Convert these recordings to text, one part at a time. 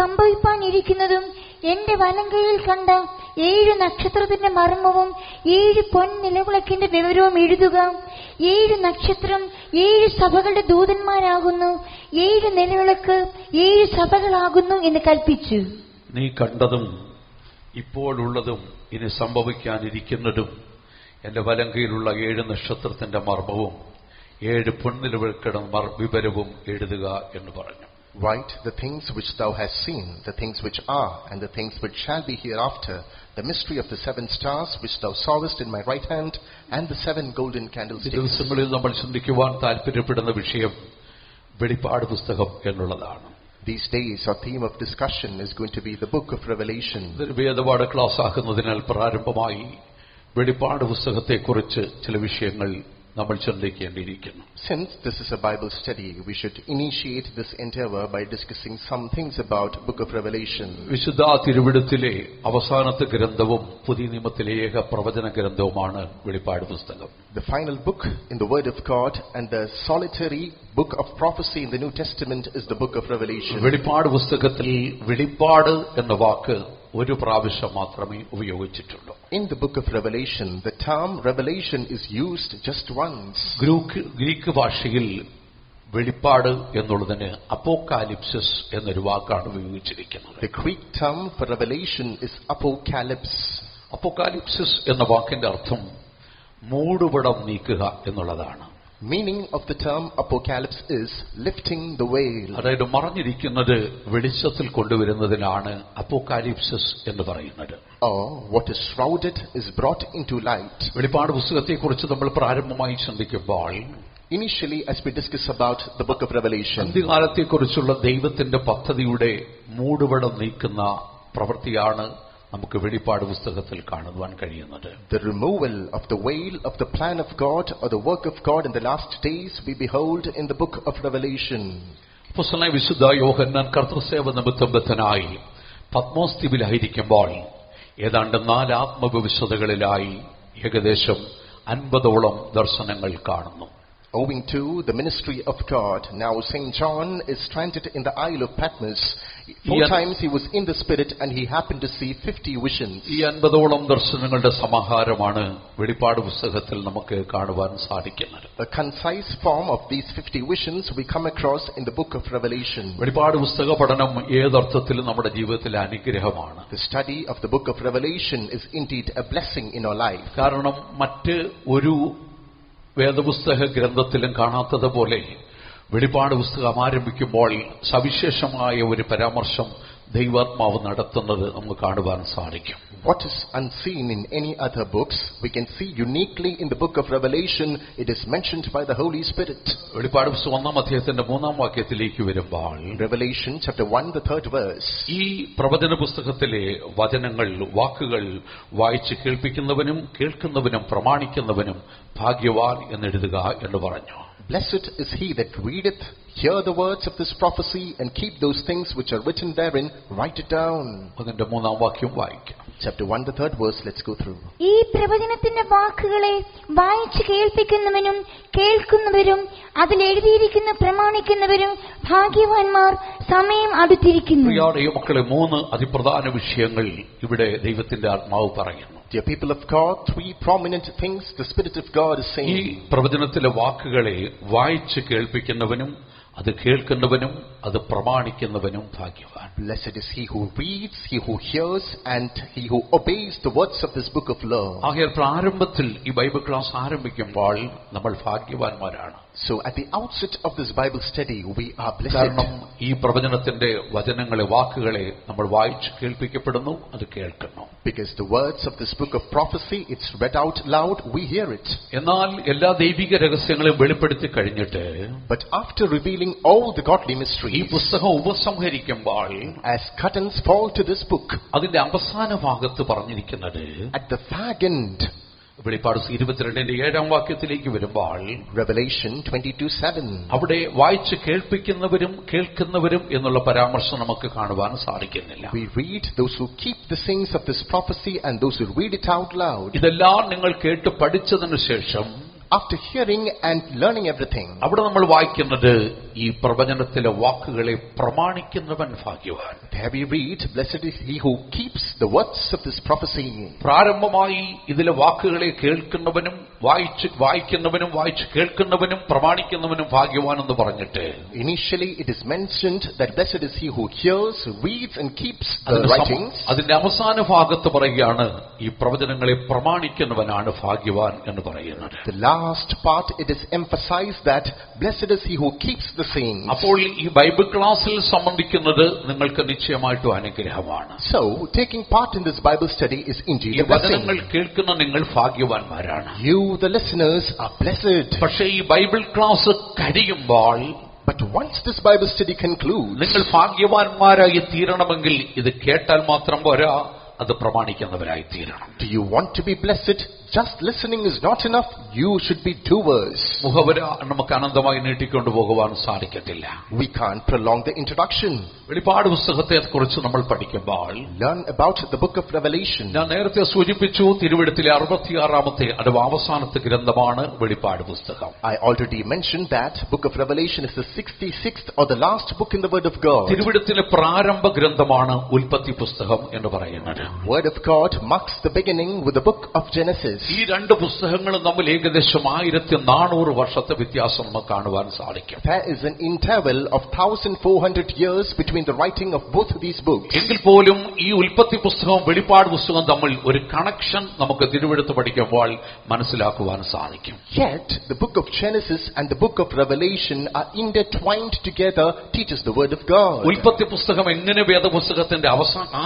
സംഭവിപ്പാനിരിക്കുന്നതും എന്റെ വലങ്കയിൽ കണ്ട 7 നക്ഷത്രത്തിന്റെ മർമ്മവും 7 പൊൻനിലവിളക്കിന്റെ വിവരവും എഴുതുക. 7 നക്ഷത്രം 7 സഭകളുടെ ദൂതന്മാരാകുന്നു, 7 നിലവിളക്ക് 7 സഭകളാകുന്നു എന്ന് കൽപ്പിച്ചു. നീ കണ്ടതും ഇപ്പോഴുള്ളതും ഇനി സംഭവിക്കാനിരിക്കുന്നതും എന്റെ വലങ്കയിലുള്ള 7 നക്ഷത്രത്തിന്റെ മർമ്മവും 7 പൊൻനിലവിളക്കുകളുടെ വിവരവും എഴുതുക എന്ന് പറഞ്ഞു. Write the things which thou hast seen, the things which are, and the things which shall be hereafter, the mystery of the 7 stars which thou sawest in my right hand, and the 7 golden candlesticks. ദിവസങ്ങളിൽ നമ്മൾ ചിന്തിക്കുവാൻ താല്പര്യപ്പെടുന്ന വിഷയം വെളിപ്പാട് പുസ്തകം എന്നുള്ളതാണ്. These days our theme of discussion is going to be the book of Revelation. വേദപാഠ class ആകുന്നതിനാൽ പ്രാരംഭമായി വെളിപ്പാട് പുസ്തകത്തെക്കുറിച്ച് ചില വിഷയങ്ങൾ നമ്മൾ ചിന്തിക്കേണ്ടിയിരിക്കുന്നു. Since this is a Bible study, we should initiate this endeavor by discussing some things about book of Revelation. വിശുദ്ധ തിരുവെഴുത്തിലെ അവസാനത്തെ ഗ്രന്ഥവും പുതിയ നിയമത്തിലെ ഏക പ്രവചന ഗ്രന്ഥവുമാണ് വെളിപ്പാട് പുസ്തകം. The final book in the Word of God and the solitary book of prophecy in the New Testament is the book of Revelation. വെളിപ്പാട് പുസ്തകത്തിൽ വെളിപ്പാട് എന്ന വാക്ക് ഒരു പ്രാവശ്യം മാത്രമേ ഉപയോഗിച്ചിട്ടുള്ളൂ. In the book of Revelation, the term revelation is used just once. Greek ഭാഷയിൽ വെളിപ്പാട് എന്നുള്ളതിന് അപ്പോക്കാലിപ്സിസ് എന്നൊരു വാക്കാണ് ഉപയോഗിച്ചിരിക്കുന്നത്. The Greek term for revelation is apocalypse. അപ്പോക്കാലിപ്സിസ് എന്ന വാക്കിന്റെ അർത്ഥം മൂടുപടം നീക്കുക എന്നുള്ളതാണ്. Meaning of the term apocalypse is lifting the veil. അതായത് മറഞ്ഞിരിക്കുന്നത് വെളിച്ചത്തിൽ കൊണ്ടുവരുന്നതിനാണ് അപ്പോക്കാലിപ്സിസ് എന്ന് പറയുന്നത്. Or what is shrouded is brought into light. വെളിപ്പാട് പുസ്തകത്തെക്കുറിച്ച് നമ്മൾ പ്രാരംഭമായി ചിന്തിക്കുമ്പോൾ initially as we discuss about the book of Revelation, അന്ത്യകാലത്തെക്കുറിച്ചുള്ള ദൈവത്തിന്റെ പദ്ധതിയുടെ മൂടുപടം നീക്കുന്ന പ്രവൃത്തിയാണ് നമുക്ക് വെളിപ്പാട് പുസ്തകത്തിൽ കാണുവാൻ കഴിയുന്നത്. The removal of the veil of the plan of God or the work of God in the last days we behold in the book of Revelation. അപ്പോസ്തലനായ വിശുദ്ധ യോഹന്നാൻ കർത്തൃസേവ നിമിത്തനായി പത്മോസ് ദ്വീപിലായിരിക്കുമ്പോൾ ഏതാണ്ട് 4 ആത്മവിശുദ്ധകളിലായി ഏകദേശം 50ഓളം ദർശനങ്ങൾ കാണുന്നു. Owing to the ministry of God, now St. John is stranded in the Isle of Patmos. 4 times he was in the Spirit and he happened to see 50 visions. ഈ 50ഓളം ദർശനങ്ങളുടെ സമാഹാരമാണ് വെളിപ്പാട് പുസ്തകത്തിൽ നമുക്ക് കാണുവാൻ സാധിക്കുന്നത്. A concise form of these 50 visions we come across in the book of Revelation. വെളിപ്പാട് പുസ്തക പഠനം ഏതർത്ഥത്തിലും നമ്മുടെ ജീവിതത്തിലെ അനുഗ്രഹമാണ്. The study of the book of Revelation is indeed a blessing in our life. കാരണം മറ്റ് ഒരു വേദപുസ്തക ഗ്രന്ഥത്തിലും കാണാത്തതുപോലെ വെളിപ്പാട് പുസ്തകം ആരംഭിക്കുമ്പോൾ സവിശേഷമായ ഒരു പരാമർശം ദൈവാത്മാവ് നടത്തുന്നത് നമുക്ക് കാണുവാൻ സാധിക്കും. What is unseen in any other books, we can see uniquely in the book of Revelation. It is mentioned by the Holy Spirit. വെളിപ്പാട് പുസ്തകം 1-ാം അധ്യായത്തിന്റെ 3-ാം വാക്യത്തിലേക്ക് വരുമ്പോൾ Revelation chapter 1, the 3rd verse. ഈ പ്രവചന പുസ്തകത്തിലെ വചനങ്ങൾ, വാക്കുകൾ വായിച്ച് കേൾപ്പിക്കുന്നവനും കേൾക്കുന്നവനും പ്രമാണിക്കുന്നവനും ഭാഗ്യവാൻ എന്നെഴുതുക എന്ന് പറഞ്ഞു. Blessed is he that readeth, hear the words of this prophecy, and keep those things which are written therein, write it down. അതിന്റെ 3-ാം വാക്യം വായിക്കാം. Chapter 1, the 3rd verse, let's go through. ഈ പ്രവചനത്തിന്റെ വാക്കുകളെ വായിച്ച് കേൾപ്പിക്കുന്നവനും കേൾക്കുന്നവരും അതിൽ എഴുതിയിരിക്കുന്ന പ്രമാണിക്കുന്നവരും ഭാഗ്യവാന്മാർ, സമയം അടുത്തിരിക്കുന്നു. പ്രിയ മക്കളെ, 3 അതിപ്രധാന വിഷയങ്ങൾ ഇവിടെ ദൈവത്തിന്റെ ആത്മാവ് പറയുന്നു. Dear people of God, 3 prominent things the Spirit of God is saying. ഈ പ്രവചനത്തിലെ വാക്കുകളെ വായിച്ച് കേൾപ്പിക്കുന്നവനും അത് കേൾക്കുന്നവനും അത് പ്രമാണിക്കുന്നവനും ഭാഗ്യവാൻ. Blessed is he who reads, he who hears, and he who obeys the words of this book of law. ആകയാൽ പ്രാരംഭത്തിൽ ഈ Bible class ആരംഭിക്കുമ്പോൾ നമ്മൾ ഭാഗ്യവാന്മാരാണ്. So at the outset of this Bible study we are blessed. കാരണം ഈ പ്രവചനത്തിന്റെ വചനങ്ങളെ, വാക്കുകളെ നമ്മൾ വായിച്ച് കേൾപ്പിക്കപ്പെടുന്നു, അത് കേൾക്കുന്നു. Because the words of this book of prophecy, it's read out loud, we hear it. എന്നാൽ എല്ലാ ദൈവിക രഹസ്യങ്ങളെയും വെളിപ്പെടുത്തി കഴിഞ്ഞിട്ട് But after revealing all the godly ഈ mysteries, പുസ്തകം ഉപസംഹരിക്കുമ്പോൾ as curtains fall to this book, അതിന്റെ അവസാന ഭാഗത്ത് പറഞ്ഞിരിക്കുന്നത്, at the fag end, വെളിപ്പാട് 22-ന്റെ 7-ാം വാക്യത്തിലേക്ക് വരുമ്പോൾ Revelation 22:7, അവിടെ വായിച്ച് കേൾപ്പിക്കുന്നവരും കേൾക്കുന്നവരും എന്നുള്ള പരാമർശം നമുക്ക് കാണുവാൻ സാധിക്കുന്നില്ല. we read those who keep the sayings of this prophecy and those who read it out loud. ഇതെല്ലാം നിങ്ങൾ കേട്ട് പഠിച്ചതിനു ശേഷം after hearing and learning everything, അവിടെ നമ്മൾ വായിക്കുന്നത് ഈ പ്രവചനത്തിലെ വാക്കുകളെ പ്രമാണിക്കുന്നവൻ ഭാഗ്യവാൻ. there we read, blessed is he who keeps the words of this prophecy. പ്രാരംഭമായി ഇതിലെ വാക്കുകളെ കേൾക്കുന്നവനും വായിക്കുന്നവനും വായിച്ച് കേൾക്കുന്നവനും പ്രമാണിക്കുന്നവനും ഭാഗ്യവാൻ എന്ന് പറഞ്ഞിട്ട്, initially it is mentioned that blessed is he who hears, reads and keeps the writings. അതിന്റെ അവസാന ഭാഗത്ത് പറയുകയാണ് ഈ പ്രവചനങ്ങളെ പ്രമാണിക്കുന്നവനാണ് ഭാഗ്യവാൻ എന്ന് പറയുന്നത്. The last part it is emphasized that blessed is he who keeps the sayings. അപ്പോൾ ഈ ബൈബിൾ ക്ലാസ്സിൽ സംബന്ധിക്കുന്നത് നിങ്ങൾക്ക് നിശ്ചയമായിട്ടും അനുഗ്രഹമാണ്. So taking part in this Bible study is indeed ഈ a blessing. വചനങ്ങൾ കേൾക്കുന്ന നിങ്ങൾ ഭാഗ്യവാന്മാരാണ്. You the listeners are blessed. പക്ഷേ ഈ ബൈബിൾ ക്ലാസ് കഴിയുമ്പോൾ, but once this Bible study concludes, നിങ്ങൾ ഭാഗ്യവാന്മാരായി തീരണമെങ്കിൽ ഇത് കേട്ടാൽ മാത്രം പോരാ, അത് പ്രമാണിക്കുന്നവരായി തീരണം. do you want to be blessed? Just listening is not enough. You should be doers. മുഖവര നമുക്ക് അനന്തമായി നീട്ടിക്കൊണ്ടു പോകുവാൻ സാധിക്കത്തില്ല. We can't prolong the introduction. വെളിപ്പാട് പുസ്തകത്തെ കുറിച്ച് നമ്മൾ പഠിക്കുമ്പോൾ, learn about the book of Revelation. ഞാൻ നേരത്തെ സൂചിപ്പിച്ചു, തിരുവെഴുത്തിലെ 66ാമത്തെ അഥവാ അവസാനത്തെ ഗ്രന്ഥമാണ് വെളിപ്പാട് പുസ്തകം. I already mentioned that book of Revelation is the 66th or the last book in the Word of God. തിരുവെഴുത്തിലെ പ്രാരംഭ ഗ്രന്ഥമാണ് ഉൽപ്പത്തി പുസ്തകം എന്ന് പറയുന്നത്. Word of God marks the beginning with the book of Genesis. ഈ രണ്ട് പുസ്തകങ്ങളും തമ്മിൽ ഏകദേശം 1400 വർഷത്തെ വ്യത്യാസം നമുക്ക് കാണുവാൻ സാധിക്കും. There is an interval of 1400 years between the writing of both of these books. എങ്കിൽ പോലും ഈ ഉൽപ്പത്തി പുസ്തകവും വെളിപ്പാട് പുസ്തകവും തമ്മിൽ ഒരു കണക്ഷൻ നമുക്ക് തിരുവെഴുത്ത് പഠിക്കുമ്പോൾ മനസ്സിലാക്കുവാൻ സാധിക്കും. Yet the book of Genesis and the book of Revelation are intertwined together, teaches the word of God. ഉൽപ്പത്തി പുസ്തകം എങ്ങനെ വേദപുസ്തകത്തിന്റെ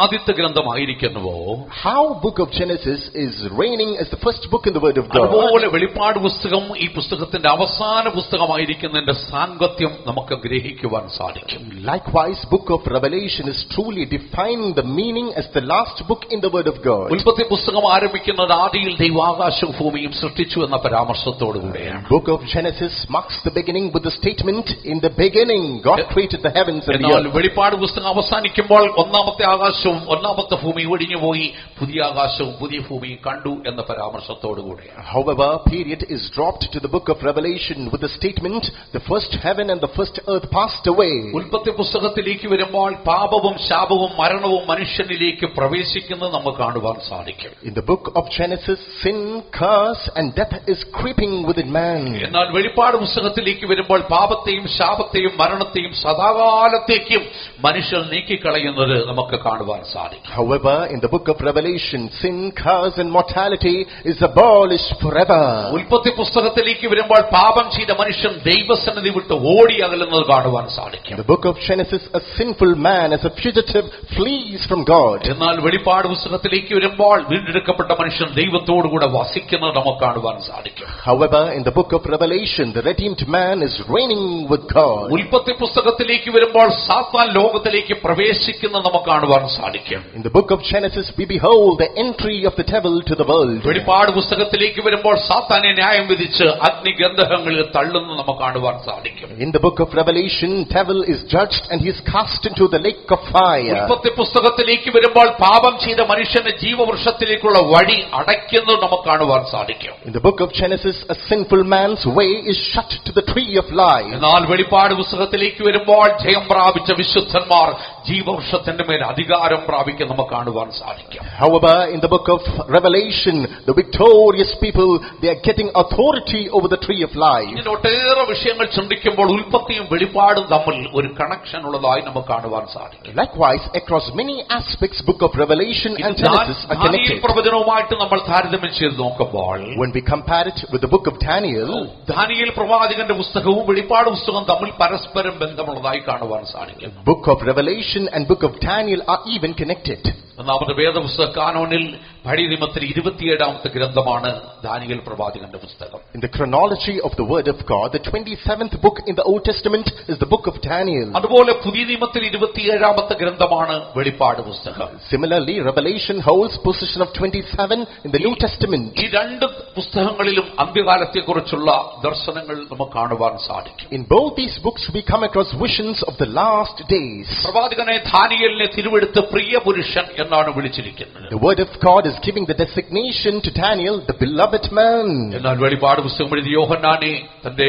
ആദ്യത്തെ ഗ്രന്ഥമായിരിക്കുന്നുവോ, how book of Genesis is reigning as the first book in the word of God, അതുപോലെ വെളിപ്പാട് പുസ്തകം ഈ പുസ്തകത്തിന്റെ അവസാന പുസ്തകമായിരിക്കുന്നതിന്റെ സാങ്കത്യം നമുക്ക് ഗ്രഹിക്കുവാൻ സാധിക്കും. likewise book of Revelation is truly defining the meaning as the last book in the word of God. ഉൽപ്പത്തി പുസ്തകം ആരംഭിക്കുന്നത് ആദിയിൽ ദൈവാകാശവും ഭൂമിയും സൃഷ്ടിച്ചു എന്ന പരാമർശത്തോടുകൂടിയാണ്. book of Genesis marks the beginning with the statement, in the beginning God created the heavens and the എന്നാൽ earth. വെളിപ്പാട് പുസ്തകം അവസാനിക്കുമ്പോൾ ഒന്നാമത്തെ ആകാശവും ഒന്നാമത്തെ ഭൂമിയും ഒഴിഞ്ഞുപോയി, പുതിയ ആകാശവും പുതിയ ഭൂമിയും കണ്ടു എന്ന പരാമർശത്തോടുകൂടിയാണ്. However, period is dropped to the book of Revelation with the statement, the first heaven and the first earth passed away. ഉൽപ്പത്തി പുസ്തകത്തിലേക്ക് വരുമ്പോൾ പാപവും ശാപവും മരണവും മനുഷ്യനിലേക്ക് പ്രവേശിക്കുന്നത് നമുക്ക് കാണുവാൻ സാധിക്കും. In the book of Genesis, sin, curse and death is creeping within man. എന്നാൽ വെളിപ്പാട് പുസ്തകത്തിലേക്ക് വരുമ്പോൾ പാപത്തെയും ശാപത്തെയും മരണത്തെയും സദാകാലത്തേക്കും മനുഷ്യൻ നീക്കിക്കളയുന്നത് നമുക്ക് കാണുവാൻ സാധിക്കും. However, in the book of Revelation, sin, curse and mortality is abolished forever. ഉൽപ്പത്തി പുസ്തകത്തിലേക്ക് വരുമ്പോൾ പാപം ചെയ്ത മനുഷ്യൻ ദൈവസന്നിധി വിട്ട് ഓടി അകലുന്നത് കാണുവാൻ സാധിക്കും. In the book of Genesis, a sinful man as a fugitive flees from God. എന്നാൽ വെളിപ്പാട് പുസ്തകത്തിലേക്ക് വരുമ്പോൾ വീണ്ടെടുക്കപ്പെട്ട മനുഷ്യൻ ദൈവത്തോടുകൂടെ വസിക്കുന്നത് നമുക്ക് കാണുവാൻ സാധിക്കും. However, in the book of Revelation, the redeemed man is reigning with God. ഉൽപ്പത്തി പുസ്തകത്തിലേക്ക് വരുമ്പോൾ സാത്താൻ ലോകത്തിലേക്ക് പ്രവേശിക്കുന്നത് നമുക്ക് കാണുവാൻ സാധിക്കും. In the book of Genesis, we behold the entry of the devil to the world. വെളിപ്പാട് പുസ്തകത്തിലേക്ക് വരുമ്പോൾ സാത്താനെ ന്യായം വിധിച്ച് അഗ്നിഗന്ധകങ്ങളിൽ തള്ളുന്നത് നമുക്ക് കാണുവാൻ സാധിക്കും. In the book of Revelation, devil is judged and he is cast into the lake of fire. ഉൽപ്പത്തി പുസ്തകത്തിലേക്ക് വരുമ്പോൾ പാപം ചെയ്ത മനുഷ്യന് ജീവവൃക്ഷത്തിലേക്കുള്ള വഴി അടയ്ക്കുന്നത് നമുക്ക് കാണുവാൻ സാധിക്കും. In the book of Genesis, a sinful man's way is shut to the tree of life. എന്നാൽ വെളിപ്പാട് പുസ്തകത്തിലേക്ക് വരുമ്പോൾ ജയം പ്രാപിച്ച വിശുദ്ധന്മാർ ജീവവൃക്ഷത്തിന്റെ മേൽ അധികാരം പ്രാപിക്കാൻ നമുക്ക് കാണുവാൻ സാധിക്കും. However, in the book of Revelation, the victorious people, they are getting authority over the tree of life. ഇങ്ങനെ ഒട്ടേറെ വിഷയങ്ങൾ ചിന്തിക്കുമ്പോൾ ഉൽപ്പത്തിയും വെളിപ്പാടും തമ്മിൽ ഒരു കണക്ഷൻ ഉള്ളതായി നമുക്ക് കാണുവാൻ സാധിക്കും. Likewise, across many aspects, book of Revelation and Genesis are connected. പ്രവചനവുമായിട്ട് നമ്മൾ താരതമ്യം ചെയ്ത് നോക്കുമ്പോൾ, when we compare it with the book of Daniel, Daniel പ്രവാചകന്റെ പുസ്തകവും വെളിപ്പാട് പുസ്തകവും തമ്മിൽ പരസ്പരം ബന്ധമുള്ളതായി കാണുവാൻ സാധിക്കും. book of Revelation and book of Daniel are even connected. ഒന്നാമത്തെ വേദപുസ്തക കാനോനിൽ പഴയ നിയമത്തിൽ 27ാമത്തെ ഗ്രന്ഥമാണ് ദാനിയേൽ പ്രവാചകന്റെ പുസ്തകം. In the chronology of the word of God, the 27th book in the Old Testament is the book of Daniel. അതുപോലെ പുതിയ നിയമത്തിൽ 27ാമത്തെ ഗ്രന്ഥമാണ് വെളിപ്പാട് പുസ്തകം. Similarly, Revelation holds position of 27 in the New Testament. ഈ രണ്ട് പുസ്തകങ്ങളിലും അന്ത്യകാലത്തെക്കുറിച്ചുള്ള ദർശനങ്ങൾ നമുക്ക് കാണുവാൻ സാധിക്കും. In both these books we come across visions of the last days. പ്രവാചകനെ ദാനിയേലിനെ തിരുവെടുത്ത് പ്രിയ പുരുഷൻ എന്നാണ് വിളിച്ചിരിക്കുന്നത്. The word of God is giving the designation to Daniel, the beloved man. എന്നാൽ വെളിപ്പാട് പുസ്തകം എഴുതിയ യോഹന്നാനെ തന്റെ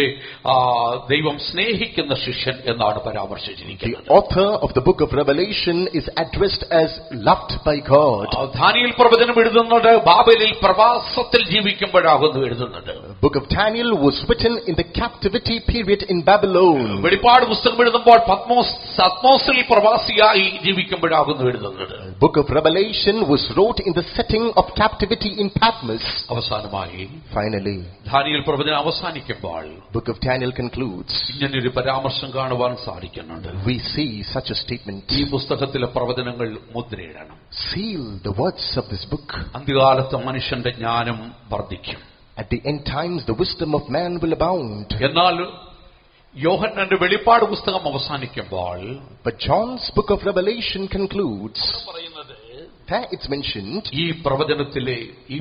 ദൈവം സ്നേഹിക്കുന്ന ശിഷ്യൻ എന്നാണ് പരാമർശിച്ചിരിക്കുന്നത്. The author of the book of Revelation is addressed as loved by God. Daniel പ്രവചനം എഴുതുന്നത് ബാബേലിൽ പ്രവാസത്തിൽ ജീവിക്കുമ്പോഴാകുന്നു എഴുതുന്നത്. The book of Daniel was written in the captivity period in Babylon. വെളിപ്പാട് പുസ്തകം എഴുതുമ്പോൾ പത്മോസിൽ പ്രവാസിയായി ജീവിക്കുമ്പോഴാകുന്നു എഴുതുന്നത്. The book of Revelation was wrote in the setting of captivity in Patmos. അവസാനമായി Finally, Daniel പ്രവചനം അവസാനിക്കുമ്പോൾ book of Daniel concludes. ഇങ്ങനൊരു പരാമർശം കാണുവാൻ സാധിക്കുന്നുണ്ട്. We see such a statement. ഈ പുസ്തകത്തിലെ പ്രവചനങ്ങൾ മുദ്രയിടണം. Seal the words of this book. അന്ത്യകാലത്ത് മനുഷ്യന്റെ ജ്ഞാനം വർദ്ധിക്കും. At the end times, the wisdom of man will abound. എന്നാൽ യോഹന്നാന്റെ വെളിപ്പാട് പുസ്തകം അവസാനിക്കുമ്പോൾ But John's book of Revelation concludes. There it's mentioned. ഈ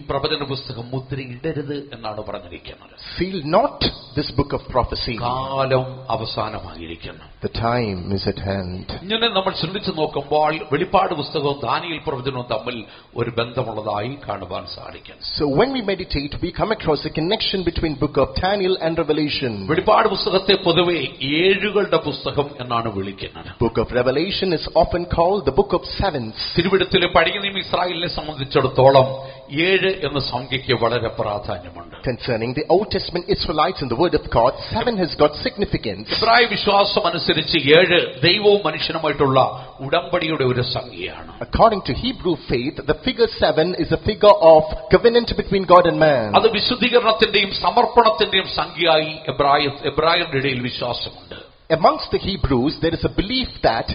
പ്രവചന പുസ്തകം മുദ്രയിടരുത് എന്നാണ് പറഞ്ഞിരിക്കുന്നത്. Seal not this book of prophecy. കാലം അവസാനമായിരിക്കുന്നു. The time is at hand. ഇങ്ങനെ നമ്മൾ ചിന്തിച്ചു നോക്കുമ്പോൾ വെളിപ്പാട് പുസ്തകവും ദാനിയേൽ പ്രവചനവും തമ്മിൽ ഒരു ബന്ധമുള്ളതായി കാണുവാൻ സാധിക്കും. So when we meditate, we come across a connection between book of Daniel and Revelation. വെളിപ്പാട് പുസ്തകത്തെ പൊതുവെ ഏഴുകളുടെ പുസ്തകം എന്നാണ് വിളിക്കുന്നത്. Book of Revelation is often called the book of sevens. തിരുവെഴുത്തിലെ പഴയ നിയമ ഇസ്രായേലിനെ സംബന്ധിച്ചിടത്തോളം 7 എന്ന സംഖ്യയ്ക്ക് വളരെ പ്രാധാന്യമുണ്ട്. Concerning the Old Testament Israelites and the word of God, 7 has got significance. ഇബ്രായ വിശ്വാസം അനുസരിച്ച് 7 ദൈവവും മനുഷ്യനുമായിട്ടുള്ള ഉടമ്പടിയുടെ ഒരു സംഖ്യയാണ്. According to Hebrew faith, the figure 7 is a figure of covenant between God and man. അത് വിശുദ്ധീകരണത്തിന്റെയും സമർപ്പണത്തിന്റെയും സംഖ്യയായി എബ്രായരുടെ ഇടയിൽ വിശ്വാസമുണ്ട്. Amongst the Hebrews, there is a belief that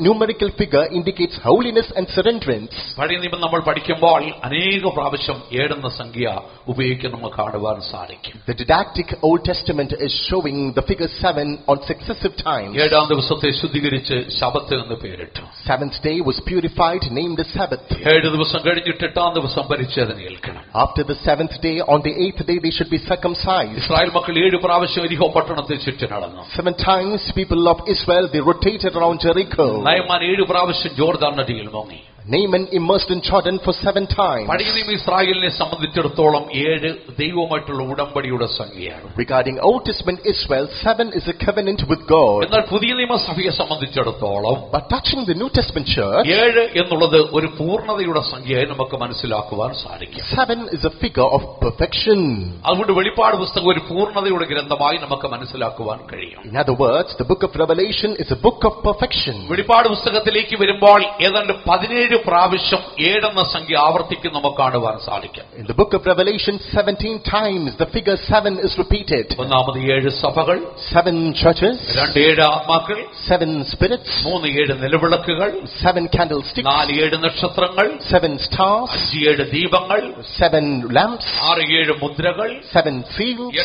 numerical figure indicates holiness and surrenderance. പഴയ നിയമം നമ്മൾ പഠിക്കുമ്പോൾ അനേക പ്രാവശ്യം 7 എന്ന സംഖ്യ ഉപയോഗിക്കാൻ നമുക്ക് കാണുവാൻ സാധിക്കും. The didactic Old Testament is showing the figure 7 on successive times. 7ാം ദിവസത്തെ ശുദ്ധീകരിച്ച് ശബ്ബത്ത് എന്ന് പേരിട്ടു. 7th day was purified, named as Sabbath. 7 ദിവസം കഴിഞ്ഞിട്ട് 8ാം ദിവസം പരിച്ഛേദന ഏൽക്കണം. After the 7th day, on the 8th day, they should be circumcised. Israel മക്കൾ 7 പ്രാവശ്യം എരിഹോ പട്ടണത്തെ ചുറ്റി നടന്നു. 7 times people of Israel, they rotated around Jericho. Naaman 7 പ്രാവശ്യം ജോർദാൻ നദിയിൽ മുങ്ങി. Naaman immersed in Jordan for 7 times. പഴയ നിയമ ഇസ്രായേലിനെ സംബന്ധിച്ചിടത്തോളം 7 ദൈവവുമായിട്ടുള്ള ഉടമ്പടിയുടെ സംഖ്യയാണ്. Regarding Old Testament Israel, 7 is a covenant with God. എന്നാൽ പുതിയ നിയമസഭയെ സംബന്ധിച്ചിടത്തോളം But touching the New Testament church, 7 എന്നുള്ളത് ഒരു പൂർണ്ണതയുടെ സംഖ്യയായി നമുക്ക് മനസ്സിലാക്കുവാൻ സാധിക്കും. 7 is a figure of perfection. അതുകൊണ്ട് വെളിപ്പാട് പുസ്തകം ഒരു പൂർണ്ണതയുടെ ഗ്രന്ഥമായി നമുക്ക് മനസ്സിലാക്കുവാൻ കഴിയും. In other words, the book of Revelation is a book of perfection. വെളിപ്പാട് പുസ്തകത്തിലേക്ക് വരുമ്പോൾ ഏതാണ്ട് 17 പ്രാവശ്യം 7 എന്ന സംഖ്യ ആവർത്തിക്കും നമുക്ക് കാണുവാൻ സാധിക്കും. In the book of Revelation, 17 times the figure 7 is repeated. ഒന്നാമത് 7 സഭകൾ, 7 churches, 7 ആത്മാക്കൾ, 7 spirits, 7 നിലവിളക്കുകൾ, 7 candlesticks, 7 നക്ഷത്രങ്ങൾ, 7 stars, 7 ദീപങ്ങൾ, 7 lamps, 7 മുദ്രകൾ, 7 seals,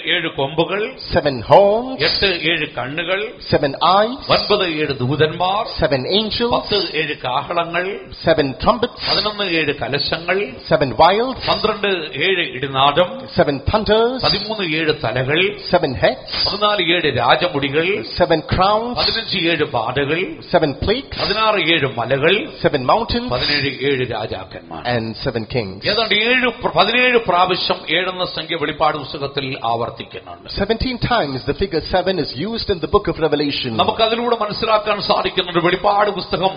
7 കൊമ്പുകൾ, 7 horns, 7 കണ്ണുകൾ, 7 eyes, 7 ദൂതന്മാർ, 7 angels, 7 കാഹളങ്ങൾ, 7 trumpets, 7 കലശങ്ങൾ, 7 vials, 7 ഇടിനാദം, 7 thunders, 7 തലകൾ, 7 heads, 7 രാജമുടികൾ, 7 crowns, 7 പാതകൾ, 7 plagues, 7 മലകൾ, 7 mountains, 7 രാജാക്കന്മാർ, and 7 kings. ഏതാണ്ട് 17 പ്രാവശ്യം 7 എന്ന സംഖ്യ വെളിപ്പാട് പുസ്തകത്തിൽ ആവർത്തിക്കുന്നുണ്ട്. 17 times the figure 7 is used in the book of Revelation. നമുക്ക് അതിലൂടെ മനസ്സിലാക്കാൻ സാധിക്കുന്നുണ്ട് വെളിപ്പാട് പുസ്തകം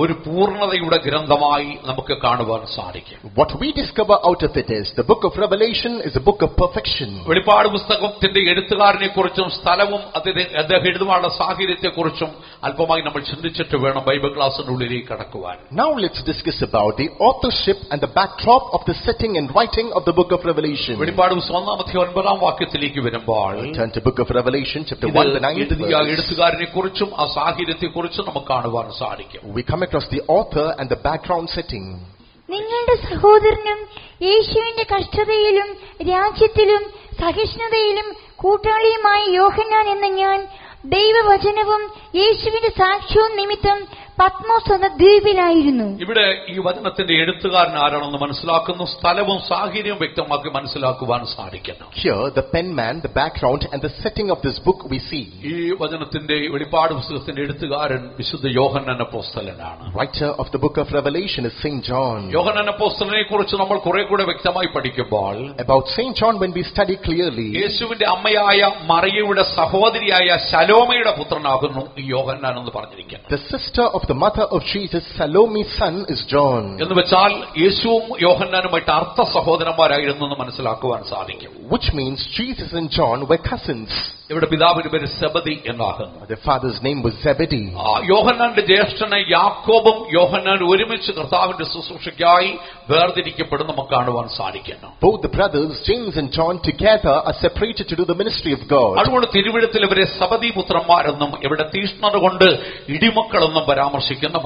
ഒരു പൂർണ്ണതയുടെ ഗ്രന്ഥമായി നമുക്ക് കാണുവാൻ സാധിക്കും. What we discover out of it is the book of Revelation is a book of perfection. വെളിപ്പാട് പുസ്തകത്തിന്റെ എഴുത്തുകാരനെ കുറിച്ചും സ്ഥലവും അദ്ദേഹം എഴുതുവാനുള്ള സാഹചര്യത്തെക്കുറിച്ചും അല്പമായി നമ്മൾ ചിന്തിച്ചിട്ട് വേണം Bible ക്ലാസ്സിനുള്ളിലേക്ക് കടക്കുവാൻ. Now let's discuss about the authorship and the backdrop of the setting and writing of the book of Revelation. വെളിപ്പാട് പുസ്തകം 1-9 വാക്യത്തിലേക്ക് വരുമ്പോൾ Turn to book of Revelation chapter 1-9. എഴുത്തുകാരനെ കുറിച്ചും ആ സാഹചര്യത്തെക്കുറിച്ചും നമുക്ക് കാണുവാൻ സാധിക്കും. We come across the author and the background setting. നിങ്ങളുടെ സഹോദരനും യേശുവിന്റെ കഷ്ടതയിലും രാജ്യത്തിലും സഹിഷ്ണുതയിലും കൂട്ടാളിയുമായ യോഹന്നാൻ എന്ന ഞാൻ ദൈവവചനവും യേശുവിന്റെ സാക്ഷ്യവും നിമിത്തം പത്മോസ് എന്ന ദ്വീപിലായിരുന്നു. ഇവിടെ ഈ വചനത്തിന്റെ എഴുത്തുകാരൻ ആരാണെന്ന് മനസ്സിലാക്കുന്നു. സ്ഥലവും സാഹചര്യവും വ്യക്തമാക്കി മനസ്സിലാക്കുവാൻ സാധിക്കുന്നു. Here, the penman, the background, and the setting of this book we see. ഈ വചനത്തിന്റെ വെളിപ്പാട് പുസ്തകത്തിന്റെ എഴുത്തുകാരൻ വിശുദ്ധ യോഹന്നാൻ അപ്പോസ്തലനാണ്. Writer of the book of Revelation is Saint John. യോഹന്നാൻ അപ്പോസ്തലനെ കുറിച്ച് നമ്മൾ കുറെ കൂടെ വ്യക്തമായി പഠിക്കുമ്പോൾ About Saint John, when we study clearly, യേശുവിന്റെ അമ്മയായ മറിയയുടെ സഹോദരിയായ ശലോമയുടെ പുത്രനാകുന്നു ഈ യോഹന്നാൻ എന്ന് പറഞ്ഞിരിക്കുന്നു. the sister of the mother of Jesus, Salome's son, is John. എന്ന് വെച്ചാൽ യേശുവും യോഹന്നാനുമായിട്ട് അർത്ഥ സഹോദരന്മാരായിരുന്നു എന്ന് മനസ്സിലാക്കുവാൻ സാധിക്കും. Which means Jesus and John were cousins. ഇവിടെ പിതാവിന്റെ പേര് സെബദി എന്നാകുന്നു. Their father's name was Zebedee. യോഹന്നാന്റെ ജ്യേഷ്ഠനെ യാക്കോബും യോഹന്നാനും ഒരുമിച്ച് കർത്താവിന്റെ ശുശ്രൂഷയ്ക്കായി വേർതിരിക്കപ്പെടും നമുക്ക് കാണുവാൻ സാധിക്കുന്നു. Both the brothers, James and John, together are separated to do the ministry of God. അതുകൊണ്ട് തിരുവെഴുത്തിൽ ഇവരെ സബദി പുത്രന്മാരെന്നും ഇവിടെ തീഷ്ണത കൊണ്ട് ഇടിമക്കളെന്നും പരാമർശിക്കുന്ന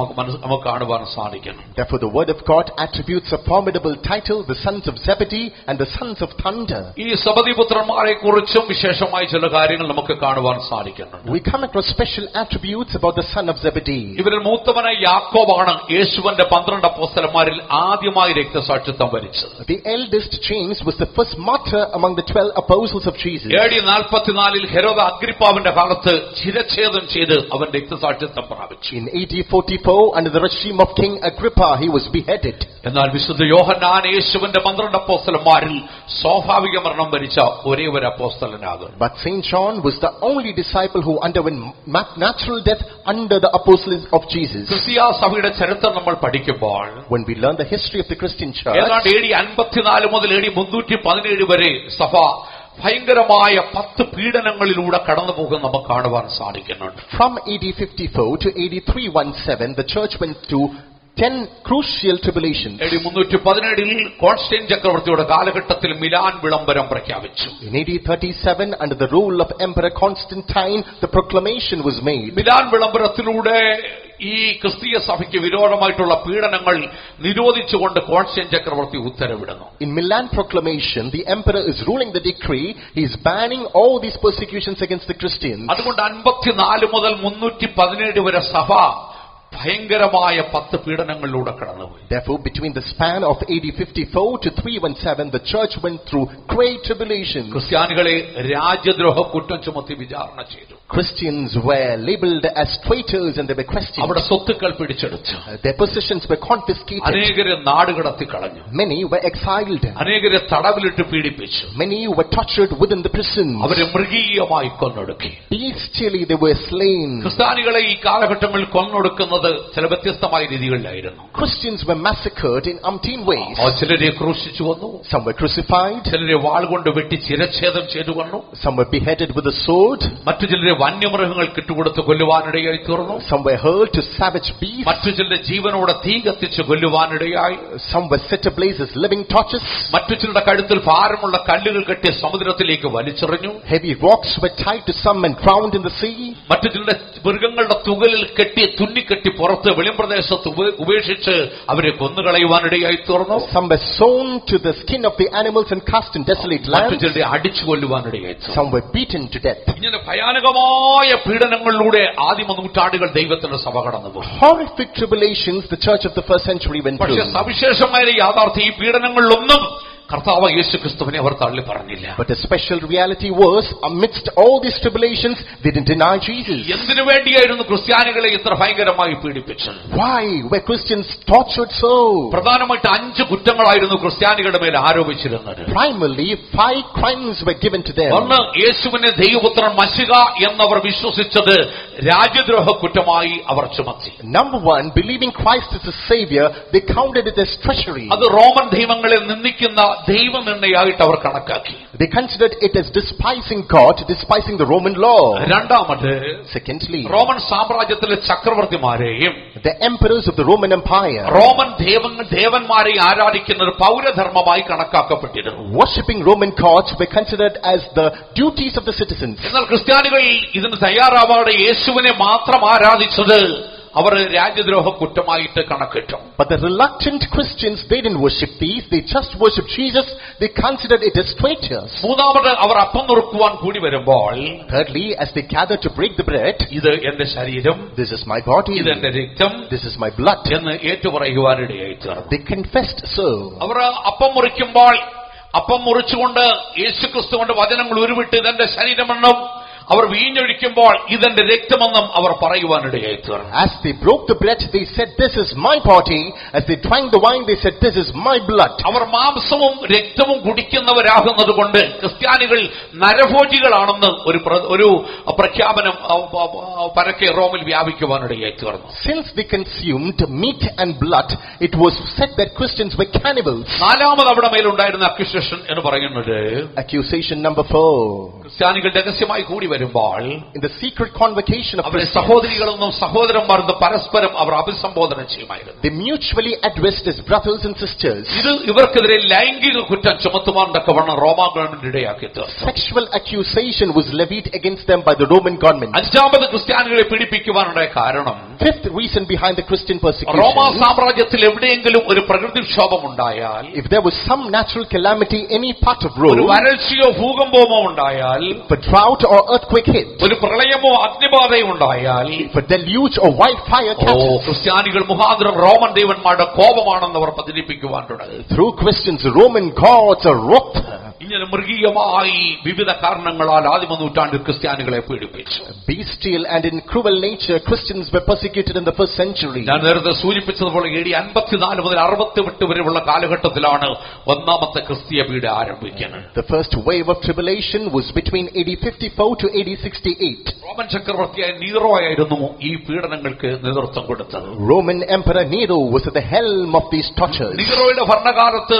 നമുക്ക് കാണുവാൻ സാധിക്കുന്നു. Therefore the word of God attributes a formidable title, the sons of Zebedee and the sons of thunder. ഈ സബദി പുത്രന്മാരെ കുറിച്ചും വിശേഷമായ ചില കാര്യങ്ങൾ നമുക്ക് കാണുവാൻ സാധിക്കുന്നു. We come across special attributes about the son of Zebedee. ഇവരിൽ മൂത്തവനായ യാക്കോബാണ് യേശുവിന്റെ 12 അപ്പോസ്തലന്മാരിൽ ആദ്യമായി രക്തസാക്ഷിത്വം വരിച്ചത്. The eldest, James, was the first martyr among the 12 apostles of Jesus. AD 44 ഹെരോദ അഗ്രിപ്പാവിന്റെ കാലത്ത് ശിരച്ഛേദം ചെയ്ത് അവൻ രക്തസാക്ഷിത്വം പ്രാപിച്ചു. In AD 44, under the regime of King Agrippa, he was beheaded. എന്നാൽ വിശുദ്ധ യോഹന്നാൻ യേശുവിന്റെ 12 അപ്പോസ്തലന്മാരിൽ സ്വാഭാവിക മരണം വരിച്ച ഒരേ ഒരു അപ്പോസ്തലനാകും. But Saint John was the only disciple who underwent natural death under the apostles of Jesus. ക്രിസ്തീയ സഭയുടെ ചരിത്രം നമ്മൾ പഠിക്കുമ്പോൾ When we learn the history of the Christian church, ഏതാണ്ട് AD 54 മുതൽ AD 317 വരെ സഭ ഭയങ്കരമായ 10 പീഡനങ്ങളിലൂടെ കടന്നുപോകും നമുക്ക് കാണുവാൻ സാധിക്കുന്നുണ്ട്. from AD 54 to AD 317, the church went through 10 crucial tribulations. AD 317 Constantine ചക്രവർത്തിയുടെ കാലഘട്ടത്തിൽ മിലാൻ വിളംബരം പ്രഖ്യാപിച്ചു. In AD 37, under the rule of Emperor Constantine, the proclamation was made. Milan വിളംബരത്തിലൂടെ ഈ ക്രിസ്തീയ സഭയ്ക്ക് വിരോധമായിട്ടുള്ള പീഡനങ്ങൾ നിരോധിച്ചുകൊണ്ട് കോൺസ്റ്റൈൻ ചക്രവർത്തി ഉത്തരവിടുന്നു. In Milan proclamation, the emperor is ruling the decree. He is banning all these persecutions against the Christians. അതുകൊണ്ട് 54 മുതൽ 317 വരെ സഭ ഭയങ്കരമായ 10 പീഡനങ്ങളിലൂടെ കടന്നുപോയി. Therefore, between the span of AD 54 to 317, the church went through great tribulations. ക്രിസ്ത്യാനികളെ രാജ്യദ്രോഹ കുറ്റം ചുമത്തി വിചാരണ ചെയ്തു. Christians were labeled as traitors and they were questioned. അവിടെ സ്വത്തുക്കൾ പിടിച്ചെടുത്തു. Their possessions were confiscated. അനേകരെ നാടുകടത്തി കളഞ്ഞു. Many were exiled. അനേകരെ തടവിലിട്ട് പീഡിപ്പിച്ചു. Many were tortured within the prisons. അവരെ മൃഗീയമായി കൊന്നൊടുക്കി. Bestially they were slain. ക്രിസ്ത്യാനികളെ ഈ കാലഘട്ടങ്ങളിൽ കൊന്നൊടുക്കുന്നത് ചില വ്യത്യസ്തമായ രീതികളിലായിരുന്നു. Christians were massacred in umpteen ways. ചിലരെ ക്രൂശിച്ചു വന്നു. Some were crucified. ചിലരെ വാൾ കൊണ്ട് വെട്ടി ശിരച്ഛേദം ചെയ്തു വന്നു. Some were beheaded with a sword. മറ്റു ചിലരെ വന്യമൃഗങ്ങൾക്ക് ഇട്ടുകൊടുത്ത് കൊല്ലുവാനിടയായി തീർന്നു. Some were hurled to savage beasts. മറ്റു ചിലരെ ജീവനോടെ തീ കത്തിച്ച് കൊല്ലുവാനിടയായി. Some were set ablaze as living torches. മറ്റു ചിലരുടെ കഴുത്തിൽ ഭാരമുള്ള കല്ലുകൾ കെട്ടി സമുദ്രത്തിലേക്ക് വലിച്ചെറിഞ്ഞു. Heavy rocks were tied to some and drowned in the sea. മറ്റു ചിലരുടെ മൃഗങ്ങളുടെ തുകലിൽ കെട്ടി തുന്നിക്കെട്ടി പുറത്ത് വെളിമ്പ്രദേശത്ത് ഉപേക്ഷിച്ച് അവരെ കൊന്നുകളയുവാനിടയായി തീർന്നു. Some were sewn to the skin of the animals and cast in desolate മറ്റു lands. ചിലരെ അടിച്ചു കൊല്ലുവാനിടയായി തീർന്നു. Some were beaten to death. ഇങ്ങനെ ഭയാനകമായ പീഡനങ്ങളിലൂടെ ആദിമ നൂറ്റാണ്ടുകൾ ദൈവത്തിന്റെ സഭ കടന്നുപോയി. Horrific tribulations the church of the first century went പക്ഷേ through. സവിശേഷമായ യാഥാർത്ഥ്യം ഈ പീഡനങ്ങളിലൊന്നും കർത്താവ് യേശു ക്രിസ്തുവിനെ അവർ തള്ളി പറഞ്ഞില്ല. But the special reality was, amidst all these tribulations, they didn't deny Jesus. എന്തിനു വേണ്ടിയായിരുന്നു ക്രിസ്ത്യാനികളെ ഇത്ര ഭയങ്കരമായി പീഡിപ്പിച്ചത്? Why were Christians tortured so? പ്രധാനമായിട്ട് 5 കുറ്റങ്ങളായിരുന്നു ക്രിസ്ത്യാനികളുടെ മേൽ ആരോപിച്ചിരുന്നത്. Primarily, 5 crimes were given to them. ഒന്ന്, യേശുവിനെ ദൈവപുത്രൻ മശിഹ എന്നവർ വിശ്വസിച്ചത് രാജ്യദ്രോഹ കുറ്റമായി അവർ ചുമത്തി. Number 1, believing Christ as a savior, they counted it as treachery. അത് റോമൻ ദൈവങ്ങളെ നിന്ദിക്കുന്ന ദൈവനിർണയായിട്ട് അവർ കണക്കാക്കി. They considered it as despising God, despising the Roman law. രണ്ടാമത്, Secondly, റോമൻ സാമ്രാജ്യത്തിലെ ചക്രവർത്തിമാരെയും the emperors of the Roman Empire, Roman ദേവന്മാരെ ആരാധിക്കുന്ന ഒരു പൗരധർമ്മമായി കണക്കാക്കപ്പെട്ടിരുന്നു. worshipping Roman gods were considered as the duties of the citizens. എന്നാൽ ക്രിസ്ത്യാനികൾ ഇതിന് തയ്യാറാവാതെ യേശുവിനെ മാത്രം ആരാധിച്ചത് അവർ രാജ്യദ്രോഹ കുറ്റമായിട്ട് കണക്കിട്ടു. But the reluctant Christians, they didn't worship these. They just worshiped Jesus. They considered it as traitors. മൂന്നാമത് അവർ അപ്പം നുറുക്കുവാൻ കൂടി വരുമ്പോൾ, Thirdly, as they gathered to break the bread, ഇത് എന്റെ ശരീരം, this is my body, ഇത് എന്റെ രക്തം, this is my blood, എന്ന് ഏറ്റുപറയുവാനിടയായി തീർന്നു. they confessed so. അവർ അപ്പം മുറിക്കുമ്പോൾ അപ്പം മുറിച്ചുകൊണ്ട് യേശുക്രിസ്തുവിന്റെ വചനങ്ങൾ ഉരുവിട്ട് ഇതെന്റെ ശരീരമെന്നും അവർ വീഞ്ഞൊഴിക്കുമ്പോൾ ഇതെന്റെ രക്തമെന്നും അവർ പറയുവാനിടയായി തീർന്നു. As they broke the bread, they said, this is my body. As they drank the wine, they said, this is my blood. അവർ മാംസവും രക്തവും കുടിക്കുന്നവരാകുന്നത് കൊണ്ട് ക്രിസ്ത്യാനികൾ നരഭോജികളാണെന്ന് ഒരു പ്രഖ്യാപനം പരക്കെ റോമിൽ വ്യാപിക്കുവാനിടയായി തീർന്നു. Since they consumed meat and blood, it was said that Christians were cannibals. നാലാമത് അവിടെ മേലുണ്ടായിരുന്ന അക്യൂസേഷൻ എന്ന് പറയുന്നത്, Accusation number 4. ക്രിസ്ത്യാനികൾ രഹസ്യമായി കൂടി വരുമ്പോൾ In the secret convocation of അവരെ Christians, സഹോദരികളെന്നും സഹോദരന്മാരെന്ന് പരസ്പരം അവർ അഭിസംബോധന ചെയ്യുമായിരുന്നു. they mutually addressed as brothers and sisters. ഇത് ഇവർക്കെതിരെ ലൈംഗിക കുറ്റം ചുമത്തുവാൻ തക്കവണ്ണം റോമാ ഗവൺമെന്റ് ഇടയാക്കി തീർന്നു. Sexual accusation was levied against them by the Roman government. അഞ്ചാമത് ക്രിസ്ത്യാനികളെ പീഡിപ്പിക്കുവാനുണ്ടായ കാരണം, Fifth reason behind the Christian റോമാ persecution, സാമ്രാജ്യത്തിൽ എവിടെയെങ്കിലും ഒരു പ്രകൃതിക്ഷോഭം ഉണ്ടായാൽ, if there was some natural calamity any part of ഒരു Rome, വരൾച്ചയോ ഭൂകമ്പമോ ഉണ്ടായാൽ, if a drought or earthquake hit, ഒരു പ്രളയമോ അഗ്നിബാധയോ ഉണ്ടായാൽ, if a deluge or wildfire catches, ക്രിസ്ത്യാനികൾ മുഖാന്തരം റോമൻ ദേവന്മാരുടെ കോപമാണെന്ന് അവർ പ്രചരിപ്പിക്കുവാൻ തുടങ്ങി. through Christians, Roman gods are wrath. ഇങ്ങനെ മൃഗീയമായി വിവിധ കാരണങ്ങളാൽ ആദിമ നൂറ്റാണ്ടിൽ ക്രിസ്ത്യാനികളെ പീഡിപ്പിച്ചു. Bestial and in cruel nature, Christians were persecuted in the first century. ഞാൻ നേരത്തെ സൂചിപ്പിച്ചതുപോലെ AD 54 മുതൽ 68 വരെയുള്ള കാലഘട്ടത്തിലാണ് ഒന്നാമത്തെ ക്രിസ്തീയ പീഡ ആരംഭിക്കുന്നത്. The first wave of tribulation was between AD 54 to AD 68. Roman ചക്രവർത്തിയായ നീറോ ആയിരുന്നു ഈ പീഡനങ്ങൾക്ക് നേതൃത്വം കൊടുത്തത്. Roman Emperor Nero was at the helm of these tortures. നീറോയുടെ ഭരണകാലത്ത്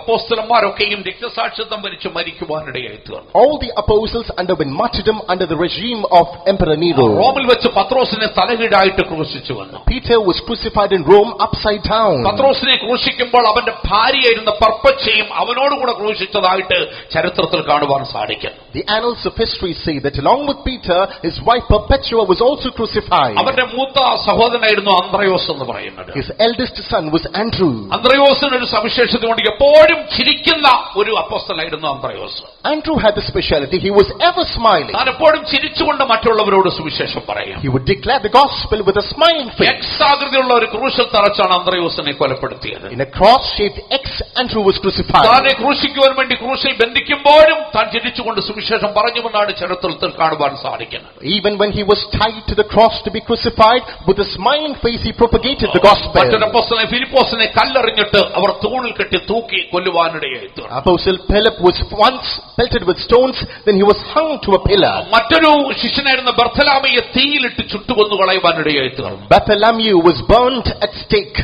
അപ്പോസ്തലന്മാരൊക്കെയും രക്തസാക്ഷിത്വം വരിച്ച് മരിക്കുവാനിടയായി തീർന്നു. All the apostles underwent martyrdom under the regime of Emperor Nero. റോമിൽ വെച്ച് പത്രോസിനെ തലകീഴായിട്ട് ക്രൂശിച്ചു വന്നു. Peter was crucified in Rome upside down. പത്രോസിനെ ക്രൂശിക്കുമ്പോൾ അവന്റെ ഭാര്യയായിരുന്ന പർപ്പച്ചയും അവനോടുകൂടെ ക്രൂശിച്ചതായിട്ട് ചരിത്രത്തിൽ കാണുവാൻ സാധിക്കും. The annals of history say that along with Peter, his wife Perpetua was also crucified. അവന്റെ മൂത്ത സഹോദരനായിരുന്നു അന്ത്രയോസ് എന്ന് പറയുന്നത്. His eldest son was Andrew. അന്ത്രയോസിന് ഒരു സവിശേഷതയുണ്ട്. എപ്പോഴും ചിരിക്കുന്ന ഒരു അപ്പോസ്തലനായിരുന്നു അന്ത്രയോസ്. Andrew had the speciality, he was ever smiling. താൻ എപ്പോഴും ചിരിച്ചുകൊണ്ട് മറ്റുള്ളവരോട് സുവിശേഷം പറയും. He would declare the gospel with a smiling face. എക്സാകൃതിയുള്ള ഒരു ക്രൂശിൽ തറച്ചാണ് അന്ത്രയോസിനെ കൊലപ്പെടുത്തിയത്. In a cross-shaped X, Andrew was crucified. താനെ ക്രൂശിക്കുവാൻ വേണ്ടി ക്രൂശിൽ ബന്ധിക്കുമ്പോഴും താൻ ചിരിച്ചുകൊണ്ട് സുവിശേഷം പറഞ്ഞുവെന്നാണ് ചരിത്രത്തിൽ കാണുവാൻ സാധിക്കുന്നത്. Even when he was tied to the cross to be crucified, with a smiling face he propagated the gospel. മറ്റൊരു അപ്പോസ്തലൻ ഫിലിപ്പോസിനെ കല്ലെറിഞ്ഞിട്ട് അവർ തൂണിൽ കെട്ടി തൂക്കി കൊല്ലുവാനിടയായി തീർന്നു. Apostle Philip was once pelted with stones, then he was hung to a pillar. മറ്റൊരു ശിഷ്യനായിരുന്ന ബർത്തലാമയെ തീയിലിട്ട് ചുട്ടുകൊന്നു കളയുവാനിടയായി തീർന്നു. Bartholomew was burnt at stake.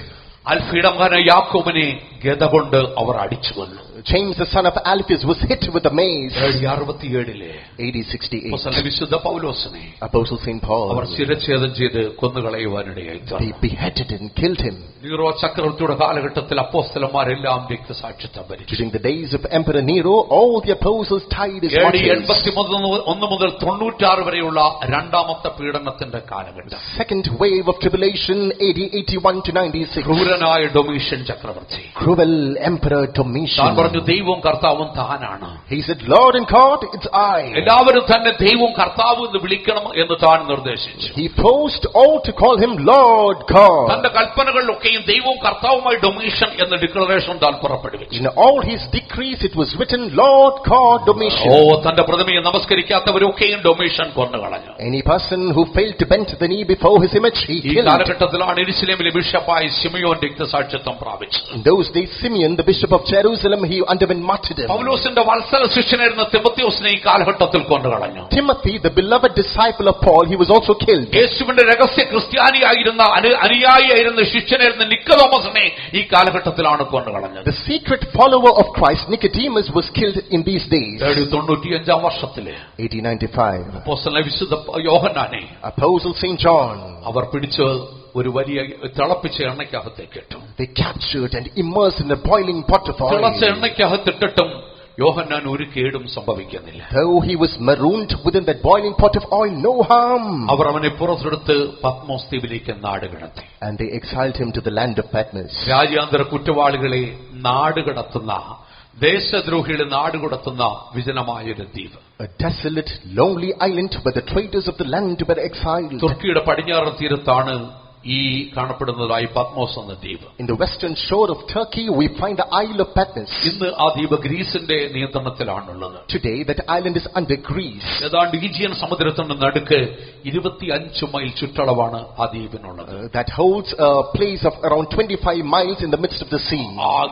അൽഫയുടെ മകനായ യാക്കോബിനെ ഗദ കൊണ്ട് അവർ അടിച്ചു കൊന്നു. James, the son of Alphaeus, was hit with a mace. AD 68. വിശുദ്ധ പൗലോസിനെ Apostle St. അവർ Paul, ശിരച്ഛേദം ചെയ്ത് കൊന്നുകളയുവാനിടയായി they തീർന്നു. beheaded and killed him. Nero ചക്രവർത്തിയുടെ കാലഘട്ടത്തിൽ അപ്പോസ്തലന്മാരെല്ലാം രക്തസാക്ഷിത്വം വരിച്ചു. During the days of Emperor Nero, all the apostles tied his AD martyrs. 81 മുതൽ 96 വരെയുള്ള രണ്ടാമത്തെ പീഡനത്തിന്റെ കാലഘട്ടം. Second wave of tribulation, AD 81 to 96. ക്രൂരനായ ഡൊമീഷ്യൻ ചക്രവർത്തി Cruel Emperor Domitian. താൻ പറഞ്ഞു ദൈവവും കർത്താവും താനാണ്. He said, Lord and God, it's I. എല്ലാവരും തന്നെ ദൈവവും കർത്താവും എന്ന് വിളിക്കണം എന്ന് താൻ നിർദ്ദേശിച്ചു. He forced all to call him Lord God. തന്റെ കൽപ്പനകളിലൊക്കെയും ദൈവവും കർത്താവുമായി ഡൊമീഷ്യൻ എന്ന ഡിക്ലറേഷൻ താൻ പുറപ്പെടുവിച്ചു. In all his decrees it was written, Lord God Domitian. തന്റെ പ്രതിമയെ നമസ്കരിക്കാത്തവരൊക്കെയും ഡൊമീഷ്യൻ കൊന്നുകളഞ്ഞു. Any person who failed to bend the knee before his image, he ഈ killed. കാലഘട്ടത്തിലാണ് യെരുശലേമിലെ ബിഷപ്പായി ശിമയോൻ രക്തസാക്ഷിത്വം പ്രാപിച്ചത്. In those days, Simeon, the bishop of Jerusalem, he underwent martyrdom. പൗലോസിന്റെ വത്സല ശിഷ്യനായിരുന്ന തിമോത്തിയോസിനെ ഈ കാലഘട്ടത്തിൽ കൊന്നുകളഞ്ഞു. Timothy, the beloved disciple of Paul, he was also killed. യേശുവിന്റെ രഹസ്യ ക്രിസ്ത്യാനിയായിരുന്ന അനുയായിയായിരുന്ന ശിഷ്യനായിരുന്ന നിക്കോദോമസിനെ ഈ കാലഘട്ടത്തിലാണ് കൊന്നുകളഞ്ഞത്. The secret follower of Christ, Nicodemus, was killed in these days. 95 വർഷത്തില് 1895. അപ്പോസ്തലനായ വിശുദ്ധ യോഹന്നാനെ Apostle St. John, അവർ പിടിച്ച് ഒരു വലിയ തിളപ്പിച്ച എണ്ണയ്ക്കകത്തേക്ക് ഇട്ടു. they captured and immersed in a boiling pot of തിളച്ച oil. എണ്ണയ്ക്കകത്തിട്ടിട്ടും യോഹന്നാൻ ഒരു കേടും സംഭവിക്കുന്നില്ല. Though he was marooned within that boiling pot of oil, no harm. അവർ അവനെ പുറത്തെടുത്ത് പത്മോസ് ദ്വീപിലേക്ക് നാടുകടത്തി. And they exiled him to the land of Patmos. രാജ്യാന്തര കുറ്റവാളികളെ നാടുകടത്തുന്ന, ദേശദ്രോഹികളെ നാടുകടത്തുന്ന വിജനമായൊരു ദ്വീപ്. A desolate, lonely island where the traitors of the land were exiled. തുർക്കിയുടെ പടിഞ്ഞാറൻ തീരത്താണ് ഈ കാണപ്പെടുന്നതായി പത്മോസ് എന്ന ദ്വീപ്. In the western shore of Turkey, we find the Isle of Patmos. ഇന്ന് ആ ദ്വീപ് ഗ്രീസിന്റെ നിയന്ത്രണത്തിലാണുള്ളത്. Today, that island is under Greece. ഏതാണ്ട് ഈജിയൻ സമുദ്രത്തിന്റെ നടുക്ക് 25 മൈൽ ചുറ്റളവാണ് ആ ദ്വീപിനുള്ളത്. That holds a place of around 25 miles in the midst of the sea.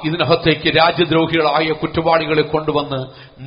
ഇതിനകത്തേക്ക് രാജ്യദ്രോഹികളായ കുറ്റവാളികളെ കൊണ്ടുവന്ന്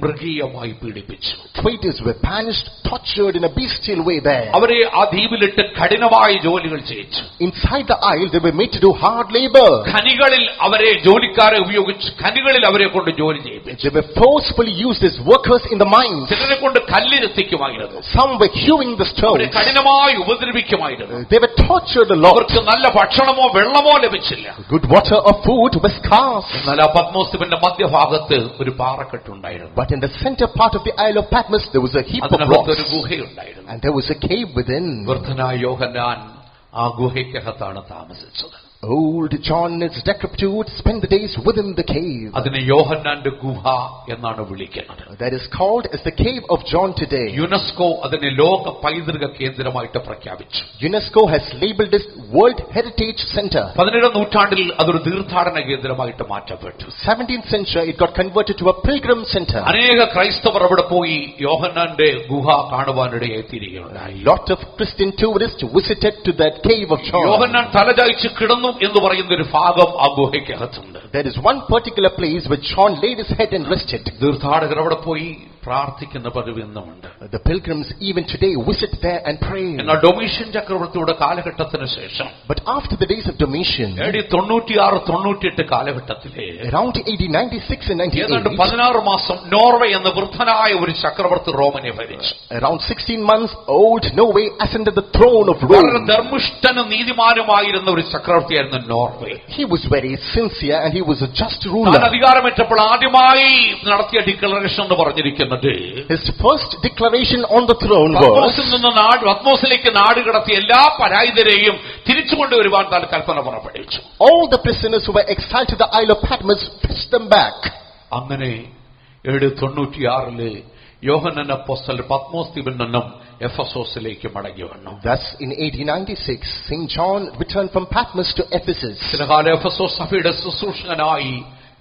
മൃഗീയമായി പീഡിപ്പിച്ചു. Traitors were banished, tortured in a bestial way there. അവരെ ആ ദ്വീപിലിട്ട് കഠിനമായ ജോലികൾ ചെയ്യിച്ചു. Inside the isle, they were made to do hard labor. ഖനികളിൽ അവരെ ജോലിക്കാരെ ഉപയോഗിച്ച് ഖനികളിൽ അവരെ കൊണ്ട് ജോലി ചെയ്യിപ്പിച്ചു. They were forcefully used as workers in the mines. ചിലരെ കൊണ്ട് കല്ലെത്തിക്കുമായിരുന്നു. Some were hewing the stones. കഠിനമായി ഉപദ്രവിക്കുമായിരുന്നു. They were tortured a lot. അവർക്ക് നല്ല ഭക്ഷണമോ വെള്ളമോ ലഭിച്ചില്ല. Good water or food was scarce. എന്നാൽ ആ പത്മോസ് ദ്വീപിന്റെ മധ്യഭാഗത്ത് ഒരു പാറക്കെട്ടുണ്ടായിരുന്നു. But in the center part of the Isle of Patmos, there was a heap of അതിനകത്ത് ഒരു rocks. ഗുഹയുണ്ടായിരുന്നു. And there was a cave within. വൃദ്ധനായ യോഹന്നാൻ ആ ഗുഹയ്ക്കകത്താണ് താമസിച്ചത്. Old John is decrepitude, spent the days within the cave. അതിനെ യോഹന്നാന്റെ ഗുഹ എന്നാണ് വിളിക്കുന്നത്. That is called as the cave of John today. UNESCO അതിനെ ലോക പൈതൃക കേന്ദ്രമായിട്ട് പ്രഖ്യാപിച്ചു. UNESCO has labeled this World Heritage Center. 17ാം നൂറ്റാണ്ടിൽ അതൊരു തീർത്ഥാടന കേന്ദ്രമായിട്ട് മാറ്റപ്പെട്ടു. 17th century, it got converted to a pilgrim center. അനേക ക്രൈസ്തവർ അവിടെ പോയി യോഹന്നാന്റെ ഗുഹ കാണുവാനിടയായി തീരുകയുണ്ടായി. A lot of Christian tourists visited to that cave of John. യോഹന്നാൻ തലചായ്ച്ച് കിടന്നു എന്ന് പറയുന്ന ഒരു ഭാഗം ആ ഗുഹയ്ക്കകത്തുണ്ട്. There is one particular place where John laid his head and rested. തീർത്ഥാടകർ അവിടെ പോയി പ്രാർത്ഥിക്കുന്ന പതിവ് ഇന്നുമുണ്ട്. The pilgrims even today visit there and pray. എന്നാൽ ഡൊമീഷ്യൻ ചക്രവർത്തിയുടെ കാലഘട്ടത്തിന് ശേഷം, But after the days of Domitian, AD 96-98 കാലഘട്ടത്തിലെ around AD 96 and ഏതാണ്ട് 98, 16 മാസം നോർവേ എന്ന വൃദ്ധനായ ഒരു ചക്രവർത്തി റോമിനെ ഭരിച്ചു. around 16 months old, Norway ascended the throne of വളരെ Rome. ധർമ്മിഷ്ഠനും നീതിമാനുമായിരുന്ന ഒരു ചക്രവർത്തിയായിരുന്നു Norway. He was very sincere and he was a just താൻ ruler. അധികാരമേറ്റപ്പോൾ ആദ്യമായി നടത്തിയ ഡിക്ലറേഷൻ എന്ന് പറഞ്ഞിരിക്കുന്നത്, His first declaration on the throne പത്മോസിൽ was, നിന്ന് പത്മോസിലേക്ക് നാട് കടത്തിയ എല്ലാ പരാജിതരെയും തിരിച്ചു കൊണ്ടുവരുവാൻ താൻ കൽപ്പന പുറപ്പെടുവിച്ചു. all the prisoners who were exiled to the Isle of Patmos, fetch them back. അങ്ങനെ AD 96 യോഹന്നാൻ അപ്പോസ്തലൻ പത്മോസ് ദ്വീപിൽ നിന്നും എഫെസോസിലേക്ക് മടങ്ങി വന്നു. Thus, in AD 96, St. John returned from Patmos to Ephesus. ചില കാലം എഫെസോസ് സഭയുടെ ശുശ്രൂഷകനായി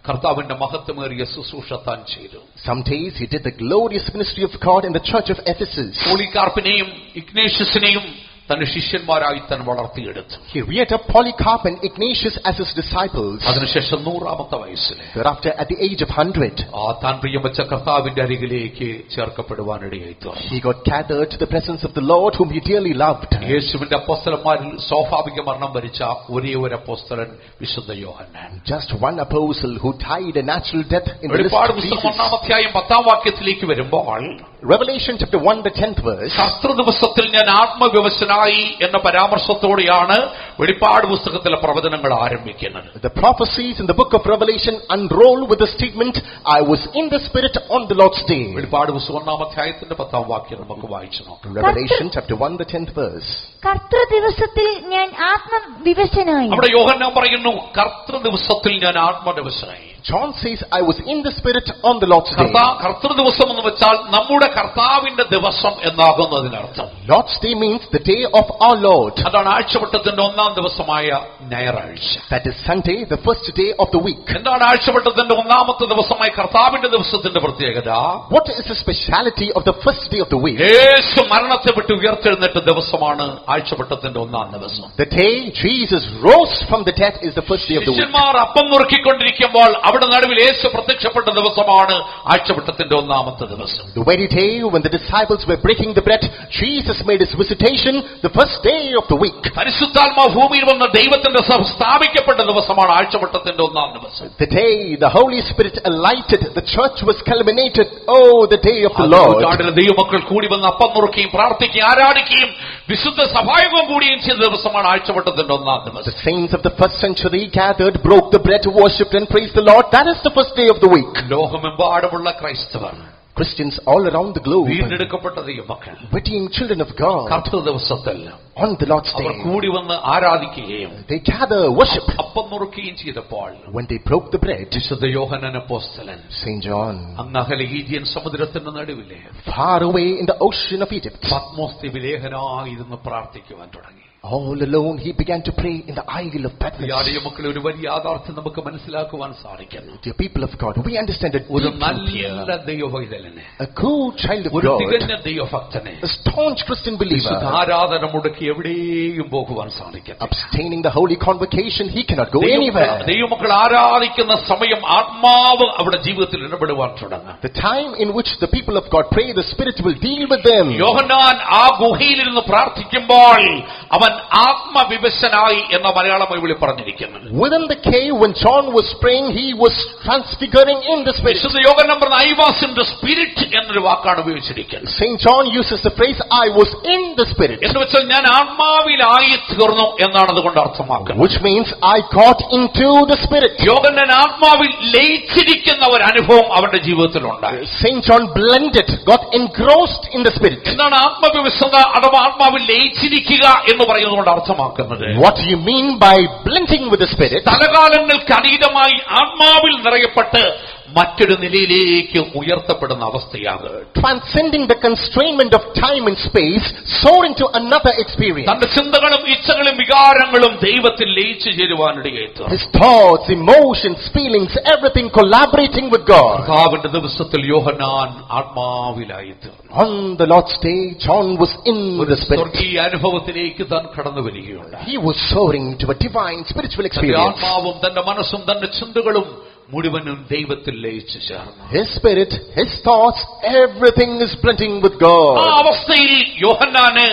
കർത്താവിന്റെ മഹത്വമേറിയ ശുശ്രൂഷ താൻ ചെയ്തു. Some days he did the glorious ministry of God in the church of Ephesus. പോളികാർപ്പിനെയും ഇഗ്നേഷ്യസിനെയും തന്റെ ശിഷ്യന്മാരായി താൻ വളർത്തിയെടുത്തു. He reared up Polycarp and Ignatius as his disciples. അതിനുശേഷം 100ാമത്തെ വയസ്സിൽ Thereafter, at the age of 100, താൻ പ്രിയം വെച്ച കർത്താവിന്റെ അരികിലേക്ക് ചേർക്കപ്പെടുവാനിടയായി തീർന്നു. he got gathered to the presence of the Lord whom he dearly loved. യേശുവിന്റെ അപ്പോസ്തലന്മാരിൽ സ്വാഭാവിക മരണം വരിച്ച ഒരേ ഒരു അപ്പോസ്തലൻ വിശുദ്ധ യോഹന്നാൻ. Just one apostle who died a natural death in the list വെളിപ്പാട് of പുസ്തകം Jesus. 1-ാം അധ്യായം 10-ാം വാക്യത്തിലേക്ക് വരുമ്പോൾ, Revelation chapter 1, the 10th verse. ശസ്ത്രദിവസത്തിൽ ഞാൻ ആത്മവ്യവസ്ഥനായി എന്ന പരാമർശത്തോടെയാണ് വെളിപ്പാട് പുസ്തകത്തിലെ പ്രവചനങ്ങൾ ആരംഭിക്കുന്നത്. The prophecies in the book of Revelation unroll with the statement, I was in the Spirit on the Lord's day. വെളിപ്പാട് പുസ്തകം 1-ാം അധ്യായത്തിന്റെ 10-ാം വാക്യം നമുക്ക് വായിച്ചു നോക്കാം. Revelation chapter 1, the 10th verse. കർത്തൃ ദിവസത്തിൽ ഞാൻ ആത്മവിവശനായി. അവിടെ യോഹന്നാൻ പറയുന്നു, കർത്തൃ ദിവസത്തിൽ ഞാൻ ആത്മവിവശനായി. John says, I was in the Spirit on the Lord's day. കർത്തൃ ദിവസം എന്ന് വെച്ചാൽ നമ്മുടെ കർത്താവിന്റെ ദിവസം എന്നാകുന്നതിനർത്ഥം. Lord's day means the day of our Lord. അതാണ് ആഴ്ചവട്ടത്തിന്റെ 1-ാം ദിവസമായ ഞായറാഴ്ച. That is Sunday, the first day of the week. എന്താണ് ആഴ്ചവട്ടത്തിന്റെ 1-ാമത്തെ ദിവസമായ കർത്താവിന്റെ ദിവസത്തിന്റെ പ്രത്യേകത? What is the speciality of the first day of the week? യേശു മരണത്തെ വിട്ട് ഉയർത്തെഴുന്നേറ്റ ദിവസമാണ് ആഴ്ചവട്ടത്തിന്റെ 1-ാം ദിവസം. The day Jesus rose from the dead is the first day of the week. ശിഷ്യന്മാർ അപ്പം നുറുക്കിക്കൊണ്ടിരിക്കുമ്പോൾ അവിടെ നടുവിൽ യേശു പ്രത്യക്ഷപ്പെട്ട ദിവസമാണ് ആഴ്ചവട്ടത്തിന്റെ 1-ാമത്തെ ദിവസം. The very day when the disciples were breaking the bread, Jesus made his visitation, the first day of the week. പരിശുദ്ധാത്മാവ് ഭൂമിയിൽ വന്ന ദൈവത്തിന്റെ സഭ സ്ഥാപിക്കപ്പെട്ട ദിവസമാണ് ആഴ്ചവട്ടത്തിന്റെ 1-ാം ദിവസം. The day the Holy Spirit alighted, the church was culminated. Oh, the day of the Lord. ദൈവമക്കൾ കൂടി വന്ന് അപ്പം നുറുക്കുകയും പ്രാർത്ഥിക്കുകയും ആരാധിക്കുകയും വിശുദ്ധ സഭായോഗം കൂടുകയും ചെയ്ത ദിവസമാണ് ആഴ്ചവട്ടത്തിന്റെ 1-ാം ദിവസം. The saints of the first century gathered, broke the bread, worshipped and praised the Lord God, that is the first day of the week. ലോകമെമ്പാടുമുള്ള ക്രൈസ്തവർ, Christians all around the globe, വീണ്ടെടുക്കപ്പെട്ട ദൈവമക്കൾ, obedient children of God, കർത്തൃ ദിവസത്തിൽ on the Lord's our day, കൂടി വന്ന് ആരാധിക്കുകയും they gather, worship. അപ്പം നുറുക്കുകയും ചെയ്തപ്പോൾ When they broke the bread, വിശുദ്ധ യോഹന്നാൻ അപ്പോസ്തലൻ Saint John, അങ്ങകലെ ഈജിയൻ സമുദ്രത്തിന്റെ നടുവിലെ far away in the ocean of Egypt, Patmos ദ്വീപിലേഖനായിരുന്ന് പ്രാർത്ഥിക്കുവാൻ തുടങ്ങി. all alone he began to pray in the Isle of Patmos. മക്കളെ, ഒരു വലിയ യാഥാർത്ഥ്യം നമുക്ക് മനസ്സിലാക്കുവാൻ സാധിക്കുന്നു. Dear people of God, we understand that ഒരു നല്ല ദൈവവൈതലനെ, a good child of ഒരു God, തികഞ്ഞ ദൈവഭക്തനെ, a staunch Christian believer, ആരാധന മുടക്കി എവിടെയും പോകുവാൻ സാധിക്കും. abstaining the holy convocation, he cannot go anywhere. ദൈവമക്കൾ ആരാധിക്കുന്ന സമയം ആത്മാവ് അവിടെ ജീവിതത്തിൽ ഇടപെടുവാൻ തുടങ്ങും. The time in which the people of God pray, the Spirit will deal with them. യോഹന്നാൻ ആ ഗുഹയിലിരുന്ന് പ്രാർത്ഥിക്കുമ്പോൾ അവൻ ആത്മവിവശനായി എന്ന മലയാളം ബൈബിളിൽ പറഞ്ഞിരിക്കുന്നു. Within the cave, when John was praying, he was transfiguring in the Spirit. വിശുദ്ധ യോഹന്നാൻ പറഞ്ഞ I was in the Spirit എന്നൊരു വാക്കാണ് ഉപയോഗിച്ചിരിക്കുന്നത്. Saint John uses the phrase I was in the Spirit, എന്ന് വെച്ചാൽ ഞാൻ ആത്മാവിലായി തീർന്നു എന്നാണ് അതുകൊണ്ട് അർത്ഥമാക്കുന്നത്. which means I got into the Spirit. യോഹന്നാൻ ആത്മാവിൽ ലയിച്ചിരിക്കുന്ന ഒരു അനുഭവം അവന്റെ ജീവിതത്തിലുണ്ടായി. Saint John blended, got engrossed in the Spirit. എന്താണ് ആത്മവിവശത അഥവാ ആത്മാവിൽ ലയിച്ചിരിക്കുക എന്ന് പറയുന്നതുകൊണ്ട് അർത്ഥമാക്കുന്നത്? What do you mean by blending with the Spirit? സ്ഥലകാലങ്ങൾക്ക് അതീതമായി ആത്മാവിൽ നിറയപ്പെട്ട് മറ്റൊരു നിലയിലേക്ക് ഉയർത്തപ്പെടുന്ന അവസ്ഥയാണ്. Transcending the constrainment of time and space, soaring to another experience. തന്റെ ചിന്തകളും ഇച്ഛകളും വികാരങ്ങളും ദൈവത്തിൽ ലയിച്ചു ചേരുവാനിടയായിട്ട് His thoughts, emotions, feelings, everything collaborating with God. കർത്താവിന്റെ ദിവസത്തിൽ യോഹന്നാൻ ആത്മാവിലായി തീർന്നു. On the Lord's day, John was in the Spirit. സ്വർഗീയ അനുഭവത്തിലേക്ക് താൻ കടന്നു വരികയുണ്ട്. He was soaring to a divine spiritual experience. ആത്മാവും തന്റെ മനസ്സും തന്റെ ചിന്തകളും മുഴുവനും ദൈവത്തിൽ ലയിച്ചു ചേർന്നു. His spirit, his thoughts, everything is blending with God. ആ അവസ്ഥയിൽ യോഹന്നാന്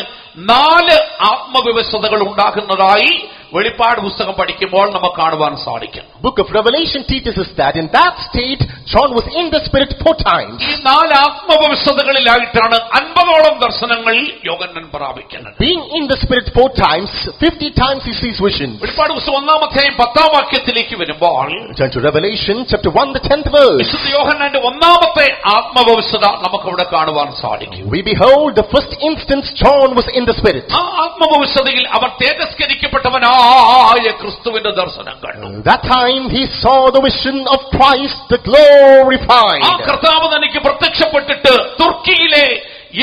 4 ആത്മവിവശതകൾ ഉണ്ടാകുന്നതായി വെളിപ്പാട് പുസ്തകം പഠിക്കുമ്പോൾ നമുക്ക് കാണുവാൻ സാധിക്കും. Book of Revelation teaches us that in that state John was in the Spirit 4 times. ഈ 4 ആത്മവിവശതകളിലായിട്ടാണ് 50ഓളം ദർശനങ്ങൾ യോഹന്നാൻ പ്രാപിക്കുന്നത്. Being in the Spirit 4 times, 50 times he sees visions. വെളിപ്പാട് പുസ്തകം 1-ാം അധ്യായം 10-ാം വാക്യത്തിലേക്ക് വരുമ്പോൾ Turn to Revelation chapter 1, the 10th verse. വിശുദ്ധ യോഹന്നാന്റെ 1-ാമത്തെ ആത്മവിവശത നമുക്ക് അവിടെ കാണുവാൻ സാധിക്കും. We behold the first instance John was in the Spirit. ആ ആത്മവിവശതയിൽ അവർ തേജസ്കരിക്കപ്പെട്ടവനായ ക്രിസ്തുവിന്റെ ദർശനം കണ്ടു. That time he saw the vision of Christ, the glorified. ആ കർത്താവ് തനിക്ക് പ്രത്യക്ഷപ്പെട്ടിട്ട് തുർക്കിയിലെ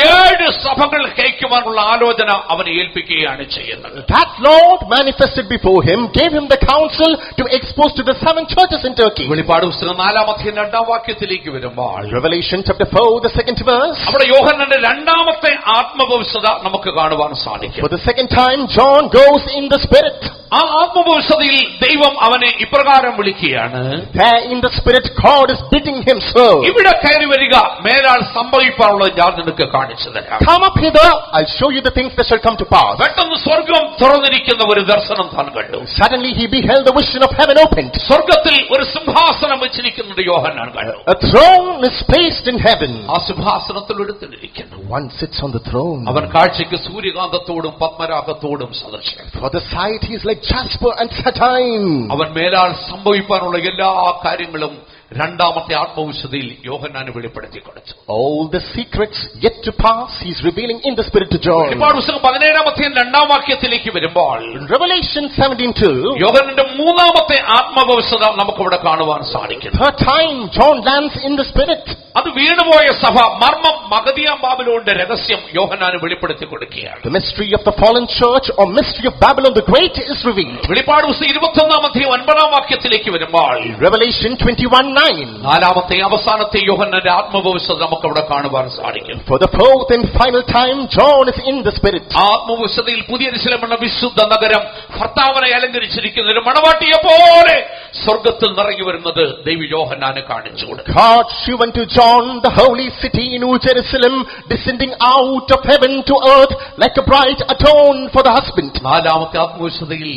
7 സഭകൾ കഴിക്കുവാനുള്ള ആലോചന അവനെ ഏൽപ്പിക്കുകയാണ് ചെയ്യുന്നത്. That Lord manifested before him, gave him the counsel to expose to the 7 churches in Turkey. വെളിപ്പാട് പുസ്തകം 4-ാം അധ്യായം 2-ാം വാക്യത്തിലേക്ക് വരുമ്പോൾ Revelation chapter 4, the 2nd verse. അവിടെ യോഹന്നാന്റെ 2-ാമത്തെ ആത്മവിവശത നമുക്ക് കാണുവാൻ സാധിക്കും. For the second time, John goes in the Spirit. ആ ആത്മവിവശതയിൽ ദൈവം അവനെ ഇപ്രകാരം വിളിക്കുകയാണ്. There in the Spirit, God is bidding him so. ഇവിടെ കയറി വരിക, മേലാൽ സംഭവിക്കാനുള്ളത് ഞാൻ നിനക്ക് കാണിച്ചു തരാം. Come up hither, I'll show you the things that shall come to pass. പെട്ടെന്ന് സ്വർഗം തുറന്നിരിക്കുന്ന ഒരു ദർശനം താൻ കണ്ടു. Suddenly he beheld the vision of heaven opened. സ്വർഗത്തിൽ ഒരു സിംഹാസനം വെച്ചിരിക്കുന്നത് യോഹന്നാൻ കണ്ടു. A throne is placed in heaven. ആ സിംഹാസനത്തിൽ ഒരുത്തനിരിക്കുന്നു. One sits on the throne. അവൻ കാഴ്ചയ്ക്ക് സൂര്യകാന്തത്തോടും പത്മരാഗത്തോടും സദൃശൻ. For the sight he is like jasper and satin. അവൻ മേലാൽ സംഭവിക്കാനുള്ള എല്ലാ കാര്യങ്ങളും 2-ാമത്തെ ആത്മവിശുദ്ധിയിൽ യോഹന്നാന് വെളിപ്പെടുത്തി കൊടുത്തു. All the secrets yet to pass, he is revealing in the Spirit to John. വെളിപ്പാട് പുസ്തകം 17-ാം അധ്യായം 2-ാം വാക്യത്തിലേക്ക് വരുമ്പോൾ In Revelation 17:2, യോഹന്നാന്റെ 3-ാമത്തെ ആത്മവിശുദ്ധ നമുക്ക് ഇവിടെ കാണുവാൻ സാധിക്കും. third time John lands in the Spirit. അത് വീണുപോയ സഭ മർമ്മം മഗദിയാം ബാബിലോണിന്റെ രഹസ്യം യോഹന്നാന് വെളിപ്പെടുത്തി കൊടുക്കുകയാണ്. The mystery of the fallen church or mystery of Babylon the Great is revealed. വെളിപ്പാട് പുസ്തകം 21-ാം അധ്യായം 9-ാം വാക്യത്തിലേക്ക് വരുമ്പോൾ Revelation 21:9. 4-ാമത്തെ അവസാനത്തെ യോഹന്നാന്റെ ആത്മവിശുദ്ധ നമുക്ക് അവിടെ കാണുവാൻ സാധിക്കും. For the 4th and final time John is in the Spirit. ആത്മവിശുദ്ധിയിൽ പുതിയ യെരൂശലേം എന്ന വിശുദ്ധ നഗരം ഭർത്താവിനെ അലങ്കരിച്ചിരിക്കുന്ന ഒരു മണവാട്ടിയെ പോലെ സ്വർഗ്ഗത്തിൽ നിറങ്ങി വരുന്നത് ദൈവ യോഹന്നാനെ കാണിച്ചു കൊടുത്തു. God shewed unto John the holy city, New Jerusalem, descending out of heaven to earth like a bride adorned for the husband. 4-ാമത്തെ ആത്മവിശുദ്ധിയിൽ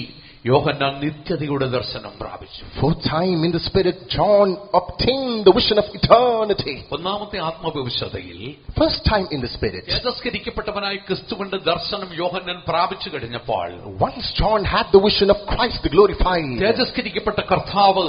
യോഹന്നാൻ നിത്യതയുടെ ദർശനം പ്രാപിച്ചു. 4th time in the Spirit John obtained the vision of eternity. 1-ാമത്തെ ആത്മവിശുദ്ധിയിൽ First time in the Spirit, തേജസ്കരിക്കപ്പെട്ടവനായി ക്രിസ്തുവിന്റെ ദർശനം യോഹന്നാൻ പ്രാപിച്ചു കഴിഞ്ഞപ്പോൾ once John had the vision of Christ the glorified, തേജസ്കരിക്കപ്പെട്ട കർത്താവ്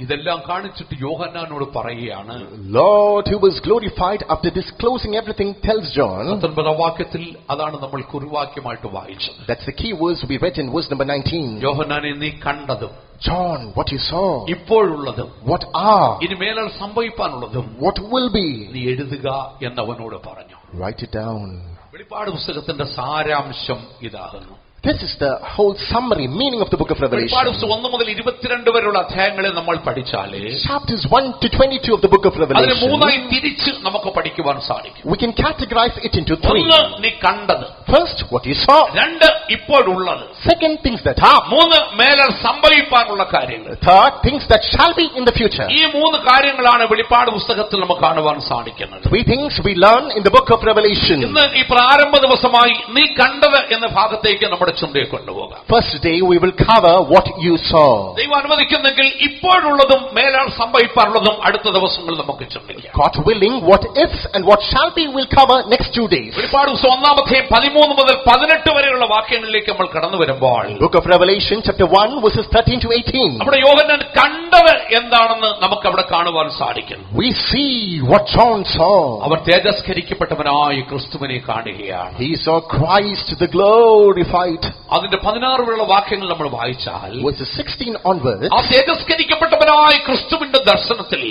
ഇതെല്ലാം കാണിച്ചിട്ട് യോഹന്നാനോട് പറയുകയാണ്. Lord, who was glorified, after disclosing everything, tells John. 19 വാക്യത്തിൽ അതാണ് നമ്മൾ കുറിവാക്യമായിട്ട് വായിച്ചത്. That's the key verse we read in verse number 19. യോഹന്നാനെ നീ കണ്ടതും John, what you saw, ഇപ്പോഴുള്ളതും what are, ഇനി മേലാൽ സംഭവിക്കാനുള്ളതും what will be, നീ എഴുതുക എന്നവനോട് പറഞ്ഞു. write it down. വെളിപ്പാട് പുസ്തകത്തിന്റെ സാരാംശം ഇതാകുന്നു. This is the whole summary meaning of the book of Revelation. വെളിപ്പാട് പുസ്തകം 1 മുതൽ 22 വരെയുള്ള അധ്യായങ്ങളെ നമ്മൾ പഠിച്ചാൽ Chapters 1 to 22 of the book of അതിനെ Revelation, മൂന്നായി തിരിച്ച് നമുക്ക് പഠിക്കുവാൻ സാധിക്കും. we can categorize it into three. ഒന്ന്, നീ കണ്ടത്. First, what you saw. രണ്ട്, ഇപ്പോഴുള്ളത്. Second, things that are. മൂന്ന്, മേലാൽ സംഭവിക്കാനുള്ള കാര്യങ്ങൾ. Third, things that shall be in the future. ഈ മൂന്ന് കാര്യങ്ങളാണ് വെളിപ്പാട് പുസ്തകത്തിൽ നമുക്ക് കാണുവാൻ സാധിക്കുന്നത്. Three things we learn in the book of Revelation. ഇന്ന് ഈ പ്രാരംഭ ദിവസമായി നീ കണ്ടത് എന്ന ഭാഗത്തേക്ക് നമ്മുടെ ചിന്തയെ കൊണ്ടുപോകാം. First day we will cover what you saw. ദൈവം അനുവദിക്കുന്നെങ്കിൽ ഇപ്പോഴുള്ളതും മേലാൽ സംഭവിക്കാനുള്ളതും അടുത്ത ദിവസങ്ങളിൽ നമുക്ക് ചിന്തിക്കാം. God willing, what is and what shall be will cover next 2 days. വെളിപ്പാട് പുസ്തകം 1-ാം അധ്യായം 13 മുതൽ 18 വരെയുള്ള വാക്യങ്ങളിലേക്ക് നമ്മൾ കടന്നു വരുമ്പോൾ Book of Revelation chapter 1 verses 13 to 18. നമ്മുടെ യോഹന്നാൻ കണ്ടത് എന്താണെന്ന് നമുക്ക് അവിടെ കാണുവാൻ സാധിക്കും. We see what John saw. അവർ തേജസ്കരിക്കപ്പെട്ടവനായ ക്രിസ്തുവിനെ കാണുകയാണ്. He saw Christ the glorified. അതിന്റെ 16 വരെയുള്ള വാക്യങ്ങൾ നമ്മൾ വായിച്ചാൽ Verses 16 onwards, ആ തേജസ്കരിക്കപ്പെട്ടവനായ ക്രിസ്തുവിന്റെ ദർശനത്തിൽ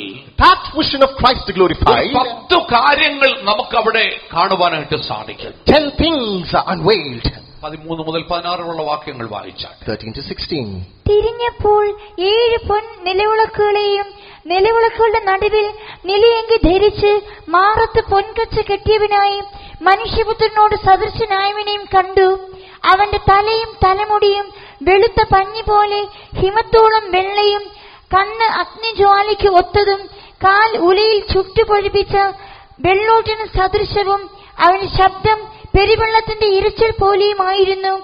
that vision of Christ the glorified, 10 കാര്യങ്ങൾ നമുക്ക് അവിടെ കാണുവാനായിട്ട് സാധിക്കും. 10 things are unveiled. 13 മുതൽ 16 വരെയുള്ള വാക്യങ്ങൾ വായിച്ചാൽ 13 to 16. തിരിഞ്ഞപ്പോൾ 7 പൊൻ നിലവിളക്കുകളെയും നിലവിളക്കുകളുടെ നടുവിൽ നിലയങ്കി ധരിച്ച് മാറത്ത് പൊൻകച്ച കെട്ടിയവനായും മനുഷ്യപുത്രനോട് സദൃശനായവനെയും കണ്ടു. അവന്റെ തലയും തലമുടിയും വെളുത്ത പഞ്ഞി പോലെ ഹിമത്തോളം വെള്ളയും, കണ്ണ് അഗ്നിജ്വാലയ്ക്ക് ഒത്തതും, കാൽ ഉലയിൽ ചുട്ടുപൊഴിപ്പിച്ച വെള്ളോട്ടിന് സദൃശവും, അവന്റെ ശബ്ദം പെരുവെള്ളത്തിന്റെ ഇരച്ചിൽ പോലെയുമായിരുന്നു.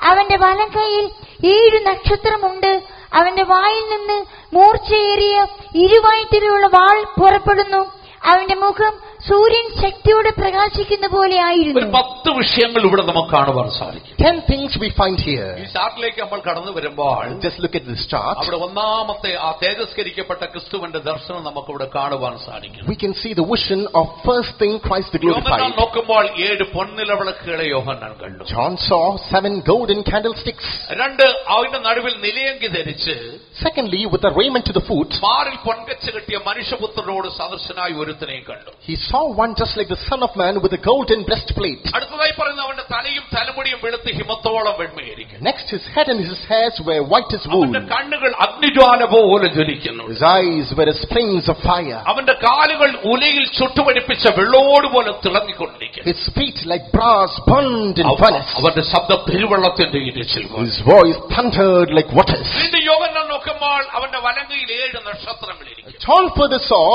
അവന്റെ വലം കൈയിൽ 7 നക്ഷത്രമുണ്ട്. അവന്റെ വായിൽ നിന്ന് മൂർച്ചയേറിയ ഇരുവായ്ത്തിലുള്ള വാൾ പുറപ്പെടുന്നു. അവന്റെ മുഖം സൂര്യൻ ശക്തിയോടെ പ്രകാശിക്കുന്ന പോലെ ആയിരുന്നു. 10 വിഷയങ്ങൾ ഇവിടെ നമുക്ക് കാണുവാൻ സാധിക്കും. 10 things we find here. ഈ ചാർട്ടിലേക്ക് നമ്മൾ കടന്നു വരുമ്പോൾ Just look at this chart. അവിടെ ഒന്നാമത്തെ ആ തേജസ്കരിക്കപ്പെട്ട ക്രിസ്തുവിന്റെ ദർശനം നമുക്ക് ഇവിടെ കാണുവാൻ സാധിക്കും. We can see the vision of first thing Christ the glorified. യോഹന്നാൻ നോക്കുമ്പോൾ 7 പൊൻനിലവിളക്കുകളെ യോഹന്നാൻ കണ്ടു. John saw 7 golden candlesticks. രണ്ട്, അതിന്റെ നടുവിൽ നിലയങ്കി ധരിച്ച്, Secondly, with a raiment to the foot, മാറിൽ പൊൻകച്ച കെട്ടിയ മനുഷ്യപുത്രനോട് സദൃശനായി ഒരുത്തനെയും കണ്ടു. he saw one just like the Son of Man with a golden breastplate. അടുത്തതായി പറയുന്ന അവന്റെ തലയും തലമുടിയും വെളുത്ത് ഹിമത്തോളം വെണ്മയായിരിക്കും. Next, his head and his hairs were white as wool. അവന്റെ കണ്ണുകൾ അഗ്നിജ്വാല പോലെ ജ്വലിക്കുന്നു. His eyes were as flames of fire. അവന്റെ കാലുകൾ ഉലയിൽ ചുട്ടുപടിപ്പിച്ച വെള്ളോട് പോലെ തിളങ്ങിക്കൊണ്ടിരിക്കുന്നു. His feet like brass burned in furnace. അവന്റെ ശബ്ദം പെരുവെള്ളത്തിന്റെ ഇരച്ചിൽ പോലെ. His voice thundered like waters. വീണ്ടും യോഹന്നാൻ നോക്കുമ്പോൾ അവന്റെ വലങ്കയിൽ 7 നക്ഷത്രങ്ങളിരിക്കും. John further saw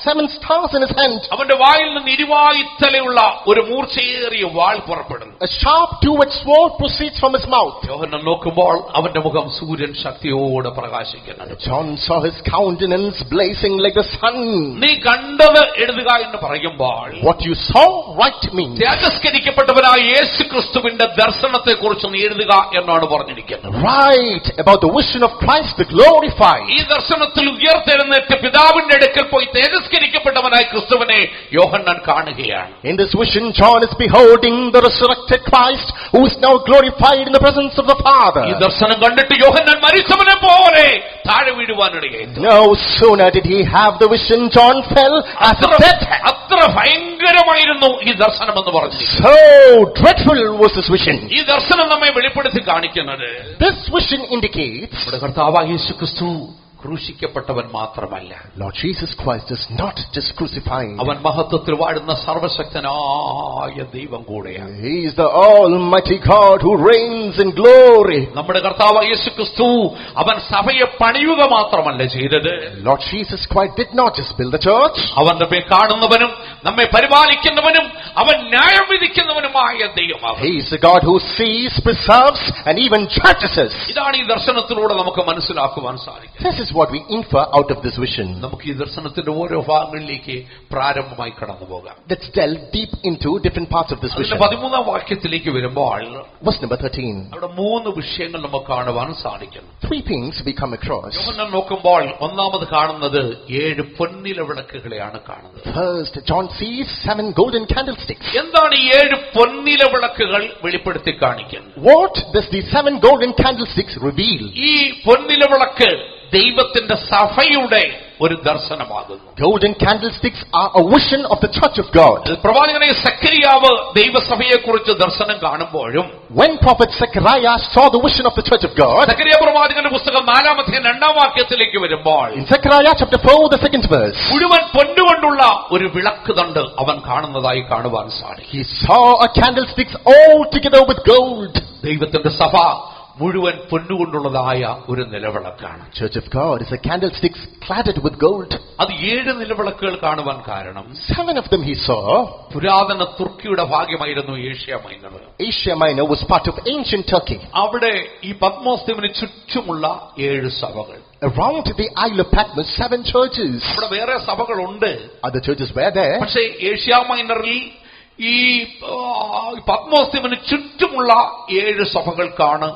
7 stars in his hand. അവന്റെ വായിൽ നിന്ന് ഇരുവായുത്തലയുള്ള ഒരു മൂർച്ചയേറിയ വാൾ പുറപ്പെടുന്നു. A sharp two-edged sword proceeds from his mouth. യോഹന്നാൻ നോക്കുമ്പോൾ അവന്റെ മുഖം സൂര്യൻ ശക്തിയോടെ പ്രകാശിക്കുന്നത്. John saw his countenance blazing like the sun. നീ കണ്ടത് എഴുതുക എന്ന് പറയുമ്പോൾ What you saw, write me. തേജസ്കരിക്കപ്പെട്ടവനായ യേശു ക്രിസ്തുവിന്റെ ദർശനത്തെ കുറിച്ച് നീ എഴുതുക എന്നാണ് പറഞ്ഞിരിക്കുന്നത്. Write about the vision of Christ the glorified. ഈ ദർശനത്തിൽ ഉയർത്തെഴുന്നേറ്റ് പിതാവിന്റെ അടുക്കൽ പോയി തേജസ്കരിക്കപ്പെട്ടവനായ ക്രിസ്തുവിനെ യോഹന്നാൻ കാണുകയാണ്. In this vision, John is beholding the resurrected Christ, who is now glorified in the presence of the Father. ഈ ദർശനം കണ്ടിട്ട് യോഹന്നാൻ മരിച്ചവനെ പോലെ താഴെ വീഴുവാനിടയായി. No sooner did he have the vision, John fell as a dead. അത്ര ഭയങ്കരമായിരുന്നു ഈ ദർശനം എന്ന് പറഞ്ഞു. So dreadful was this vision. ഈ ദർശനം നമ്മെ വെളിപ്പെടുത്തി കാണിക്കുന്നത് This vision indicates നമ്മുടെ കർത്താവായ യേശു ക്രിസ്തു ക്രൂശിക്കപ്പെട്ടവൻ മാത്രമല്ല, Lord Jesus Christ is not just crucified. അവൻ മഹത്വത്തിൽ വാഴുന്ന സർവശക്തനായ ദൈവം കൂടെയാണ്. He is the Almighty God who reigns in glory. നമ്മുടെ കർത്താവായ യേശു ക്രിസ്തു അവൻ സഭയെ പണിയുക മാത്രമല്ല ചെയ്തത്. Lord Jesus Christ did not just build the church. അവൻ നമ്മെ കാണുന്നവനും നമ്മെ പരിപാലിക്കുന്നവനും അവൻ ന്യായം വിധിക്കുന്നവനുമായ ദൈവമാണ്. He is the God who sees, preserves, and even judges us. ഇതാണ് ഈ ദർശനത്തിലൂടെ നമുക്ക് മനസ്സിലാക്കുവാൻ സാധിക്കും. This is what we infer out of this vision. നമുക്ക് ഈ ദർശനത്തിന്റെ ഓരോ ഭാഗങ്ങളിലേക്ക് പ്രാരംഭമായി കടന്നു പോകാം. Let's delve deep into different parts of this vision. 13-ാം വാക്യത്തിലേക്ക് വരുമ്പോൾ Verse number 13. അവിടെ 3 വിഷയങ്ങൾ നമുക്ക് കാണുവാൻ സാധിക്കുന്നു. three things we come across. യോഹന്നാൻ നോക്കുമ്പോൾ ഒന്നാമത് കാണുന്നത് 7 പൊന്നില വിളക്കുകളെയാണ് കാണുന്നത്. First, John sees 7 golden candlesticks. എന്താണ് ഈ 7 പൊന്നില വിളക്കുകൾ വെളിപ്പെടുത്തി കാണിക്കുന്നത്? What does these 7 golden candlesticks reveal? ഈ പൊന്നില വിളക്ക് ദൈവത്തിന്റെ സഭയുടെ ഒരു ദർശനമാകുന്നു. Golden candlesticks are a vision of the church of God. പ്രവാചകനായ സക്കറിയാവ് ദൈവസഭയെക്കുറിച്ച് ദർശനം കാണുമ്പോഴും, When prophet Zechariah saw the vision of the church of God, Zacharia പ്രവാചകന്റെ പുസ്തകം 4-ാം 2-ാം വാക്യത്തിലേക്ക് വരുമ്പോൾ, in Zechariah chapter 4, the 2nd verse, മുഴുവൻ പൊന്നുകൊണ്ടുള്ള ഒരു വിളക്ക് തണ്ട് അവൻ കാണുന്നതായി കാണുവാൻ സാധിക്കും. he saw a candlesticks all together with gold. ദൈവത്തിന്റെ സഭ മുഴുവൻ പൊന്നുകൊണ്ടുള്ളതായ ഒരു നിലവിളക്കാണ്. Church of God is a candlesticks cladded with gold. അത് 7 നിലവിളക്കുകൾ കാണുവാൻ കാരണം 7 of them he saw. പുരാതന തുർക്കിയുടെ ഭാഗ്യമായിരുന്നു Asia Minor. Asia Minor was part of ancient Turkey. അവിടെ ഈ പത്മോസ് ദ്വീപിന് ചുറ്റുമുള്ള 7 സഭകൾ. Around the Isle of Patmos, 7 churches. അവിടെ വേറെ സഭകളുണ്ട്. Other churches were there. പക്ഷേ ഏഷ്യ മൈനറിൽ ഈ പത്മോസ് ദ്വീപിന് ചുറ്റുമുള്ള 7 സഭകൾക്കാണ്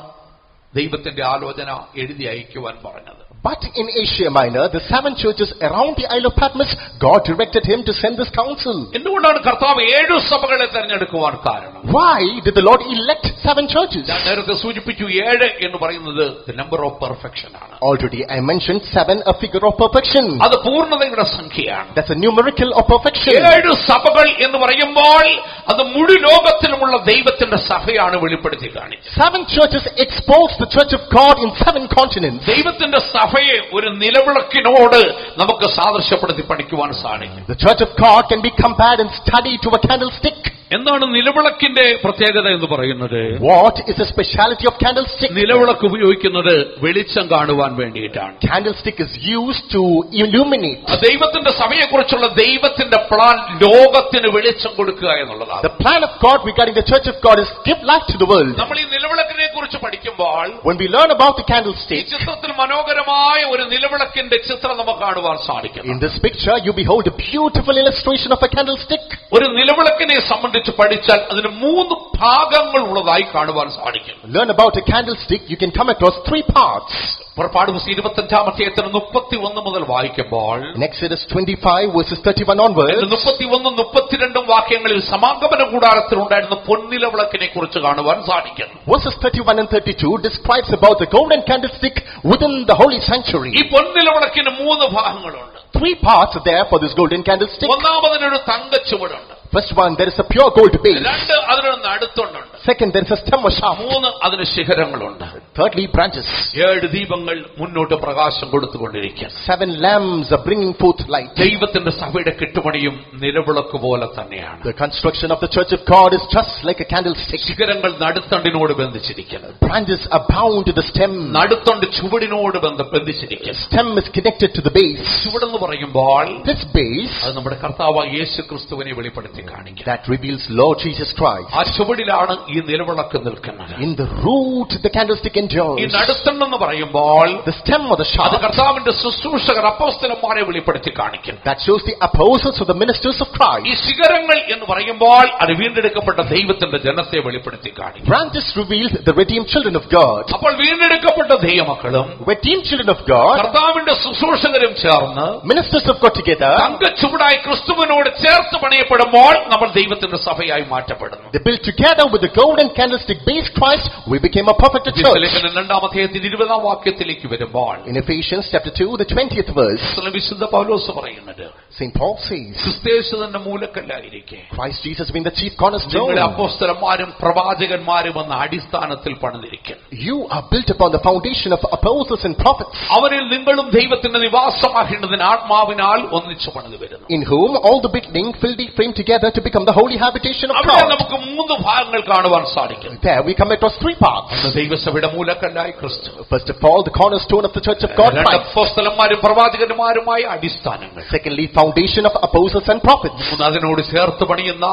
ദൈവത്തിന്റെ ആലോചന എഴുതി അയക്കുവാൻ പറഞ്ഞത്. But in Asia Minor, the 7 churches around the Isle of Patmos, God directed him to send this counsel. എന്തുകൊണ്ടാണ് കർത്താവ് 7 സഭകളെ തെരഞ്ഞെടുക്കുവാൻ കാരണം? Why did the Lord elect 7 churches? ഞാൻ നേരത്തെ സൂചിപ്പിച്ചു 7 എന്ന് പറയുന്നത് the number of perfection ആണ്. Already I mentioned 7, a figure of perfection. അത് പൂർണ്ണതയുടെ സംഖ്യയാണ്. That's a numerical of perfection. 7 സഭകൾ എന്ന് പറയുമ്പോൾ അത് മുഴു ലോകത്തിലുമുള്ള ദൈവത്തിന്റെ സഭയാണ് വെളിപ്പെടുത്തി കാണിച്ചത്. 7 churches expose the church of God in 7 continents. ദൈവത്തിന്റെ സഭയെ ഒരു നിലവിളക്കിനോട് നമുക്ക് സാദൃശ്യപ്പെടുത്തി പഠിക്കുവാൻ സാധിക്കും. The church of God can be compared and studied to a candlestick. എന്താണ് നിലവിളക്കിന്റെ പ്രത്യേകത എന്ന് പറയുന്നത്? What is the speciality of candlestick? നിലവിളക്ക് ഉപയോഗിക്കുന്നത് വെളിച്ചം കാണുവാൻ വേണ്ടിയിട്ടാണ്. Candlestick is used to illuminate. ദൈവത്തിന്റെ സഭയെക്കുറിച്ചുള്ള ദൈവത്തിന്റെ പ്ലാൻ ലോകത്തിന് വെളിച്ചം കൊടുക്കുക എന്നുള്ളതാണ്. The plan of God regarding the church of God is give light to the world. നമ്മൾ ഈ നിലവിളക്കിനെ കുറിച്ച് പഠിക്കുമ്പോൾ When we learn about the ഈ candlestick, ചിത്രത്തിൽ മനോഹരമായ ഒരു നിലവിളക്കിന്റെ ചിത്രം നമുക്ക് കാണുവാൻ സാധിക്കും. in this picture you behold a beautiful illustration of a candlestick. ഒരു നിലവിളക്കിനെ സംബന്ധിച്ച് പഠിച്ചാൽ അതിന് 3 ഭാഗങ്ങൾ ഉള്ളതായി കാണുവാൻ സാധിക്കും. Learn about a candlestick, you can come across 3 parts. പുറപ്പാട് 25-ാം അധ്യായത്തിന് 31 മുതൽ വായിക്കുമ്പോൾ In Exodus 25 verses 31 onwards, 31, 32 വാക്യങ്ങളിൽ സമാഗമന കൂടാരത്തിൽ ഉണ്ടായിരുന്ന പൊന്നിലവിളക്കിനെ കുറിച്ച് കാണുവാൻ സാധിക്കും. verses 31 and 32 describes about the golden candlestick within the holy sanctuary. ഈ പൊന്നിലവിളക്കിന് 3 ഭാഗങ്ങളുണ്ട്. 3 parts are there for this golden candlestick. ഒന്നാമതിനൊരു തങ്കച്ചുവടുണ്ട്. First one, there is a pure gold base. 2, അതിനൊരു നടുത്തുണ്ടുണ്ട്. Second, there is a stem or shaft. 3, അതിന് ശിഖരങ്ങളുണ്ട്. Thirdly, branches. 7 ദീപങ്ങൾ മുന്നോട്ട് പ്രകാശം കൊടുത്തുകൊണ്ടിരിക്കും. 7 lamps are bringing forth light. ദൈവത്തിന്റെ സഭയുടെ കെട്ടുപണിയും നിലവിളക്ക് പോലെ തന്നെയാണ്. The construction of the church of God is just like a candlestick. ശിഖരങ്ങൾ നടുത്തണ്ടിനോട് ബന്ധിച്ചിരിക്കുന്നു. Branches are bound to the stem. നടുത്തണ്ട് ചുവടിനോട് ബന്ധിച്ചിരിക്കുന്നു. Stem is connected to the base. ചുവടെന്ന് പറയുമ്പോൾ This base അത് നമ്മുടെ കർത്താവായ യേശു ക്രിസ്തുവിനെ വെളിപ്പെടുത്തി കാണിക്കും. that reveals Lord Jesus Christ. ആ ചുവടിലാണ് ഈ നിലവിളക്ക് നിൽക്കുന്നത്. In the root the candlestick endures. ഈ നടുത്തണ്ടെന്ന് പറയുമ്പോൾ The stem or the അത് shaft, കർത്താവിന്റെ ശുശ്രൂഷകർ അപ്പോസ്തലന്മാരെ വെളിപ്പെടുത്തി കാണിക്കും. that shows the apostles or the ministers of ഈ Christ. ശിഖരങ്ങൾ എന്ന് പറയുമ്പോൾ അത് വീണ്ടെടുക്കപ്പെട്ട ദൈവത്തിന്റെ ജനത്തെ വെളിപ്പെടുത്തി കാണിക്കും. Branches reveal the redeemed children of God. അപ്പോൾ വീണ്ടെടുക്കപ്പെട്ട ദൈവമക്കളും Redeemed children of God, കർത്താവിന്റെ ശുശ്രൂഷകരും ചേർന്ന് ministers of God together, തങ്കച്ചുവടായി ക്രിസ്തുവിനോട് ചേർത്ത് പണിയപ്പെടുമ്പോൾ നമ്മൾ ദൈവത്തിന്റെ സഭയായി മാറ്റപ്പെടുന്നു. they built together with the golden candlestick base Christ, we became a perfect church. 2-ാം അധ്യായത്തിൽ 20-ാം വാക്യത്തിലേക്ക് വരുമ്പോൾ In Ephesians chapter 2, the 20th verse, വിശുദ്ധ പൗലോസ് പറയുന്നത് St. Paul says, ക്രിസ്തയേശു തന്നെ മൂലക്കല്ലായിരിക്കെ Christ Jesus being the chief നിങ്ങളെ cornerstone, അപ്പോസ്തലന്മാരും പ്രവാചകന്മാരും എന്ന അടിസ്ഥാനത്തിൽ പണിതിരിക്കുന്നു. you are built upon the foundation of apostles and prophets, അവരിൽ നിങ്ങളും ദൈവത്തിന്റെ നിവാസമാകേണ്ടതിന് ആത്മാവിനാൽ ഒന്നിച്ചു പണിതു വരുന്നു. in whom all the building filled framed together to become the holy habitation of അവിടെ God. നമുക്ക് 3 ഭാഗങ്ങൾ കാണുവാൻ സാധിക്കും. There we come across 3 parts. ദൈവസഭയുടെ മൂലക്കല്ലായി ക്രിസ്തു, First of all, the cornerstone of the church of God, 2 Christ. അപ്പോസ്തലന്മാരും പ്രവാചകന്മാരുമായ അടിസ്ഥാനങ്ങൾ, Secondly, foundation of apostles and prophets. 3 അതിനോട് ചേർത്ത് പണിയുന്ന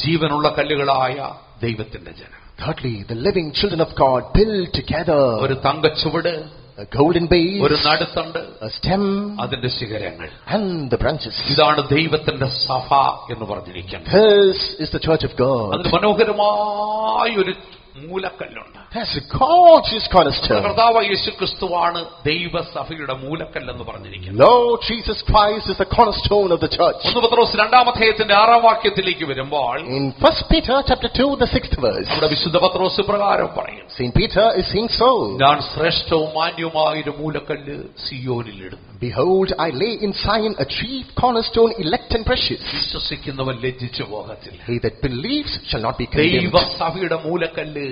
ജീവനുള്ള കല്ലുകളായ ദൈവത്തിന്റെ ജനം. Thirdly, the living children of God built together. ഒരു തങ്കച്ചുവട്, A golden base, ഒരു നടുത്തണ്ട്, a stem, അതിന്റെ ശിഖരങ്ങൾ. and the branches. ഇതാണ് ദൈവത്തിന്റെ സഭ എന്ന് പറഞ്ഞിരിക്കുന്നത്. This is the church of God. അതിന് മനോഹരമായ ഒരു മൂലക്കല്ലുണ്ട്. There's a gorgeous cornerstone. കർത്താവ് യേശുക്രിസ്തുവാണ് ദൈവസഭയുടെ മൂലക്കല്ലെന്ന് പറഞ്ഞിരിക്കുന്നത്. Lord Jesus Christ is the cornerstone of the church. 1 പത്രോസ് 2-ാം വരുമ്പോൾ In 1 Peter chapter 2, the 6th verse, നമ്മുടെ വിശുദ്ധ പത്രോസ് പ്രകാരം പറയും, Saint Peter is saying so. ഞാൻ ശ്രേഷ്ഠവും മാന്യവുമായൊരു മൂലക്കല്ല് സിയോനിലിടുന്നു. Behold, I lay in Zion a chief cornerstone, elect and precious. വിശ്വസിക്കുന്നവൻ ലജ്ജിച്ചു പോകത്തില്ല. He that believes shall not be condemned. ദൈവസഭയുടെ മൂലക്കല്ല്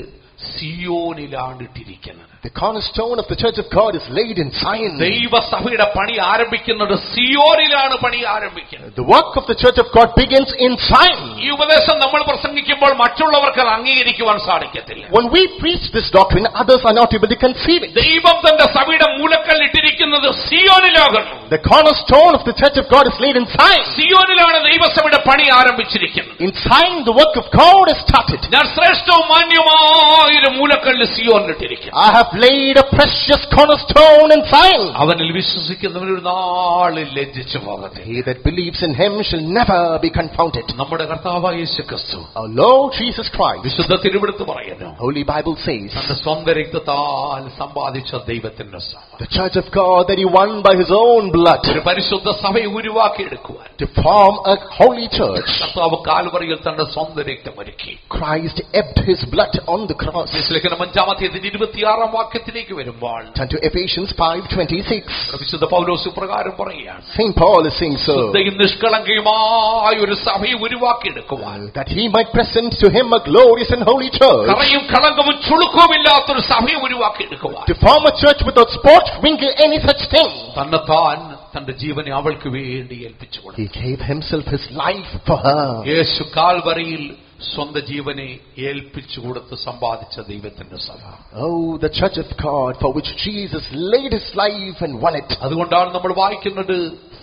സിയോനിലാണ് ഇട്ടിരിക്കുന്നത്. The cornerstone of the church of God is laid in Zion. ദൈവസഭയുടെ പണി ആരംഭിക്കുന്നത് സിയോനിലാണ് പണി ആരംഭിക്കുന്നത്. The work of the church of God begins in Zion. ഈ ഉപദേശം നമ്മൾ പ്രസംഗിക്കുമ്പോൾ മറ്റുള്ളവർക്ക് അത് അംഗീകരിക്കുവാൻ സാധിക്കത്തില്ല. When we preach this doctrine, others are not able to conceive it. ദൈവം തന്റെ സഭയുടെ മൂലക്കല്ല് ഇട്ടിരിക്കുന്നത് സിയോനിലാകുന്നു. The cornerstone of the church of God is laid in Zion. സിയോനിലാണ് ദൈവസഭയുടെ പണി ആരംഭിച്ചിരിക്കുന്നത്. In Zion, the work of God is started. ഞാൻ ശ്രേഷ്ഠവും മാന്യവുമായൊരു മൂലക്കല്ല് സിയോനിലിട്ടിരിക്കുന്നു. I have laid a precious cornerstone in Zion. അവനിൽ വിശ്വസിക്കുന്നവൻ ഒരു നാളിൽ ലജ്ജിച്ചു പോകത്തില്ല. He that believes in him shall never be confounded. നമ്മുടെ കർത്താവായ യേശുക്രിസ്തു, Our Lord Jesus Christ, വിശുദ്ധ തിരുവെടുത്ത് പറയുന്നു, Holy Bible says, തന്റെ സ്വന്തം രക്തത്താൽ സമ്പാദിച്ച ദൈവത്തിന്റെ സഭ, the church of God that he won by his own blood, ഒരു പരിശുദ്ധ സഭയെ ഉരുവാക്കിയെടുക്കുവാൻ to form a holy church, കർത്താവ് കാൽവറിയിൽ തന്റെ സ്വന്തം രക്തം ഒരുക്കി. Christ ebbed his blood on the cross. ലേഖനം 5-ാം വാക്യത്തിലേക്ക് വരുമ്പോൾ Turn to Ephesians 5:26. വിശുദ്ധ പൗലോസ് പ്രകാരം പറയുകയാണ്, Saint Paul is saying so, ശുദ്ധയും നിഷ്കളങ്കയുമായ ഒരു സഭയെ ഉരുവാക്കിയെടുക്കുവാൻ, that he might present to him a glorious and holy church, കറയും കളങ്കവും ചുളുക്കവും ഇല്ലാത്തൊരു സഭയെ ഉരുവാക്കിയെടുക്കുവാൻ, to form a church without spot, wrinkle, any such thing. തന്നെത്താൻ തന്റെ ജീവനെ അവൾക്ക് വേണ്ടി ഏൽപ്പിച്ചു കൊടുത്തു. He gave himself his life for her. യേശു കാൽവറിയിൽ സ്വന്തം ജീവനെ ഏൽപ്പിച്ചു കൊടുത്ത് സമ്പാദിച്ച ദൈവത്തിന്റെ സഭ. Oh, the church of God for which Jesus laid his life and won it. അതുകൊണ്ടാണ് നമ്മൾ വായിക്കുന്നത്,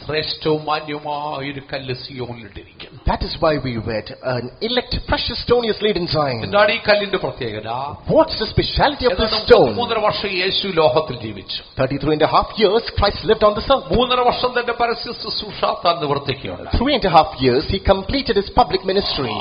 ശ്രേഷ്ഠവും മാന്യവുമായൊരു കല്ല് സിയോനിലിട്ടിരിക്കുന്നു. That is why we read, an elect precious stone is laid in Zion. എന്താണ് ഈ കല്ലിന്റെ പ്രത്യേകത? What's the speciality of this stone? 3.5 വർഷം യേശു ലോകത്തിൽ ജീവിച്ചു. 33.5 years Christ lived on this earth. 3.5 വർഷം തന്റെ പരസ്യ ശുശ്രൂഷ താൻ നിവർത്തിക്കുകയുണ്ടായി. 3.5 years he completed his public ministry.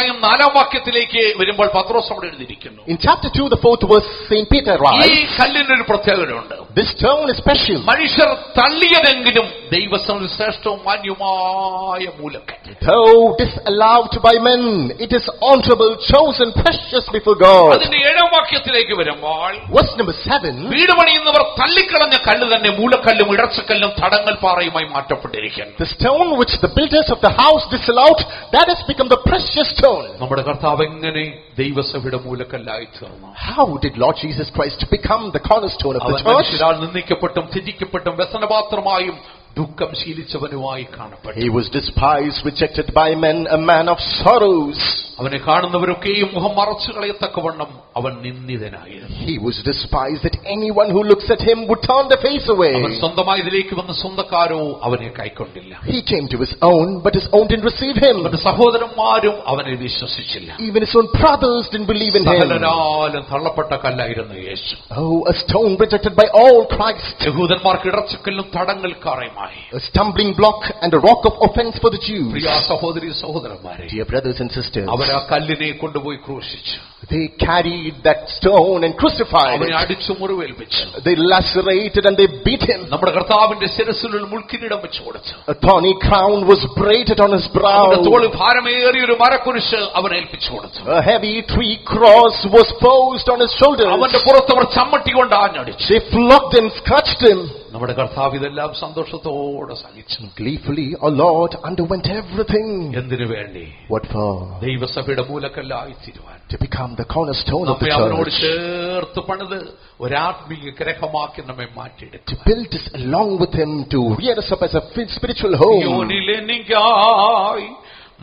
2-ാം വാക്യത്തിലേക്ക് വരുമ്പോൾ പത്രോസ് അവിടെ എഴുതിയിരിക്കുന്നു, In chapter 2, the 4th verse, Saint Peter ഈ writes, കല്ലിനൊരു പ്രത്യേകതയുണ്ട്. this stone is special. മനുഷ്യർ തള്ളിയതെങ്കിലും ദൈവസഭയിൽ ശ്രേഷ്ഠവും മാന്യവുമായ മൂലക്കല്ല്. Though disallowed by men, it is honorable, chosen, precious before God. അതിന്റെ 7-ാം വാക്യത്തിലേക്ക് വരുമ്പോൾ, Verse number 7, വീട് പണിയുന്നവർ തള്ളിക്കളഞ്ഞ കല്ല് തന്നെ മൂലക്കല്ലും ഇടച്ചക്കല്ലും തടങ്ങൽ പാറയുമായി മാറ്റപ്പെട്ടിരിക്കുന്നു. the stone which the builders of the house disallowed, that has become the precious stone. നമ്മുടെ കർത്താവ് എങ്ങനെ ദൈവസഭയുടെ മൂലക്കല്ലായി തീർന്നു? How did Lord Jesus Christ become the cornerstone of the അവൻ church? മനുഷ്യരാൽ നിന്ദിക്കപ്പെട്ടും ത്യജിക്കപ്പെട്ടും വ്യസനപാത്രമായും ദുഃഖം ശീലിച്ചവനുമായി കാണപ്പെട്ടു. He was despised, rejected by men, a man of sorrows. അവനെ കാണുന്നവരൊക്കെയും മുഖം മറച്ചു കളയത്തക്കവണ്ണം അവൻ നിന്ദിതനായിരുന്നു. He was despised that anyone who looks at him would turn their face away. അവൻ സ്വന്തമായതിലേക്ക് വന്ന സ്വന്തക്കാരോ അവനെ കൈക്കൊണ്ടില്ല. He came to his own, but his own didn't receive him. അവന്റെ സഹോദരന്മാരും അവനെ വിശ്വസിച്ചില്ല. Even his own brothers didn't believe in him. സകലരാലും തള്ളപ്പെട്ട കല്ലായിരുന്നു Yeshu. Oh, a stone rejected by all Christ. യഹൂദന്മാർക്ക് ഇടച്ചക്കല്ലും തടങ്ങൽക്കാറയുമായി, A stumbling block and a rock of offense for the Jews. പ്രിയ സഹോദരി സഹോദരന്മാരെ, Dear brothers and sisters, അവർ ആ കല്ലിനെ കൊണ്ടുപോയി ക്രൂശിച്ചു. they carried that stone and crucified അവനെ it. അടിച്ചു മുറിവേൽപ്പിച്ചു. They lacerated and they beat him. നമ്മുടെ കർത്താവിന്റെ ശിരസിൽ ഒരു മുൾക്കിരീടം വെച്ചു കൊടുത്തു. A thorny crown was braided on his brow. അവന്റെ തോളിൽ ഭാരമേറിയ ഒരു മരക്കുരിശ് അവൻ ഏൽപ്പിച്ചു കൊടുത്തു. A heavy tree cross was posed on his shoulders. അവന്റെ പുറത്ത് അവർ ചമ്മട്ടി കൊണ്ട് ആഞ്ഞടിച്ചു. They flogged and scourged him. നമ്മുടെ കർത്താവ് ഇതെല്ലാം സന്തോഷത്തോടെ സഹിച്ചു. Gleefully our Lord underwent everything. എന്തിനു വേണ്ടി? What for? ദൈവസഭയുടെ മൂലക്കല്ലായി തീരുവാൻ, To become the cornerstone of the നമ്മെ അവനോട് church. ചേർത്ത് പണിത് ഒരാത്മീയ ഗ്രഹമാക്കി നമ്മെ മാറ്റിയെടുത്തു. To build us along with him, to rear us up as a spiritual home. സിയോനിലെനിക്കായി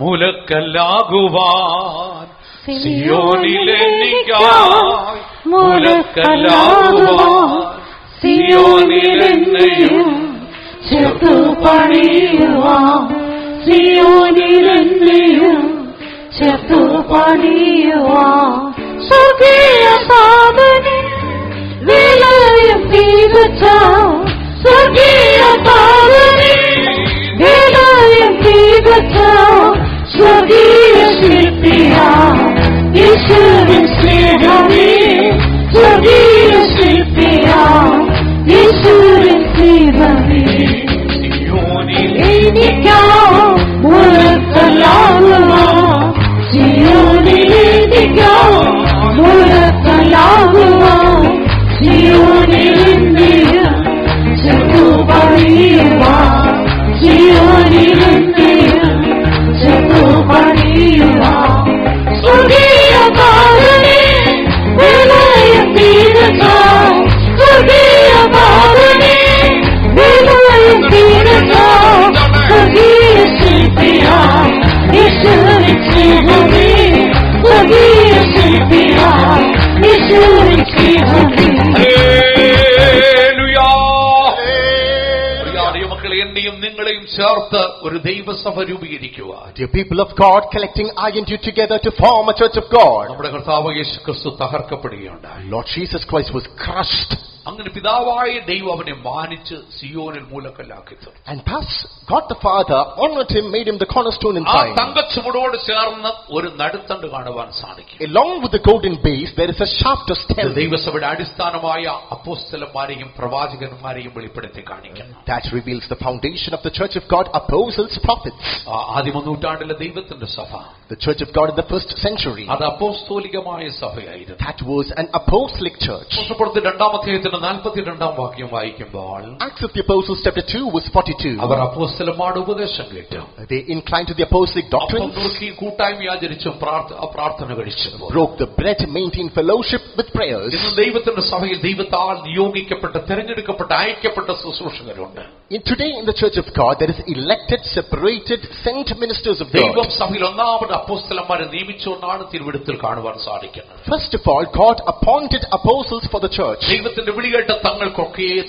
മൂലക്കല്ലാകുവാൻ, സിയോനിലെനിക്കായി മൂലക്കല്ലാകുവാൻ, സിയോനിലെന്നെയും ചേർത്തു പണിയുവാൻ, സിയോനിലെന്നെയും ചേർത്തു പണിയുവാൻ, സ്വർഗീയ സാധനം വിലയും തീർച്ച, സ്വർഗീയ സാധനം വിലയും തീർച്ച, സ്വർഗീയ ശില്പിയാ യേശുവിൻ സ്നേഹ എന്നെയും നിങ്ങളെയും ചേർത്ത് ഒരു ദൈവസഭ രൂപീകരിക്കുക. Dear people of God, collecting I and you together to form a church of God. നമ്മുടെ കർത്താവ് യേശുക്രിസ്തു തകർക്കപ്പെടുകയുണ്ടായി. Lord Jesus Christ was crushed. അങ്ങനെ പിതാവായ ദൈവം അവനെ മാനിച്ച് സിയോനിൽ മൂലക്കല്ലാക്കി തീർത്തു. And thus God the Father honored him, made him the cornerstone in ആ Zion. തങ്കച്ചുവടോട് ചേർന്ന് ഒരു നടുത്തണ്ട് കാണുവാൻ സാധിക്കും. Along with the golden base, there is a shaft or stem. ദൈവസഭയുടെ അടിസ്ഥാനമായ അപ്പോസ്തലന്മാരെയും പ്രവാചകന്മാരെയും വെളിപ്പെടുത്തി കാണിക്കുന്നു. That reveals the foundation of the church of God, apostles, prophets. ആദിമ നൂറ്റാണ്ടിലെ ദൈവത്തിന്റെ സഭ, The church of God in the first century. അത് അപ്പോസ്തോലികമായ സഭയായിരുന്നു. That was an apostolic church. പുസ്തകത്തിൽ 2-ാം അധ്യായത്തിന്റെ 42-ാം വാക്യം വായിക്കുമ്പോൾ Acts of the Apostles chapter 2 verse 42. അവർ അപ്പോസ്തലന്മാരുടെ ഉപദേശം കേട്ടു. They inclined to the apostolic അപ്പം doctrines, നുറുക്കി കൂട്ടായ്മ ആചരിച്ചും പ്രാർത്ഥന കഴിച്ചു. broke the bread, maintained fellowship with prayers. ഇന്ന് ദൈവത്തിന്റെ സഭയിൽ ദൈവത്താൽ നിയോഗിക്കപ്പെട്ട, തെരഞ്ഞെടുക്കപ്പെട്ട, അയക്കപ്പെട്ട ശുശ്രൂഷകരുണ്ട്. Today in the church of God, there is elected, separated, sent ministers of ദൈവം God. സഭയിൽ ഒന്നാമത് അപ്പോസ്തലന്മാരെ നിയമിച്ചുകൊണ്ടാണ് തിരുവെടുത്തിൽ കാണുവാൻ സാധിക്കുന്നത്. First of all, God appointed apostles for the church. ദൈവത്തിന്റെ വിളികേട്ട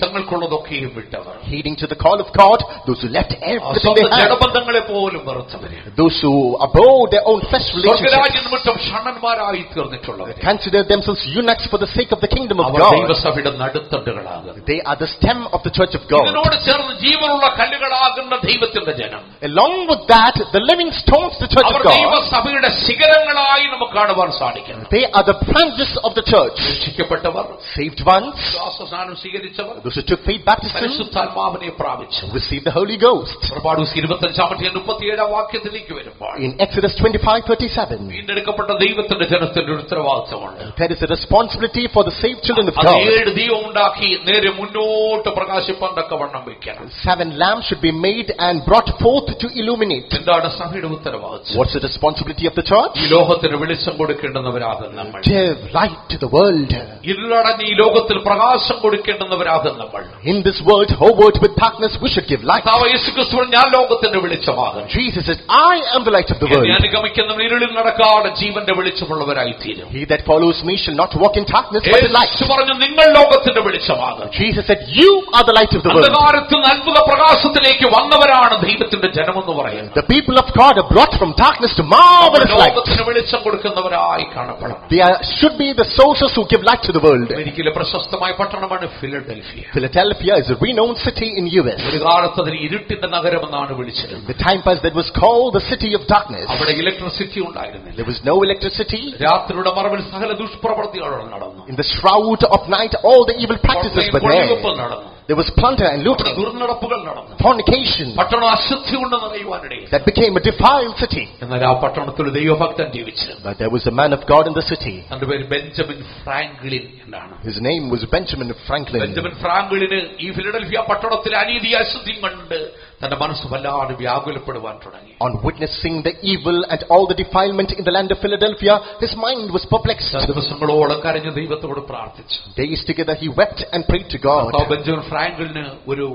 തങ്ങൾക്കുള്ളതൊക്കെയും വിട്ടവർ, Heeding to the call of God, those who left everything they സ്വന്തം had, ജഡബന്ധങ്ങളെ പോലും വെറുത്തവര്, those who abhorred their own flesh relationships, സ്വർഗ്ഗരാജ്യ നിമിത്തം ഷണ്ണന്മാരായി തീർന്നിട്ടുള്ളവര്, consider themselves eunuchs for the sake of the kingdom of our God. ദൈവസഭയുടെ നടുത്തണ്ടുകളാകുന്നു. They are the stem of the church of God. ഇതിനോട് ചേർന്ന് ജീവനുള്ള കല്ലുകളാകുന്ന ദൈവത്തിന്റെ ജനം, Along with that, the living stones, the church our of God. ദൈവസഭയുടെ ശിഖരങ്ങളായി നമുക്ക് കാണുവാൻ സാധിക്കുന്നു. They are the branches of the church. രക്ഷിക്കപ്പെട്ടവർ, Saved ones, വിശ്വാസസ്നാനം സ്വീകരിച്ചവർ, those who took faith baptism, പരിശുദ്ധാത്മാവിനെ പ്രാപിച്ചു. received the Holy Ghost. പുറപ്പാട് 25-37 വാക്യത്തിലേക്ക് വരുമ്പോൾ In Exodus 25:37, വീണ്ടെടുക്കപ്പെട്ട ദൈവത്തിന്റെ ജനത്തിന്റെ ഒരു ഉത്തരവാദിത്തമുണ്ട്. there is a responsibility for the saved children of അത് God. 7 ദീപം ഉണ്ടാക്കി നേരെ മുന്നോട്ട് പ്രകാശിപ്പാൻ തക്കവണ്ണം വയ്ക്കണം. 7 lamps should be made and brought forth to illuminate. എന്താണ് സഭയുടെ ഉത്തരവാദിത്തം? What's the responsibility of the church? ഈ ലോകത്തിന് വെളിച്ചം കൊടുക്കേണ്ടുന്നവരാകും നമ്മൾ. Give light to the world. ഇരുളടഞ്ഞ ഈ ലോകത്തിൽ പ്രകാശം കൊടുക്കേണ്ടുന്നവരാകും നമ്മൾ. In this world, overwhelmed with darkness, we should give light. കർത്താവ് യേശുക്രിസ്തു ഞാൻ ലോകത്തിന്റെ വെളിച്ചമാകും. Jesus said, I am the light of the world. എന്നെ അനുഗമിക്കുന്നവൻ ഇരുളിൽ നടക്കാതെ ജീവന്റെ വെളിച്ചമുള്ളവരായി തീരും. He that follows me shall not walk in darkness but in light. യേശു പറഞ്ഞു നിങ്ങൾ ലോകത്തിന്റെ വെളിച്ചമാകും. Jesus said, you are the light of the world. അന്ധകാരത്തിൽ നിന്ന് അത്ഭുത പ്രകാശത്തിലേക്ക് വന്നവരാണ് ദൈവത്തിന്റെ ജനമെന്ന് പറയുന്നത്. The people of God are brought from darkness to marvelous light. ലോകത്തിന് വെളിച്ചം കൊടുക്കുന്നവരായി കാണപ്പെടണം. They should be the sources who give light to the world. അമേരിക്കയിലെ പ്രശസ്തമായ പട്ടണമാണ് Philadelphia. Philadelphia is a renowned city in US. ഒരു കാലത്ത് അതിന് ഇരുട്ടിന്റെ നഗരമെന്നാണ് വിളിച്ചിരുന്നത്. The time passed that was called the city of darkness. അവിടെ ഇലക്ട്രിസിറ്റി ഉണ്ടായിരുന്നില്ല. There was no electricity. രാത്രിയുടെ മറവിൽ സകല ദുഷ്പ്രവൃത്തികൾ നടന്നു. In the shroud of night, all the evil practices were കൊള്ളിവെപ്പ് there. നടന്നു. There was plunder and അവിടെ looting, ദുർനടപ്പുകൾ നടന്നു. fornication. പട്ടണം അശുദ്ധി കൊണ്ട് നിറയുവാനിടയിൽ. That became a defiled city. എന്നാൽ ആ പട്ടണത്തിൽ ഒരു ദൈവഭക്തൻ ജീവിച്ചിരുന്നു. But there was a man of God in the city. തന്റെ പേര് ബെഞ്ചമിൻ ഫ്രാങ്ക്ലിൻ എന്നാണ്. His name was Benjamin Franklin. Benjamin Franklin ഈ ഫിലഡൽഫിയ പട്ടണത്തിലെ അനീതി അശുദ്ധിയും കണ്ട് തന്റെ മനസ്സ് വല്ലാതെ വ്യാകുലപ്പെടുവാൻ തുടങ്ങി. On witnessing the evil and all the defilement in the land of Philadelphia, his mind was perplexed. ദിവസങ്ങളോളം കരഞ്ഞ് ദൈവത്തോട് പ്രാർത്ഥിച്ചു. Days together he wept and prayed to God. Benjamin Franklin ഒരു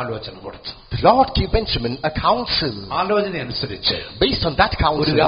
ആലോചന കൊടുത്തു. The Lord gave Benjamin a counsel. ആലോചന അനുസരിച്ച് Based on that counsel,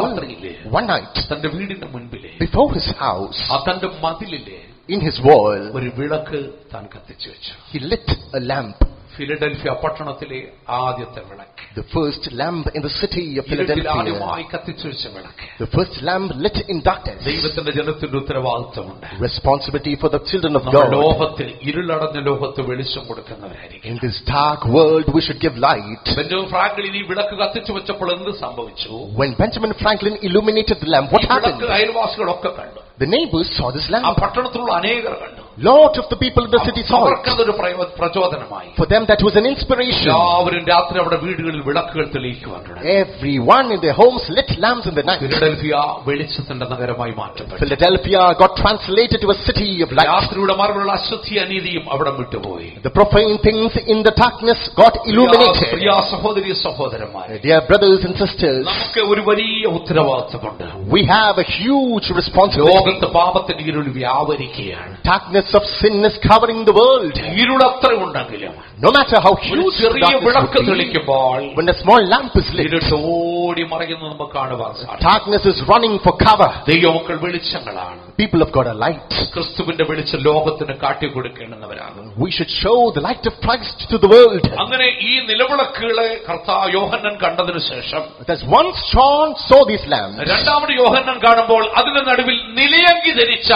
one night, തന്റെ വീടിന്റെ മുൻപിലെ before his house, തന്റെ മതിലിലെ in his wall, ഒരു വിളക്ക് താൻ കത്തിച്ചു വെച്ചു. he lit a lamp. Philadelphia പട്ടണത്തിലെ ആദ്യത്തെ വിളക്ക്. The first lamp in the city of Philadelphia. ആദ്യമായി കത്തിച്ചു വെച്ച വിളക്ക്. The first lamp lit in darkness. ദൈവത്തിന്റെ ജനത്തിന്റെ ഉത്തരവാദിത്വമുണ്ട്. Responsibility for the children of നമ്മുടെ God. ലോകത്തിൽ ഇരുളടഞ്ഞ ലോകത്ത് വെളിച്ചം കൊടുക്കുന്നവരായിരിക്കും. In this dark world, we should give light. Benjamin Franklin ഈ വിളക്ക് കത്തിച്ചു വെച്ചപ്പോൾ എന്ത് സംഭവിച്ചു? When Benjamin Franklin illuminated the lamp, what ഈ happened? വിളക്ക് അയൽവാസികളൊക്കെ കണ്ടു. The neighbors saw this ആ lamp. പട്ടണത്തിലുള്ള അനേകർ കണ്ടു. Lot of the people in the city saw it. അവർക്കതൊരു പ്രചോദനമായി. For them, that was an inspiration. എല്ലാവരും രാത്രി അവിടെ വീടുകളിൽ വിളക്കുകൾ തെളിയിക്കുവാൻ തുടങ്ങി. Everyone in their homes lit lamps in the night. Philadelphia വെളിച്ചത്തിന്റെ നഗരമായി മാറ്റപ്പെട്ടു. Philadelphia got translated to a city of light. രാത്രിയുടെ മറവിലുള്ള അശുദ്ധി അനീതിയും അവിടെ വിട്ടുപോയി. The profane things in the darkness got illuminated. പ്രിയ സഹോദരി സഹോദരന്മാരെ, Dear brothers and sisters, നമുക്ക് ഒരു വലിയ ഉത്തരവാദിത്തമുണ്ട്. we have a huge responsibility. ലോകത്ത് പാപത്തിന്റെ ഇരുൾ വ്യാപരിക്കുകയാണ്. Darkness of sin is covering the world. ഇരുളത്ര ഉണ്ടെങ്കിലും No matter how ഒരു huge the ചെറിയ darkness വിളക്ക് would be, തെളിക്കുമ്പോൾ when a small lamp is lit, ഇരുട്ടോളം ഓടി മറയുന്നത് നമുക്ക് കാണുവാൻ സാധിക്കും. Darkness is running for cover. ദൈവമക്കൾ വെളിച്ചങ്ങളാണ്. People of God are light. ക്രിസ്തുവിന്റെ വെളിച്ചം ലോകത്തിന് കാട്ടിക്കൊടുക്കേണ്ടവരാണ്. We should show the light of Christ to the world. അങ്ങനെ ഈ നിലവിളക്കുകളെ കർത്താവ് യോഹന്നാൻ കണ്ടതിനു ശേഷം, Because once John saw these lamps, രണ്ടാമത് യോഹന്നാൻ കാണുമ്പോൾ അതിന്റെ നടുവിൽ നിലയങ്കി ധരിച്ച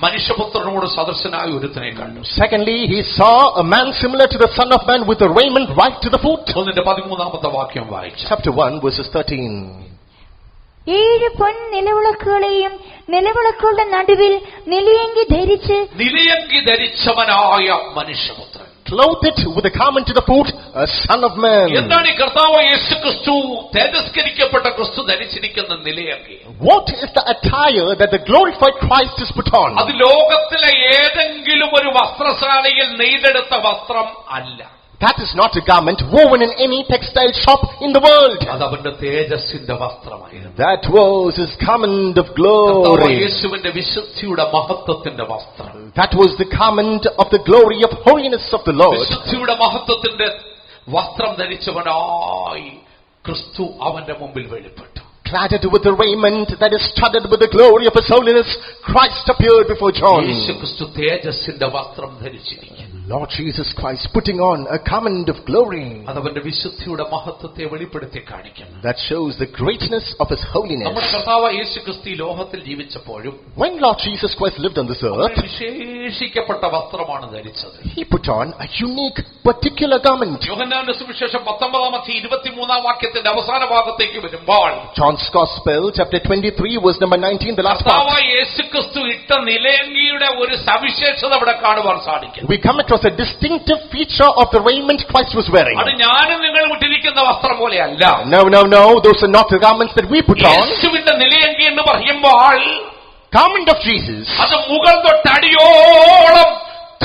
മനുഷ്യപുത്രനോട് സദൃശനായ ഒരുത്തനെ കണ്ടു. secondly, he saw a man similar to the Son of Man with a raiment right to the foot. 13-ാമത്തെ വാക്യം വായിച്ചു. Chapter 1, verses 13. 7 പൊൻ നിലവിളക്കുകളെയും നിലവിളക്കുകളുടെ നടുവിൽ നിലയങ്കി ധരിച്ചവനായ മനുഷ്യപുത്രൻ, clothed with a garment to the foot, a Son of Man. എന്താണ് ഈ കർത്താവ് യേശു ക്രിസ്തു, തേജസ്കരിക്കപ്പെട്ട ക്രിസ്തു ധരിച്ചിരിക്കുന്ന നിലയങ്കി? What is the attire that the glorified Christ is put on? അത് ലോകത്തിലെ ഏതെങ്കിലും ഒരു വസ്ത്രശാലയിൽ നെയ്തെടുത്ത വസ്ത്രം അല്ല. That is not a garment woven in any textile shop in the world. അത് അവന്റെ തേജസ്സിന്റെ വസ്ത്രമായിരുന്നു. That was his garment of glory. യേശുവിന്റെ വിശുദ്ധിയുടെ മഹത്വത്തിന്റെ വസ്ത്രം. That was the garment of the glory of holiness of the Lord. വിശുദ്ധിയുടെ മഹത്വത്തിന്റെ വസ്ത്രം ധരിച്ചവനായി ക്രിസ്തു അവന്റെ മുമ്പിൽ വെളിപ്പെട്ടു. Cladded with the raiment that is studded with the glory of his holiness, Christ appeared before John. യേശു ക്രിസ്തു തേജസ്സിന്റെ വസ്ത്രം ധരിച്ചിരിക്കുന്നു. Lord Jesus Christ putting on a garment of glory. അതവന്റെ വിശുദ്ധിയുടെ മഹത്വത്തെ വെളിപ്പെടുത്തി കാണിക്കുന്നു. That shows the greatness of his holiness. നമ്മുടെ കർത്താവ് യേശു ക്രിസ്തു ലോകത്തിൽ ജീവിച്ചപ്പോഴും, When Lord Jesus Christ lived on this earth, വിശേഷിക്കപ്പെട്ട വസ്ത്രമാണ് ധരിച്ചത്. he put on a unique, particular garment. യോഹന്നാന്റെ സുവിശേഷം 19-ാം വാക്യത്തിന്റെ അവസാന ഭാഗത്തേക്ക് വരുമ്പോൾ, John's Gospel, chapter 23, verse number 19, the last കർത്താവ് part. യേശു ക്രിസ്തു ഇട്ട നിലയങ്കിയുടെ ഒരു സവിശേഷത ഇവിടെ കാണുവാൻ സാധിക്കും. We come across a distinctive feature of the raiment Christ was wearing. അത് ഞാനും നിങ്ങൾ വിട്ടിരിക്കുന്ന വസ്ത്രം പോലെയല്ല. No, those are not the garments that we put on. യേശുവിന്റെ നിലയങ്കി എന്ന് പറയുമ്പോൾ, Garment of Jesus, അത് മുകൾ തൊട്ടടിയോളം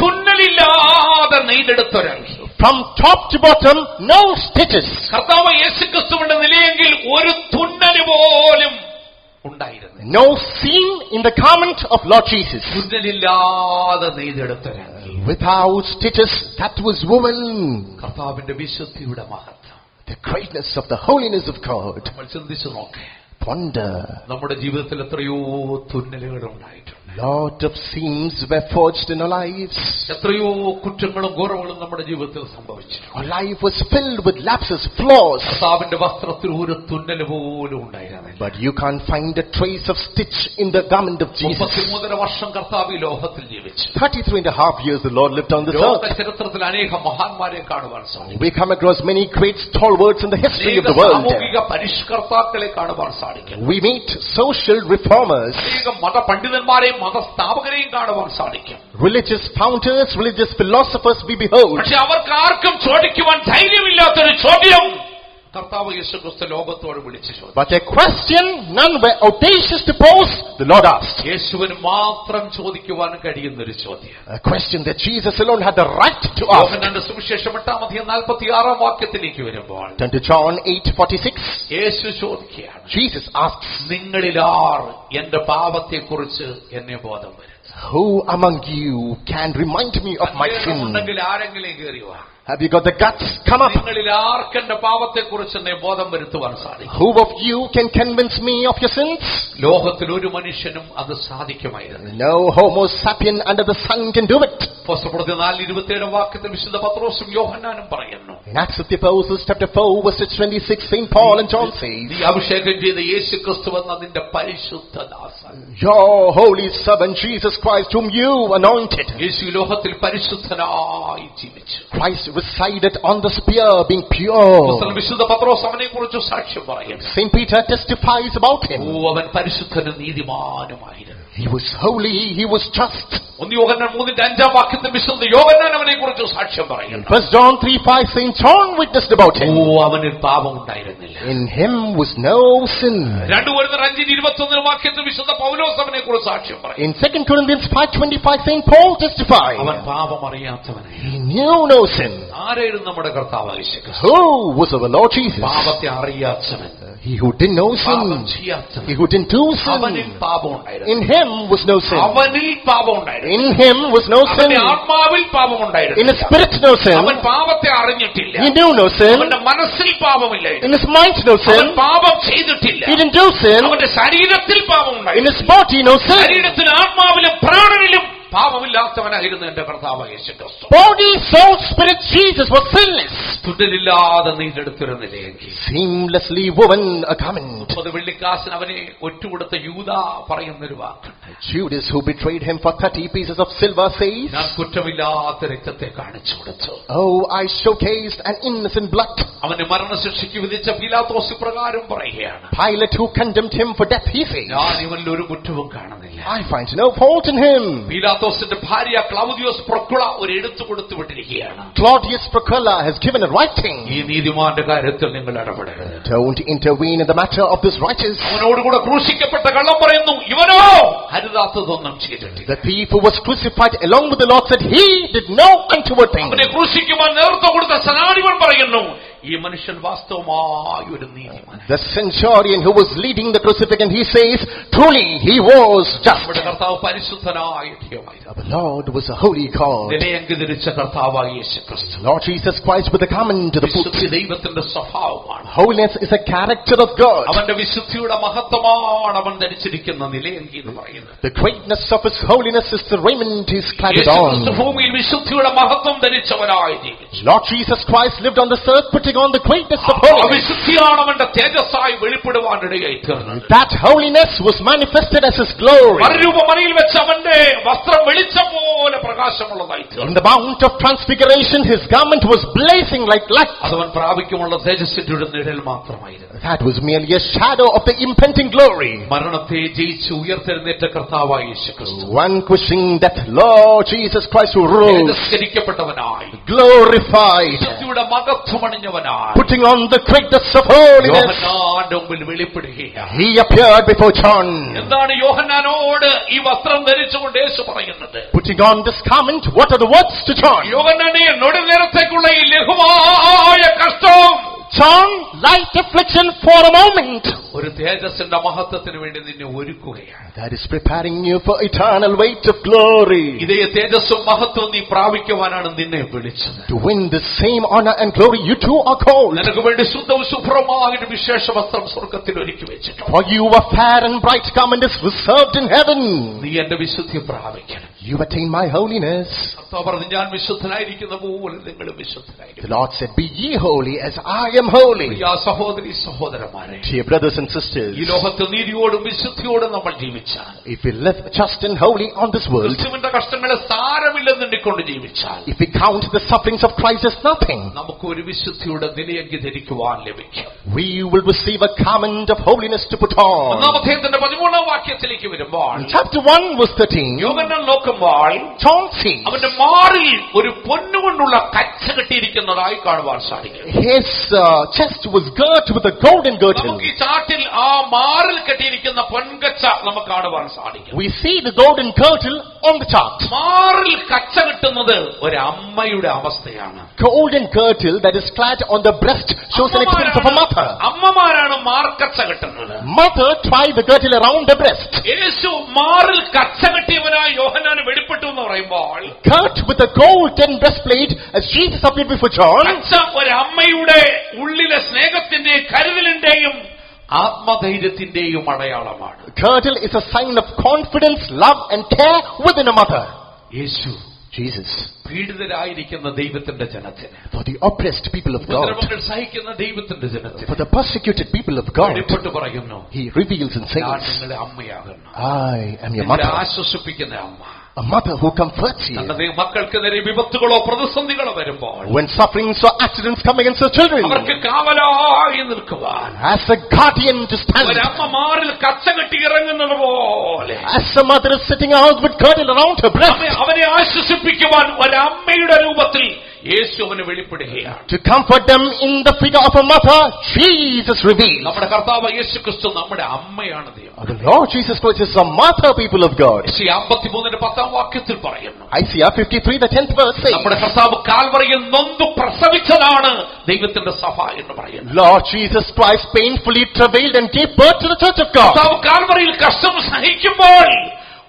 തുന്നലില്ലാതെ നെയ്തെടുത്തൊരങ്കി. from top to bottom, no stitches. കർത്താവ് യേശുക്രിസ്തുവിന്റെ നിലയെങ്കിൽ ഒരു തുന്നല് പോലും ഉണ്ടായിരുന്നു. No seam in the garment of Lord Jesus. തുന്നലില്ലാതെ നെയ്തെടുത്തൊരങ്കി. Without stitches, that was woven. കർത്താവിന്റെ വിശുദ്ധിയുടെ മഹത്വം, The greatness of the holiness of God. നമ്മൾ ചിന്തിച്ചു നോക്കേ. Ponder. നമ്മുടെ ജീവിതത്തിൽ എത്രയോ തുന്നലുകൾ ഉണ്ടായിട്ടുണ്ട്. Lot of seams were forged in our lives. എത്രയോ കുറ്റങ്ങളും കുറവുകളും നമ്മുടെ ജീവിതത്തിൽ സംഭവിച്ചു. Our life was filled with lapses, flaws. കർത്താവിന്റെ വസ്ത്രത്തിൽ ഒരു തുന്നല് പോലും ഉണ്ടായിരുന്നില്ല. But you can't find a trace of stitch in the garment of Jesus. 33 വർഷം കർത്താവ് ഈ ലോകത്തിൽ ജീവിച്ചു. 33 and a half years the Lord lived on this ലോക earth. ചരിത്രത്തിൽ അനേക മഹാന്മാരെ കാണുവാൻ സാധിക്കും. We come across many great stalwarts in the history of the world. സാമൂഹിക പരിഷ്കർത്താക്കളെ കാണുവാൻ സാധിക്കും. We meet social reformers. അനേക മതപണ്ഡിതന്മാരെയും മതസ്ഥാപകരെയും കാണുവാൻ സാധിക്കും. Religious founders, religious philosophers we behold. പക്ഷെ അവർക്ക് ആർക്കും ചോദിക്കുവാൻ ധൈര്യമില്ലാത്തൊരു ചോദ്യം കർത്താവ് യേശുക്രിസ്തു ലോകത്തോട് വിളിച്ചു ചോദിച്ചു. But a question none were audacious to pose, the Lord asked. യേശുവിന് മാത്രം ചോദിക്കുവാൻ കഴിയുന്നൊരു ചോദ്യം. A question that Jesus alone had the right to ask. യോഹന്നാന്റെ സുവിശേഷം 8-46 വാക്യത്തിലേക്ക് വരുമ്പോൾ, Turn to John 8:46. യേശു ചോദിക്കുകയാണ്, Jesus asks, നിങ്ങളിലാർ എന്റെ പാപത്തെക്കുറിച്ച് എന്നെ ബോധം വരും? Who among you can remind me of my sin? ഉണ്ടെങ്കിൽ ആരെങ്കിലും കയറി വാ. Have you got the guts? Come up. നിങ്ങളിൽ ആർക്ക് എന്റെ പാപത്തെക്കുറിച്ച് എന്നെ ബോധം വരുത്തുവാൻ സാധിക്കും? Who of you can convince me of your sins? ലോകത്തിൽ ഒരു മനുഷ്യനും അത് സാധിക്കുമായിരുന്നു. No homo sapien under the sun can do it. അപ്പോസ്തലപ്രവൃത്തി 4:27 വാക്യത്തിൽ വിശുദ്ധ പത്രോസും യോഹന്നാനും പറയുന്നു, In Acts of the Apostles chapter 4 verse 26, St. Paul and John says, നീ അഭിഷേകം ചെയ്ത യേശുക്രിസ്തു എന്ന നിന്റെ പരിശുദ്ധ ദാസൻ, Your holy servant Jesus Christ whom you anointed. യേശു ലോകത്തിൽ പരിശുദ്ധനായി ജീവിച്ചു. Christ resided on the spear being pure. വിശുദ്ധ പത്രോസ് അവനെ കുറിച്ച് സാക്ഷ്യം പറയുന്നു. St. Peter testifies about him. അവൻ പരിശുദ്ധനും നീതിമാനുമായിരുന്നു. He was holy, he was just. 1 യോഹന്നാൻ 3:5 വാക്യത്തിൽ വിശുദ്ധ യോഹന്നാൻ അവനെ കുറിച്ച് സാക്ഷ്യം പറയുന്നു. 1 John 3:5 St. John witnessed about him. അവനിൽ പാപം ഉണ്ടായിരുന്നില്ല. In him was no sin. 2 കൊരിന്ത്യർ 5:21 വാക്യത്തിൽ വിശുദ്ധ പൗലോസ് അവനെ കുറിച്ച് സാക്ഷ്യം പറയുന്നു. In 2 Corinthians 5:25 St. Paul testified. അവൻ പാപം അറിയാത്തവനായി. He knew no sin. ആരായിരുന്നു നമ്മുടെ കർത്താവ് യേശുക്രിസ്തു? Who was our Lord Jesus? പാപത്തെ അറിയാത്തവൻ. He who didn't know പാപം sin, ചെയ്യാത്തവൻ, he who didn't do അവനിൽ sin, പാപം ഉണ്ടായിരുന്നു. in him was no sin. അവനിൽ പാപം ഉണ്ടായിരുന്നു. In him was no sin. അവന്റെ ആത്മാവിൽ പാപം In ഉണ്ടായിരുന്നു. his spirit no sin. അവൻ പാപത്തെ അറിഞ്ഞിട്ടില്ല. He knew no sin. അവന്റെ മനസ്സിൽ പാപമില്ലായിരുന്നു. In his mind no അവൻ sin. പാപം ചെയ്തിട്ടില്ല. He didn't do sin. അവന്റെ ശരീരത്തിൽ പാപം In ഉണ്ടായിരുന്നു. his body no sin. ശരീരത്തിൽ ആത്മാവിലും പ്രാണനിലും പാപമില്ലാത്തവനായിരുന്നു എന്റെ കർത്താവ് യേശുക്രിസ്തു. Body, soul, spirit, Jesus was sinless. തുടലില്ലാതെ നെയ്തെടുത്തിരുന്നില്ലെങ്കിൽ Seamlessly woven a garment. 30 വെള്ളിക്കാശിന് അവനെ ഒറ്റുകൊടുത്ത യൂദ പറയുന്നൊരു വാക്കുണ്ട്. Judas, who betrayed him for 30 pieces of silver, says, ഞാൻ കുറ്റമില്ലാത്ത രക്തത്തെ കാണിച്ചു കൊടുത്തു. "Oh, I showcased an innocent blood." അവന് മരണശിക്ഷയ്ക്ക് വിധിച്ച പീലാത്തോസ് പ്രകാരം പറയുകയാണ്, Pilate, who condemned him for death, he says, ഞാൻ ഇവനിൽ ഒരു കുറ്റവും കാണുന്നില്ല. "I find no fault in him." പീലാത്തോസിന്റെ ഭാര്യ ക്ലൗദിയോസ് പ്രൊക്കുള ഒരു എഴുത്ത് കൊടുത്തു വിട്ടിരിക്കുകയാണ്. Claudius Procula has given a writing. ഈ നീതിമാന്റെ കാര്യത്തിൽ നിങ്ങൾ ഇടപെടരുത്. Don't intervene in the matter of this righteous. അവനോടുകൂടെ ക്രൂശിക്കപ്പെട്ട കള്ളം പറയുന്നു, ഇവനോ അരുതാത്തതൊന്നും ചെയ്തിട്ടില്ല. The thief who was crucified along with the Lord said he did no untoward thing. അവനെ ക്രൂശിക്കുവാൻ നേതൃത്വം കൊടുത്ത സനാധിപൻ പറയുന്നു, ഈ മനുഷ്യൻ വാസ്തവമായ ഒരു നീതിമാൻ. The centurion who was leading the crucifixion, he says, truly he was just. നമ്മുടെ കർത്താവ് പരിശുദ്ധനായ ദൈവമായിരുന്നു. The Lord was a holy God. നിലയങ്കി ധരിച്ച കർത്താവായ യേശുക്രിസ്തു Lord Jesus Christ with the garment to the foot. വിശുദ്ധി ദൈവത്തിന്റെ സ്വഭാവമാണ്. Holiness is a character of God. അവന്റെ വിശുദ്ധിയുടെ മഹത്വമാണ് അവൻ ധരിച്ചിരിക്കുന്ന നിലയങ്കി എന്ന് പറയുന്നത്. The greatness of his holiness is the raiment he is clad യേശുക്രിസ്തു on. ഭൂമിയിൽ വിശുദ്ധിയുടെ മഹത്വം ധരിച്ചവനായി ജീവിച്ചു. Lord Jesus Christ lived on this earth putting on the greatness of ആ holiness. വിശുദ്ധിയാണ് അവന്റെ തേജസ്സായി വെളിപ്പെടുവാനിടയായി തീർന്നത്. That holiness was manifested as his glory. മറുരൂപമണിയിൽ വെച്ച് അവന്റെ വസ്ത്രം വെളിച്ചം പോലെ പ്രകാശമുള്ളതായി തീർന്നു. In the mount of transfiguration, his garment was blazing like light. അതവൻ പ്രാപിക്കുമുള്ള തേജസ്സിന്റെ ഒരു നിഴൽ മാത്രമായിരുന്നു. That was merely a shadow of the impending glory. മരണത്തെ ജയിച്ച് ഉയർത്തെഴുന്നേറ്റ കർത്താവായ യേശുക്രിസ്തു Vanquishing death, Lord Jesus Christ who rose, തേജസ്കരിക്കപ്പെട്ടവനായി glorified, വിശുദ്ധിയുടെ മഹത്വമണിഞ്ഞവനായി putting on the greatness of holiness. യോഹന്നാന്റെ മുമ്പിൽ വെളിപ്പെടുകയാണ്. He appeared before John. എന്താണ് യോഹന്നാനോട് ഈ വസ്ത്രം ധരിച്ചുകൊണ്ട് യേശു പറയുന്നത്? Putting on this garment, what are the words to John? യോഹന്നാനെ നെടുനേരത്തേക്കുള്ള ഈ ലഘുവായ കഷ്ടം, John, light affliction for a moment. ഒരു തേജസ്സിന്റെ മഹത്വത്തിന് വേണ്ടി നിന്നെ ഒരുക്കുകയാണ്. That is preparing you for eternal weight of glory. ഇതേ തേജസ്സും മഹത്വം നീ പ്രാപിക്കുവാനാണ് നിന്നെ വിളിച്ചത്. To win the same honor and glory, you too are called. നിനക്ക് വേണ്ടി ശുദ്ധവും ശുഭ്രമായ ഒരു വിശേഷ വസ്ത്രം സ്വർഗ്ഗത്തിൽ ഒരുക്കി വെച്ചിട്ടുണ്ട്. For you a fair and bright garment is reserved in heaven. നീ എന്റെ വിശുദ്ധി പ്രാപിക്കണം. You attain my holiness. കർത്താവ് പറഞ്ഞു, ഞാൻ വിശുദ്ധനായിരിക്കുന്ന പോലെ നിങ്ങൾ വിശുദ്ധനായിരിക്കും. The Lord said, be ye holy as I am holy. പ്രിയ സഹോദരി സഹോദരന്മാരെ, Dear brothers and sisters, ഈ ലോകത്ത് നീതിയോടും വിശുദ്ധിയോടും നമ്മൾ ജീവിച്ചാൽ, if we live just and holy on this world, ക്രിസ്തുവിന്റെ കഷ്ടങ്ങളെ സാരമില്ലെന്ന് എണ്ണിക്കൊണ്ട് ജീവിച്ചാൽ, if we count the sufferings of Christ as nothing, നമുക്ക് ഒരു വിശുദ്ധിയുടെ നിലയങ്കി ധരിക്കുവാൻ ലഭിക്കും. we will receive a garment of holiness to put on. ഒന്നാം അധ്യായത്തിന്റെ 13-ാം വാക്യത്തിലേക്ക് വരുമ്പോൾ, In chapter 1 verse 13, യോഹന്നാൻ നോക്കുമ്പോൾ John sees അവന്റെ മാറിൽ ഒരു പൊന്നുകൊണ്ടുള്ള കച്ച കെട്ടിയിരിക്കുന്നതായി കാണുവാൻ സാധിക്കും. his chest was girt with a golden girdle. നമുക്ക് ഈ ചാട്ടിൽ ആ മാറിൽ കെട്ടിയിരിക്കുന്ന പൊൻകച്ച നമുക്ക് കാണുവാൻ സാധിക്കും. We see the golden girdle on the chart. മാറിൽ കച്ച കെട്ടുന്നത് ഒരു അമ്മയുടെ അവസ്ഥയാണ്. Golden girdle that is clad on the breast shows an experience of a mother. അമ്മമാരാണ് മാർക്കച്ച കെട്ടുന്നത്. Mother tied the girdle around the breast. യേശു മാറിൽ കച്ച കെട്ടിയവനായി യോഹന്നാന് വെളിപ്പെട്ടു എന്ന് പറയുമ്പോൾ, Girt with a golden breastplate as Jesus appeared before John. കച്ച ഒരു അമ്മയുടെ ഉള്ളിലെ സ്നേഹത്തിന്റെയും കരുതലിന്റെയും ആത്മധൈര്യത്തിന്റെയും അടയാളമാണ്. Girdle is a sign of confidence, love and care within a mother. Yeshu Jesus, പീഡിതരായിരിക്കുന്ന ദൈവത്തിന്റെ ജനത്തിന്, for the oppressed people of God, ഉപദ്രവങ്ങൾ സഹിക്കുന്ന ദൈവത്തിന്റെ ജനത്തിന് for the persecuted people of God, വെളിപ്പെട്ട് പറയുന്നു, he reveals and ഞാൻ says, നിങ്ങളുടെ അമ്മയാകുന്നു. I am your നിങ്ങളെ mother, ആശ്വസിപ്പിക്കുന്ന അമ്മ. a mother who comforts you. തന്റെ മക്കൾക്കെതിരെ വിപത്തുകളോ പ്രതിസന്ധികളോ വരുമ്പോൾ When sufferings or accidents come against her children, അവർക്ക് കാവലായി നിൽക്കുവാൻ as a guardian to stand, ഒരമ്മ മാറിൽ കച്ച കെട്ടി ഇറങ്ങുന്നത് പോലെ as a mother is sitting out with girdle around her breast, അവനെ ആശ്വസിപ്പിക്കുവാൻ ഒരമ്മയുടെ രൂപത്തിൽ യേശു അവന് വെളിപ്പെടുകയാണ്. To comfort them in the figure of a mother, Jesus reveals. നമ്മുടെ കർത്താവ് യേശുക്രിസ്തു നമ്മുടെ അമ്മയാണ് ദൈവം. The Lord Jesus Christ is a mother, people of God. യെശയ്യാ 53:10 പറയുന്നു. Isaiah 53, the 10th verse says, നമ്മുടെ കർത്താവ് കാൽവറിയിൽ നൊന്തു പ്രസവിച്ചതാണ് ദൈവത്തിന്റെ സഭ എന്ന് പറയുന്നു. Lord Jesus Christ painfully travailed and gave birth to the church of God. കർത്താവ് കാൽവറിയിൽ കഷ്ടം സഹിക്കുമ്പോൾ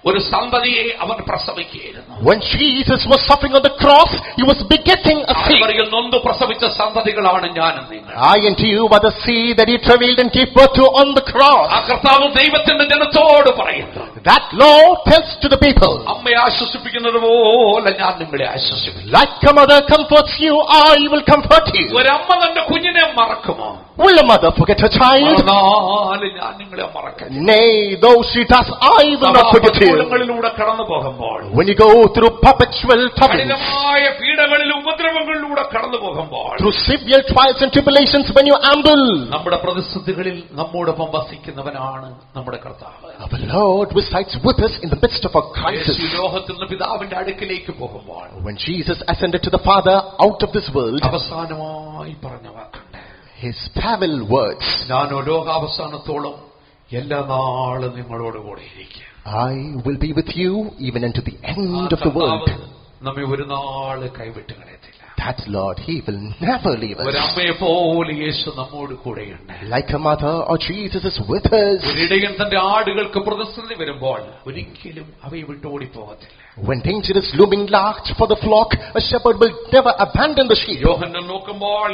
ഒരു സന്തതിയെ അവൻ പ്രസവിക്കുകയായിരുന്നു. When Jesus was suffering on the cross, he was begetting a seed. കാൽവറിയിൽ നൊന്തു പ്രസവിച്ച സന്തതികളാണ് ഞാനും നിങ്ങൾ. I and you are the seed that he travailed and gave birth to on the cross. ആ കർത്താവ് ദൈവത്തിന്റെ ജനത്തോട് പറയുന്നു. That Lord tells to the people, അമ്മയെ ആശ്വസിപ്പിക്കുന്നത് പോലെ ഞാൻ നിങ്ങളെ ആശ്വസിപ്പിക്കും. like a mother comforts you, I will comfort you. ഒരമ്മ തന്റെ കുഞ്ഞിനെ മറക്കുമോ? Will a mother forget her child? ഞാൻ നിങ്ങളെ മറക്കാം. Nay, though she does, I will not forget you. കടന്നു പോകുമ്പോൾ, when you go through perpetual troubles, കഠിനമായ പീഡകളിലും ഉപദ്രവങ്ങളിലൂടെ കടന്നു പോകുമ്പോൾ, through severe trials and tribulations, when you amble, നമ്മുടെ പ്രതിസന്ധികളിൽ നമ്മോടൊപ്പം വസിക്കുന്നവനാണ് നമ്മുടെ കർത്താവ്. our Lord resides with us in the midst of our crisis. യേശു ലോകത്തിൽ നിന്ന് പിതാവിന്റെ അടുക്കിലേക്ക് പോകുമ്പോൾ, when Jesus ascended to the Father out of this world, അവസാനമായി പറഞ്ഞ വാക്കുണ്ട്, his farewell words, ഞാനോ ലോകാവസാനത്തോളം എല്ലാ നാളും നിങ്ങളോട് കൂടെ ഇരിക്കും. I will be with you even unto the end of the world. നമ്മെ ഒരു നാള് കൈവിട്ട് കളയത്തില്ല. That Lord, he will never leave us. ഒരമ്മയെ പോലെ യേശു നമ്മോട് കൂടെയുണ്ട്. Like a mother, or Jesus is with us. ഒരിടയൻ തന്റെ ആടുകൾക്ക് പ്രതിസന്ധി വരുമ്പോൾ ഒരിക്കലും അവയെ വിട്ട് ഓടിപ്പോകത്തില്ല. When danger is looming large for the flock, a shepherd will never abandon the sheep. യോഹന്നാൻ നോക്കുമ്പോൾ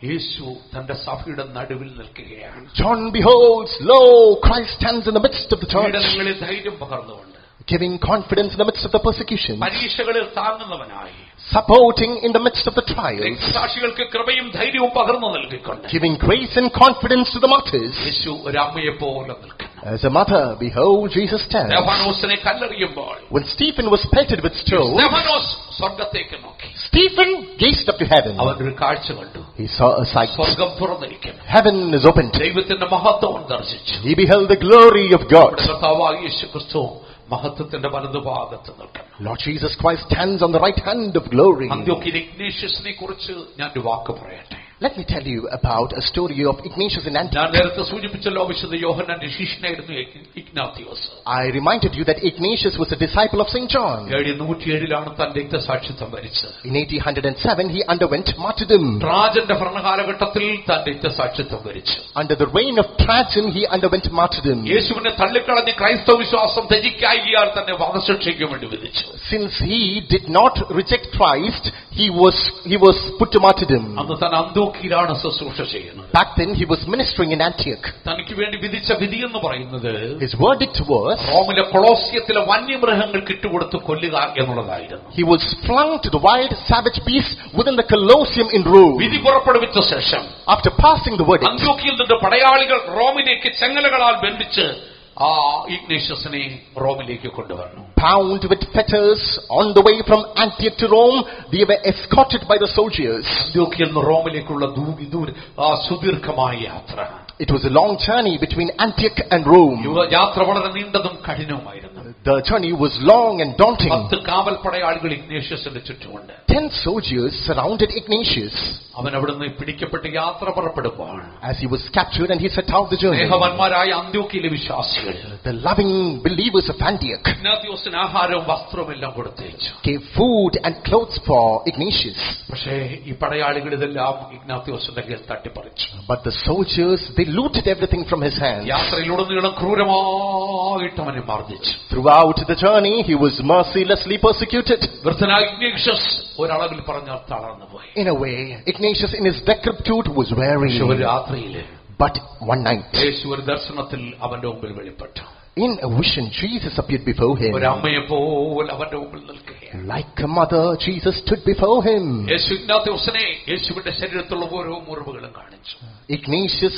യേശു തന്റെ സഭയുടെ നടുവിൽ നിൽക്കുകയാണ്. John beholds, lo, Christ stands in the midst of the church, പീഡനങ്ങളിൽ ധൈര്യം പകർന്നുകൊണ്ട്, giving confidence in the midst of the persecution, പരീക്ഷകളിൽ താങ്ങുന്നവനായി, supporting in the midst of the trials, സാക്ഷികൾക്ക് കൃപയും ധൈര്യവും പകർന്നു നൽകിക്കൊണ്ട്, giving grace and confidence to the martyrs. യേശു ഒരു അമ്മയെ പോലെ നിൽക്കുന്നു. As a mother, behold, Jesus stands. സ്തെഫാനോസിനെ കല്ലെറിയുമ്പോൾ, when Stephen was pelted with stones, Stephanos സ്വർഗ്ഗത്തേക്ക് നോക്കി. Stephen gazed up to heaven. അവൻ ഒരു കാഴ്ച കണ്ടു. He saw a sight. സ്വർഗ്ഗം തുറന്നിരിക്കുന്നു. Heaven is opened. ദൈവത്തിന്റെ മഹത്വം ദർശിച്ചു. He beheld the glory of God. കർത്താവായ യേശുക്രിസ്തു മഹത്വത്തിന്റെ വലതുഭാഗത്ത് നിൽക്കുന്നു. Lord Jesus Christ stands on the right hand of glory. അന്ത്യോക്യയിലെ ഇഗ്നേഷ്യസിനെ കുറിച്ച് ഞാൻ ഒരു വാക്ക് പറയട്ടെ. Let me tell you about a story of Ignatius in Antioch. ഞാൻ നേരത്തെ സൂചിപ്പിച്ചല്ലോ, വിശുദ്ധ യോഹന്നാന്റെ ശിഷ്യനായിരുന്നു Ignatius. I reminded you that Ignatius was a disciple of St. John. AD 107 തന്റെ രക്തസാക്ഷിത്വം വരിച്ചത്. In AD 107, he underwent martyrdom. ട്രാജന്റെ ഭരണകാലഘട്ടത്തിൽ തന്റെ രക്തസാക്ഷിത്വം വരിച്ചു. Under the reign of Trajan, he underwent martyrdom. യേശുവിനെ തള്ളിക്കളഞ്ഞ് ക്രൈസ്തവ വിശ്വാസം ത്യജിക്കായിയാൽ തന്നെ വധശിക്ഷയ്ക്ക് വേണ്ടി വിധിച്ചു. Since he did not reject Christ, he was put to martyrdom. അന്ന് താൻ അന്ത്യോക്യയിലാണ് ശുശ്രൂഷ ചെയ്യുന്നത്. Back then, he was ministering in Antioch. തനിക്ക് വേണ്ടി വിധിച്ച വിധി എന്ന് പറയുന്നത്, his verdict was, റോമിലെ കൊളോസിയത്തിലെ വന്യമൃഗങ്ങൾക്ക് ഇട്ടുകൊടുത്ത് കൊല്ലുക എന്നുള്ളതായിരുന്നു. he was flung to the wild savage beasts within the Colosseum in Rome. വിധി പുറപ്പെടുവിച്ച ശേഷം, after passing the verdict, അന്ത്യോക്യയിൽ നിന്ന് പടയാളികൾ റോമിലേക്ക് ചെങ്ങലകളാൽ ബന്ധിച്ച് ആ ഇഗ്നേഷ്യസിനെ റോമിലേക്ക് കൊണ്ടുവന്നു. bound with fetters on the way from Antioch to Rome, they were escorted by the soldiers. അന്ത്യോക്യയിൽ നിന്ന് റോമിലേക്കുള്ള സുദീർഘമായ യാത്ര. It was a long journey between Antioch and Rome. യാത്ര വളരെ നീണ്ടതും കഠിനവുമായിരുന്നു. The journey was long and daunting. 10 കാവൽ പടയാളികൾ ഇഗ്നേഷ്യസിന്റെ ചുറ്റുമുണ്ട്. 10 soldiers surrounded Ignatius. അവൻ അവിടുന്ന് പിടിക്കപ്പെട്ട് യാത്ര പുറപ്പെടുമ്പോൾ, as he was captured and he set out the journey, സ്നേഹവാന്മാരായ അന്ത്യോക്യയിലെ വിശ്വാസികൾ, the loving believers of Antioch, ഇഗ്നാത്തിയോസിന് ആഹാരവും വസ്ത്രവും എല്ലാം കൊടുത്തയച്ചു. gave food and clothes for Ignatius. പക്ഷേ ഈ പടയാളികൾ ഇതെല്ലാം ഇഗ്നാത്തിയോസിന്റെ കയ്യിൽ തട്ടിപ്പറിച്ചു. But the soldiers, they looted everything from his hands. യാത്രയിലുടനീളം ക്രൂരമായിട്ട് അവനെ മർദ്ദിച്ചു. Throughout the journey, he was mercilessly persecuted. വൃദ്ധനായ ഇഗ്നേഷ്യസ് ഒരളവിൽ പറഞ്ഞാൽ തളർന്നുപോയി. In a way, Ignatius in his decrepitude was weary. But one night, യേശു ഒരു ദർശനത്തിൽ അവന്റെ മുമ്പിൽ വെളിപ്പെട്ടു. in a vision, Jesus appeared before him. ഒരു അമ്മയെ പോലെ അവന്റെ മുമ്പിൽ നിൽക്കുകയാണ്. Like a mother, Jesus stood before him. യേശു ഇഗ്നാത്തിയോസിനെ യേശുവിന്റെ ശരീരത്തിലുള്ള ഓരോ മുറിവുകളും കാണിച്ചു. Ignatius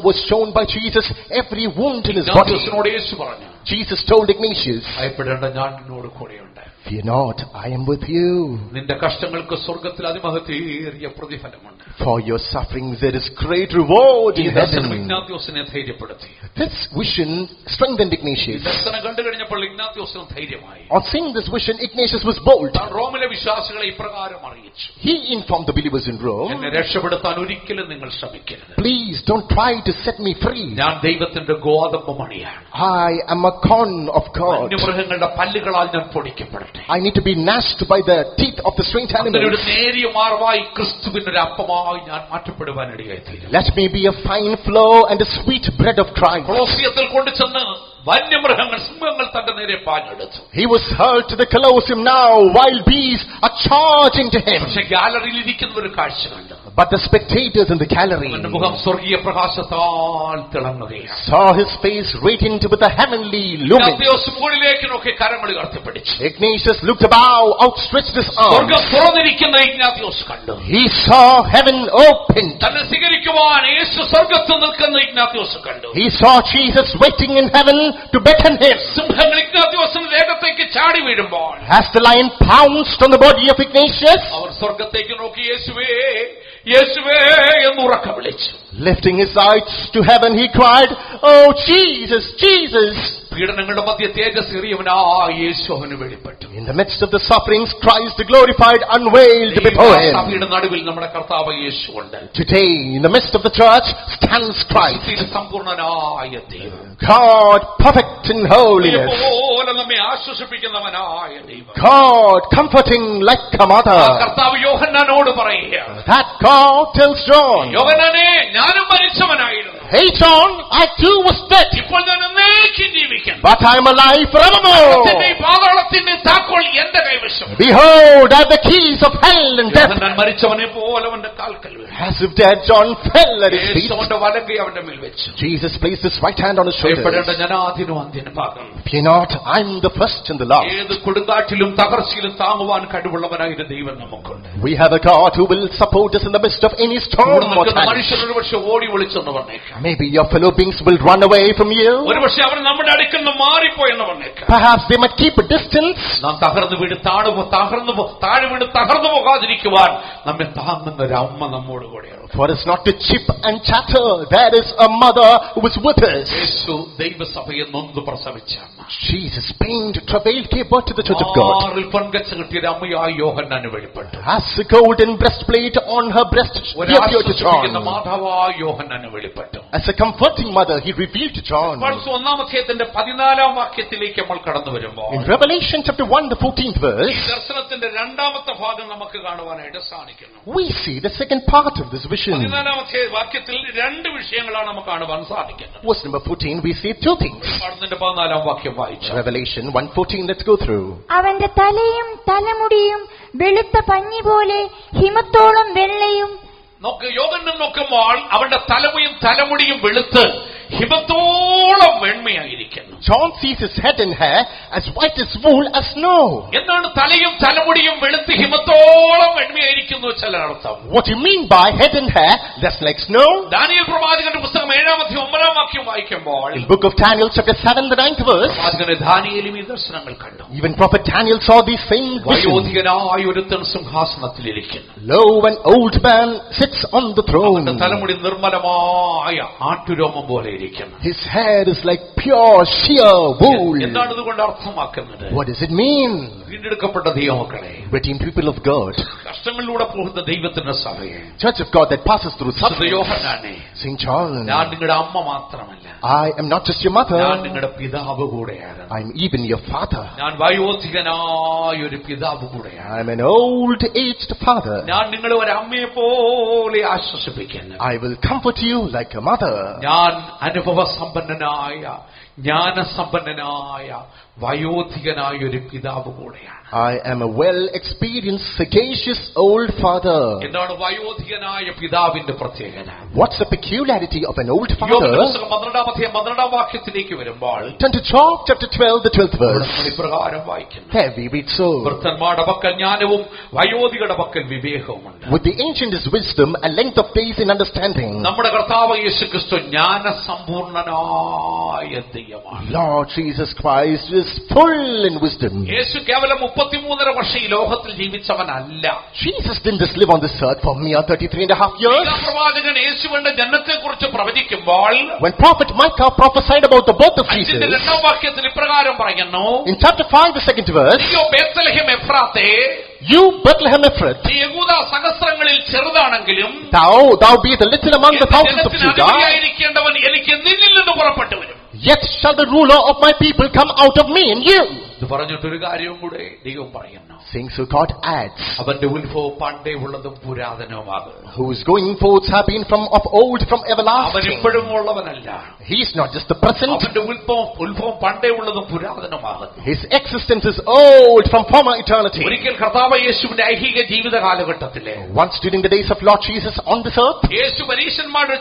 was shown by Jesus every wound in his body. ഇഗ്നാത്തിയോസിനോട് യേശു പറഞ്ഞു, Jesus told Ignatius, ഭയപ്പെടേണ്ട, ഞാൻ നിന്നോട് കൂടെയുണ്ട്. fear not, I am with you. നിന്റെ കഷ്ടങ്ങൾക്ക് സ്വർഗ്ഗത്തിൽ അതിമഹത്തേറിയ പ്രതിഫലമുണ്ട്. For your sufferings there is great reward ഈ in ദർശനം heaven. ഇഗ്നാത്യോസിനെ ധൈര്യപ്പെടുത്തി. This vision strengthened ഈ Ignatius. ദർശനം കണ്ടു കഴിഞ്ഞപ്പോൾ ഇഗ്നാത്യോസിന് ധൈര്യമായി. On seeing this vision, Ignatius was bold. താൻ റോമിലെ വിശ്വാസികളെ ഇപ്രകാരം അറിയിച്ചു: He informed the believers in Rome, എന്നെ രക്ഷപ്പെടുത്താൻ ഒരിക്കലും നിങ്ങൾ ശ്രമിക്കരുത്. please don't try to set me free. ഞാൻ ദൈവത്തിന്റെ ഗോതമ്പ് മണിയാണ്. I am a corn of God. വന്യമൃഗങ്ങളുടെ പല്ലുകളാൽ ഞാൻ പൊടിക്കപ്പെടട്ടെ. I need to be gnashed by the teeth of the strange ഒരു animals. നേരിയ മാർവായി ക്രിസ്തുവിന്റെ ഒരു അപ്പമായി ഞാൻ മാറ്റപ്പെടുവാനിടയായി തീരും. Let me be a fine flour and a sweet bread of Christ. കൊളോസിയത്തിൽ കൊണ്ടുചെന്ന് വന്യമൃഗങ്ങൾ, സിംഹങ്ങൾ തന്റെ നേരെ പാഞ്ഞെടുത്തു. He was hurled to the Colosseum. Now wild beasts are charging to him. പക്ഷെ ഗാലറിയിൽ ഇരിക്കുന്ന ഒരു കാഴ്ച കണ്ടു. But the spectators in the gallery അവന്റെ മുഖം സ്വർഗീയ പ്രകാശത്താൽ തിളങ്ങുകയാണ്. saw his face radiant with a heavenly lumen. Ignatios മുകളിലേക്ക് നോക്കി കരങ്ങൾ ഉയർത്തിപ്പിടിച്ചു. Ignatius looked above, outstretched his സ്വർഗം arms. തുറന്നിരിക്കുന്ന ഇഗ്നാത്യോസ് കണ്ടു. He saw heaven opened. തന്നെ സ്വീകരിക്കുവാൻ യേശു സ്വർഗത്തിൽ നിൽക്കുന്ന ഇഗ്നാത്യോസ് കണ്ടു. He saw Jesus waiting in heaven to beckon him. സിംഹങ്ങൾ ഇഗ്നാത്യോസിന്റെ ദേഹത്തേക്ക് ചാടി വീഴുമ്പോൾ As the lion pounced on the body of Ignatius, അവർ സ്വർഗത്തേക്ക് നോക്കി യേശുവേ, യേശുവേ എന്ന് ഉറക്കെ വിളിച്ചു. lifting his eyes to heaven, he cried, "Oh Jesus, Jesus!" പീഡനങ്ങളുടെ മധ്യ തേജസ്സേറിയവനായ യേശു അവന് വെളിപ്പെട്ടു. In the midst of the sufferings, Christ the glorified unveiled before him. സഭയുടെ നടുവിൽ നമ്മുടെ കർത്താവ് യേശു ഉണ്ട്. Today, in the midst of the church, stands Christ, സമ്പൂർണനായ ദൈവം, God perfect in holiness, പോലെ നമ്മെ ആശ്വസിപ്പിക്കുന്നവനായ ദൈവം. God comforting like a mother. കർത്താവ് യോഹന്നാനോട് പറയുക, That God tells John, യോഹന്നാനെ, ഞാനും മരിച്ചവനായിരുന്നു, "Hey John, I too was dead, ഇപ്പോൾ ഞാൻ എന്നേക്കും ജീവിക്കുന്നു. but I am alive forevermore. പാതാളത്തിന്റെ താക്കോൽ എന്റെ കൈവശം. Behold, I have the keys of hell and death." യോഹന്നാൻ മരിച്ചവനെ പോലെ അവന്റെ കാൽക്കൽ വീണു. As if dead, John fell at his feet. യേശു അവന്റെ വലങ്കൈ അവന്റെ മേൽ വെച്ചു. Jesus placed his right hand on his shoulders. ഭയപ്പെടേണ്ട, ഞാൻ ആദ്യനും അന്ത്യനും ഭാഗം. Fear not, I am the first and the last. ഏത് കൊടുങ്കാറ്റിലും തകർച്ചയിലും താങ്ങുവാൻ കഴിവുള്ളവനായ ദൈവം നമുക്കുണ്ട്. We have a God who will support us in the midst of any storm or challenge. മനുഷ്യർ ഒരു പക്ഷെ ഓടി വിളിച്ചെന്ന് പറഞ്ഞേക്കാം. Maybe your fellow beings will run away from you. ഒരു പക്ഷെ അവർ നമ്മുടെ അടുക്കൽ നിന്ന് മാറിപ്പോയെന്ന് പറഞ്ഞേക്കാം. Perhaps they might keep a distance. നാം തകർന്നു വീട് താഴെ വീട് തകർന്നു പോകാതിരിക്കുവാൻ നമ്മെ താങ്ങുന്ന ഒരു അമ്മ നമ്മോട് കൂടെയാണ്. For us not to chip and chatter, there is a mother who is with us. യേശു ദൈവസഭയെ നൊന്ത് പ്രസവിച്ച അമ്മ. Jesus pained, travailed, gave birth to the church of God. ആറിൽ പൊൻകച്ച കിട്ടിയ അമ്മയായി യോഹന്നാന് വെളിപ്പെട്ടു. As a golden breastplate on her breast, he appeared to John. മാധവായ യോഹന്നാന് വെളിപ്പെട്ടു. As a comforting mother, he revealed to John. ഒന്നാം അധ്യായത്തിന്റെ 14-ാം വാക്യത്തിലേക്ക് നമ്മൾ കടന്നു വരുമ്പോൾ In Revelation chapter 1, the 14th verse, ദർശനത്തിന്റെ രണ്ടാമത്തെ ഭാഗം നമുക്ക് കാണുവാനായിട്ട് സാധിക്കുന്നു. we see the second part of this vision. 14-ാമത്തെ വാക്യത്തിൽ രണ്ട് വിഷയങ്ങളാണ് നമുക്ക് കാണുവാൻ സാധിക്കുന്നത്. Verse number 14, we see two things. 14-ാം വാക്യം വായിച്ചു. Revelation 1:14, let's go through. അവന്റെ തലയും തലമുടിയും വെളുത്ത പഞ്ഞി പോലെ ഹിമത്തോളം വെള്ളയും. നോക്ക്, യോഹന്നാൻ നോക്കുമ്പോൾ അവന്റെ തലമുയും തലമുടിയും വെളുത്ത് ഹിമത്തോളം വെണ്മയായിരിക്കുന്നു. John sees his head and hair as white as wool as snow. എന്താണ് തലയും തലമുടിയും വെളുത്ത് ഹിമത്തോളം വെണ്മയായിരിക്കുന്നു വെച്ചാൽ അർത്ഥം? What do you mean by head and hair that's like snow? Daniel പ്രവാചകന്റെ പുസ്തകം 7-ാം അധ്യായം 9-ാം വാക്യം വായിക്കുമ്പോൾ In book of Daniel chapter 7, the 9th verse, പ്രവാചകനെ ദാനിയേലും ഈ ദർശനങ്ങൾ കണ്ടു. even prophet Daniel saw these same visions. വയോധികനായ ഒരുത്തൻ സിംഹാസനത്തിലിരിക്കുന്നു. Lo, an old man sits on the throne. അവന്റെ തലമുടി നിർമ്മലമായ ആട്ടുരോമം പോലെ ഇരിക്കുന്നു. His hair is like pure sheer wool. എന്താണ് ഇതുകൊണ്ട് അർത്ഥമാക്കുന്നത്? What does it mean? വീണ്ടെടുക്കപ്പെട്ട ദൈവമക്കളെ, Redeemed people of God, കഷ്ടങ്ങളിലൂടെ പോകുന്ന ദൈവത്തിന്റെ സഭയെ, Church of God that passes through suffering, യോഹന്നാനെ, St. John, ഞാൻ നിങ്ങളുടെ അമ്മ മാത്രമല്ല, I am not just your ഞാൻ mother, നിങ്ങളുടെ പിതാവ് കൂടെയാണ്. I am even your father. ഞാൻ വയോധികനായ ഒരു പിതാവ് കൂടെയാണ്. I am an old aged father. ഞാൻ നിങ്ങളെ ഒരു അമ്മയെ പോലെ ആശ്വസിപ്പിക്കുന്നു. I will comfort you like a mother. ഞാൻ അനുഭവസമ്പന്നനായ ജ്ഞാനസമ്പന്നനായ വയോധികനായ ഒരു പിതാവ് കൂടെയാണ്. I am a well-experienced, sagacious old father. എന്താണ് വയോധികനായ പിതാവിന്റെ പ്രത്യേകത? What's the peculiarity of an old യോബിന്റെ father? പുസ്തകം 12-ാം വാക്യത്തിലേക്ക് വരുമ്പോൾ Turn to Job chapter 12, the 12th verse. നമ്മൾ ഇപ്രകാരം വായിക്കുന്നു. Here we read so. വൃദ്ധന്മാരുടെ പക്കൽ ജ്ഞാനവും വയോധികരുടെ പക്കൽ വിവേകവുമുണ്ട്. With the ancient is wisdom and length of days in understanding. നമ്മുടെ കർത്താവ് യേശുക്രിസ്തു ജ്ഞാനസമ്പൂർണനായ ദൈവമാണ്. Lord Jesus Christ is full in wisdom. യേശു കേവലം 33.5 വർഷം ഈ ലോകത്തിൽ ജീവിച്ചവനല്ല. Jesus didn't just live on this earth for mere 33.5 years. പ്രവാചകൻ യേശുവിന്റെ ജനനത്തെക്കുറിച്ച് പ്രവചിക്കുമ്പോൾ When prophet Micah prophesied about the birth of Jesus, 2-ാം വാക്യത്തിൽ ഇപ്രകാരം പറയുന്നു. in chapter 5, the 2nd verse, നീയോ ബേത്ലഹേം എഫ്രാത്തേ, you Bethlehem Ephrath, നീ യഹൂദ സഹസ്രങ്ങളിൽ ചെറുതാണെങ്കിലും thou be the little among the thousands of Judah, ായിരിക്കേണ്ടവൻ എനിക്ക് നിന്നിൽ നിന്ന് പുറപ്പെട്ടു വരും. yet shall the ruler of my people come out of me and you. ഇത് പറഞ്ഞിട്ടൊരു കാര്യവും കൂടെ ദൈവം പറയുന്നു. Saying so God adds, അവന്റെ ഉത്ഭവം പണ്ടേ ഉള്ളതും പുരാതനവുമാകുന്നു. whose going forth have been from of old, from അവൻ everlasting. ഇപ്പോഴും ഉള്ളവനല്ല. He is not just the present. അവന്റെ ഉത്ഭവം പണ്ടേ ഉള്ളതും പുരാതനമാകുന്നു. His existence is old, from former eternity. ഒരിക്കൽ കർത്താവ് യേശുവിന്റെ ഐഹിക ജീവിത കാലഘട്ടത്തിലെ Once during the days of Lord Jesus on this earth, യേശു പരീശന്മാരുടെ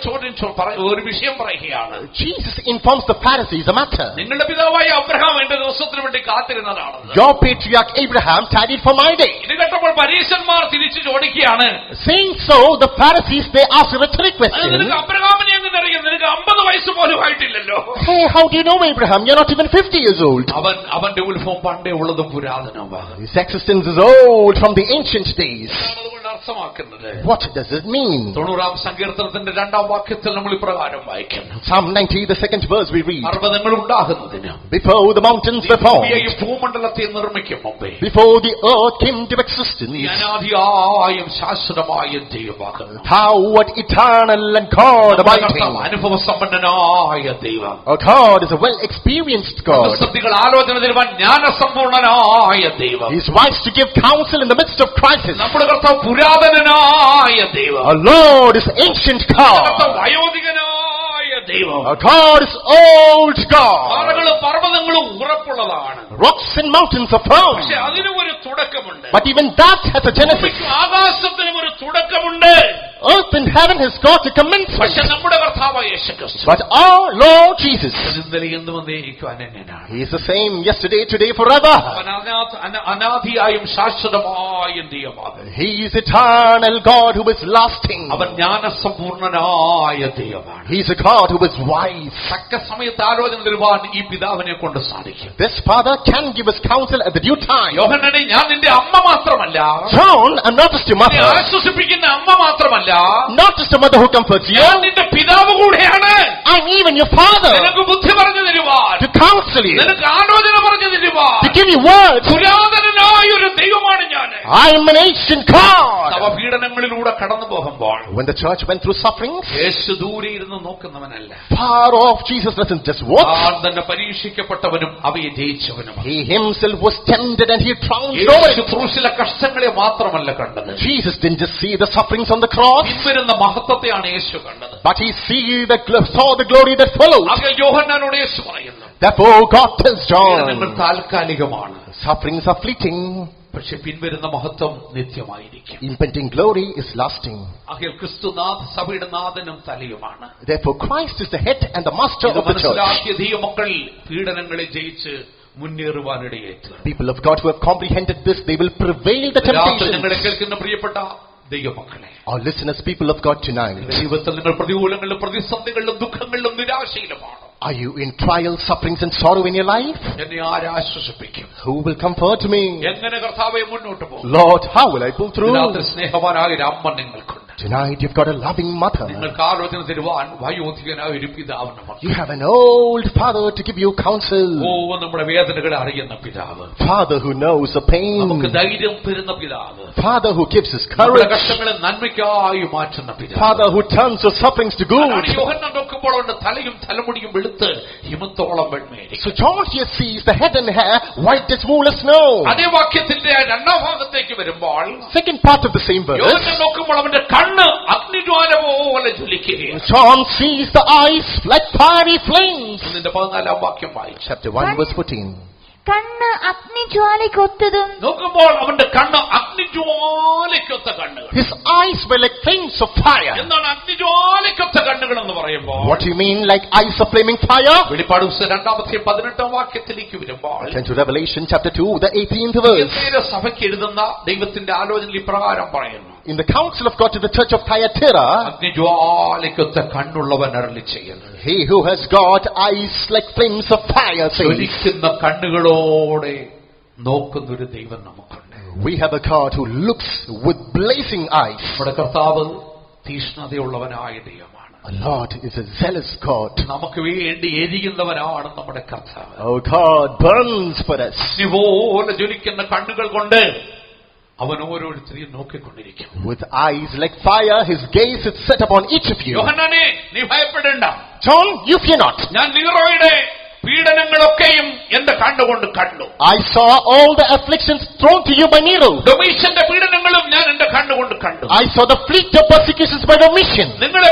ഒരു വിഷയം പറയുകയാണ്. Jesus informs the Pharisees a matter. നിങ്ങളുടെ പിതാവായ അബ്രഹാം എന്റെ ദിവസത്തിന് വേണ്ടി കാത്തിരുന്നതാണ്. Your patriarch Abraham tarried for my day. ഇത് കേട്ടപ്പോൾ പരീശന്മാർ തിരിച്ചു ചോദിക്കുകയാണ്. Saying so, the Pharisees, they ask a rhetoric question. നിനക്ക് അബ്രഹാമിനെ എങ്ങനെ അറിയാം? നിനക്ക് 50 വയസ്സ് പോലും ആയിട്ടില്ലല്ലോ. Hey, how do you know Abraham? You're not even 50 years old. അവന്റെ ഉത്ഭവം പണ്ടേ ഉള്ളതും പുരാതനവുമാണ്. His existence is old, from the ancient days. അതുകൊണ്ട് അർത്ഥമാക്കുന്നത് What does it mean? 90-ാം സങ്കീർത്തനത്തിന്റെ 2-ാം വാക്യത്തിൽ നമ്മൾ ഇപ്രകാരം വായിക്കുന്നു. Psalm 90, the 2nd verse we read. പർവ്വതങ്ങൾ ഉണ്ടാകുന്നതിന് Before the mountains were formed, ഈ ഭൂമണ്ഡലത്തെ നിർമ്മിക്കും മുമ്പേ before the earth came to existence, ഈ അനാദിയായും ശാശ്വതമായ ദൈവമാകുന്നു. thou art eternal and God abiding. അനുഭവസമ്പന്നനായ ദൈവം. Our God is a well-experienced God. പ്രതിസന്ധികൾ ആലോചന തരുവാൻ ജ്ഞാനസമ്പൂർണനായ ദൈവം. He is wise to give counsel in the midst of crisis. നമ്മുടെ കർത്താവ് പുരാതനനായ ദൈവം. Our Lord is ancient God. വയോധികനായ ദൈവം. Our God is old God. പാറകളും പർവ്വതങ്ങളും ഉറപ്പുള്ളതാണ്. Rocks and mountains are firm. പക്ഷെ അതിനും ഒരു തുടക്കമുണ്ട്. But even that has a genesis. ആകാശത്തിനും ഒരു തുടക്കമുണ്ട്. Earth and heaven has got a commencement. പക്ഷെ നമ്മുടെ കർത്താവ് യേശുക്രിസ്തു But our Lord Jesus, ഇന്നലെ എന്നും എന്നേക്കും അനന്യനാണ്. He is the same yesterday, today, forever. അവൻ അനാദിയായും ശാശ്വതമായും ദൈവമാകുന്നു. He is eternal God who is lasting. അവൻ ജ്ഞാനസമ്പൂർണനായ ദൈവമാണ്. He is a God who is wise. തക്ക സമയത്ത് ആലോചന തരുവാൻ ഈ പിതാവിനെ കൊണ്ട് സാധിക്കും. This Father can give us counsel at the due time. യോഹന്നാനെ, ഞാൻ നിന്റെ അമ്മ മാത്രമല്ല, John, I'm not just your നിന്നെ mother, ആശ്വസിപ്പിക്കുന്ന അമ്മ മാത്രമല്ല, not just a mother who comforts you, ഞാൻ നിന്റെ പിതാവ് കൂടെയാണ്. I'm even your father, നിനക്ക് ബുദ്ധി പറഞ്ഞു തരുവാൻ, to counsel you, നിനക്ക് ആലോചന പറഞ്ഞു തരുവാൻ to give you words. പുരാതനനായ ഒരു ദൈവമാണ് ഞാൻ. I am an ancient God. നവപീഡനങ്ങളിലൂടെ കടന്നു പോകുമ്പോൾ When the church went through sufferings, യേശു ദൂരെ ഇരുന്ന് നോക്കുന്നവനല്ല. far off, Jesus doesn't just watch. താൻ തന്നെ പരീക്ഷിക്കപ്പെട്ടവനും അവയെ ജയിച്ചവനും. He himself was tempted and he trounced over Yeshu it. ക്രൂശിലെ കഷ്ടങ്ങളെ മാത്രമല്ല കണ്ടത്. Jesus didn't just see the sufferings on the cross, പിൻവരുന്ന മഹത്വത്തെയാണ് യേശു കണ്ടത്. but he saw the glory that followed. ആകെ യോഹന്നാനോട് യേശു പറയുന്നു, Therefore God tells പീഡനങ്ങൾ John, താൽക്കാലികമാണ്, sufferings are fleeting, പക്ഷെ പിൻവരുന്ന മഹത്വം നിത്യമായിരിക്കും. impending glory is lasting. ആകെ ക്രിസ്തുനാഥ് സഭയുടെ നാഥനും തലയുമാണ്. Therefore Christ is the head and the master ഇത് of the church. മനസ്സിലാക്കിയ ദൈവമക്കൾ പീഡനങ്ങളെ ജയിച്ച് മുന്നേറുവാനിടയേറ്റു. People of God who have comprehended this, they will prevail the രാത്രി ഞങ്ങളെ temptations. കേൾക്കുന്ന പ്രിയപ്പെട്ട ദൈവമക്കളെ, Our listeners, people of God tonight, ജീവിതത്തിൽ നിങ്ങൾ പ്രതികൂലങ്ങളിലും പ്രതിസന്ധികളിലും ദുഃഖങ്ങളിലും നിരാശയിലുമാണ്. are you in trials, sufferings and sorrow in your life? എന്നെ ആരാശ്വസിപ്പിക്കും? Who will comfort me? എങ്ങനെ കർത്താവെ മുന്നോട്ട് പോകും? Lord, how will I pull through? രാത്രി സ്നേഹവാനായ ഒരു അമ്മ നിങ്ങൾക്കുണ്ട്. Tonight you've got a loving mother. നിങ്ങൾക്ക് ആലോചന തരുവാൻ വയോധികനായ ഒരു പിതാവ് നമുക്ക്. You have an old father to give you counsel. ഓ, നമ്മുടെ വേദനകളെ അറിയുന്ന പിതാവ്, Father who knows the നമുക്ക് pain. ധൈര്യം തരുന്ന പിതാവ്, Father who gives us നമ്മുടെ courage. കഷ്ടങ്ങളെ നന്മയ്ക്കായി മാറ്റുന്ന പിതാവ്. Father who turns your sufferings to good. അതാണ് യോഹന്നാൻ നോക്കുമ്പോൾ അവന്റെ തലയും തലമുടിയും വെളുത്ത് ഹിമത്തോളം വെണ്മയായിരിക്കും. So John here sees the head and hair white as wool as snow. അതേ വാക്യത്തിന്റെ രണ്ടാം ഭാഗത്തേക്ക് വരുമ്പോൾ Second part of the same verse, യോഹന്നാൻ നോക്കുമ്പോൾ അവന്റെ കണ്ണ് അഗ്നിജ്വാല പോലെ ജ്വലിക്കുകയാണ്. John sees the eyes like fiery flames. ഇതിന്റെ 14-ാം വാക്യം വായിച്ചു. Chapter 1 verse 14. കണ്ണ് അഗ്നിജ്വാലയ്ക്കൊത്തതും. നോക്കുമ്പോൾ അവന്റെ കണ്ണ് അഗ്നിജ്വാലയ്ക്കൊത്ത കണ്ണുകൾ. His eyes were like flames of fire. എന്താണ് അഗ്നിജ്വാലയ്ക്കൊത്ത കണ്ണുകൾ എന്ന് പറയുമ്പോൾ? What do you mean, like eyes of flaming fire? വെളിപ്പാട് പുസ്തകം 2-18 വാക്യത്തിലേക്ക് വരുമ്പോൾ Turn to Revelation chapter 2, the 18th verse. സഭയ്ക്ക് എഴുതുന്ന ദൈവത്തിന്റെ ആലോചനയിൽ ഇപ്രകാരം പറയുന്നു. In the counsel of God to the church of Thyatira, അഗ്നിജ്വാലയ്ക്കൊത്ത കണ്ണുള്ളവൻ അരുളി ചെയ്യുന്നു. he who has got eyes like flames of fire says, ജ്വലിക്കുന്ന കണ്ണുകളോടെ നോക്കുന്നൊരു ദൈവം നമുക്കുണ്ട്. we have a God who looks with blazing eyes. നമ്മുടെ കർത്താവ് തീഷ്ണതയുള്ളവനായ ദൈവമാണ്. Our Lord is a zealous God. നമുക്ക് വേണ്ടി എരിയുന്നവനാണ് നമ്മുടെ കർത്താവ്. Our God burns for us. പോലെ ജ്വലിക്കുന്ന കണ്ണുകൾ കൊണ്ട് അവൻ ഓരോരുത്തരെയും നോക്കിക്കൊണ്ടിരിക്കും. With eyes like fire, his gaze is set upon each of you. യോഹന്നാനേ, നീ ഭയപ്പെടേണ്ട. John, you fear not. ഞാൻ നീറോയുടെ പീഡനങ്ങളൊക്കെയും എന്റെ കണ്ണുകൊണ്ട് കണ്ടു. I saw all the afflictions thrown to you by Nero. ഡൊമീഷ്യന്റെ പീഡനങ്ങളും ഞാൻ എന്റെ കണ്ണുകൊണ്ട് കണ്ടു. I saw the fleet of persecutions by Domitian. നിങ്ങളെ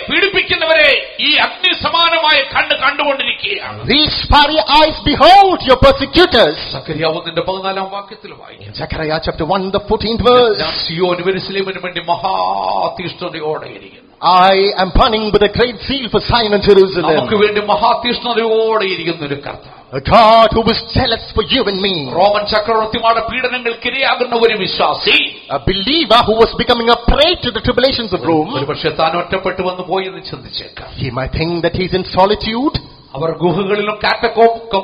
പീഡിപ്പിക്കുന്നവരെ ഈ അഗ്നി സമാനമായ കണ്ണ് കണ്ടുകൊണ്ടിരിക്കുകയാണ്. These fiery eyes behold your persecutors. സക്കറിയാവ് 1:14 വാക്യത്തിൽ വായിക്കും. Zechariah chapter 1, the 14th verse. ഞാൻ സിയോൻ യെരൂശലേമിന് വേണ്ടി മഹാതീഷ്ണതയോടെ ഇരിക്കുന്നു. I am burning with a great zeal for Zion and Jerusalem. നമുക്ക് വേണ്ടി മഹാതീഷ്ണതയോടെ ഇരിക്കുന്ന ഒരു കർത്താവ്. A God who was jealous for you and me. Roman ചക്രവർത്തിമാരുടെ പീഡനങ്ങൾക്കിരയാകുന്ന ഒരു വിശ്വാസി, A believer who was becoming a prey to the tribulations of Rome. ഒരുപക്ഷെ താൻ ഒറ്റപ്പെട്ടു വന്നു പോയെന്ന് ചിന്തിച്ചേക്കാം. He might think that he's in solitude. അവർ ഗുഹകളിലും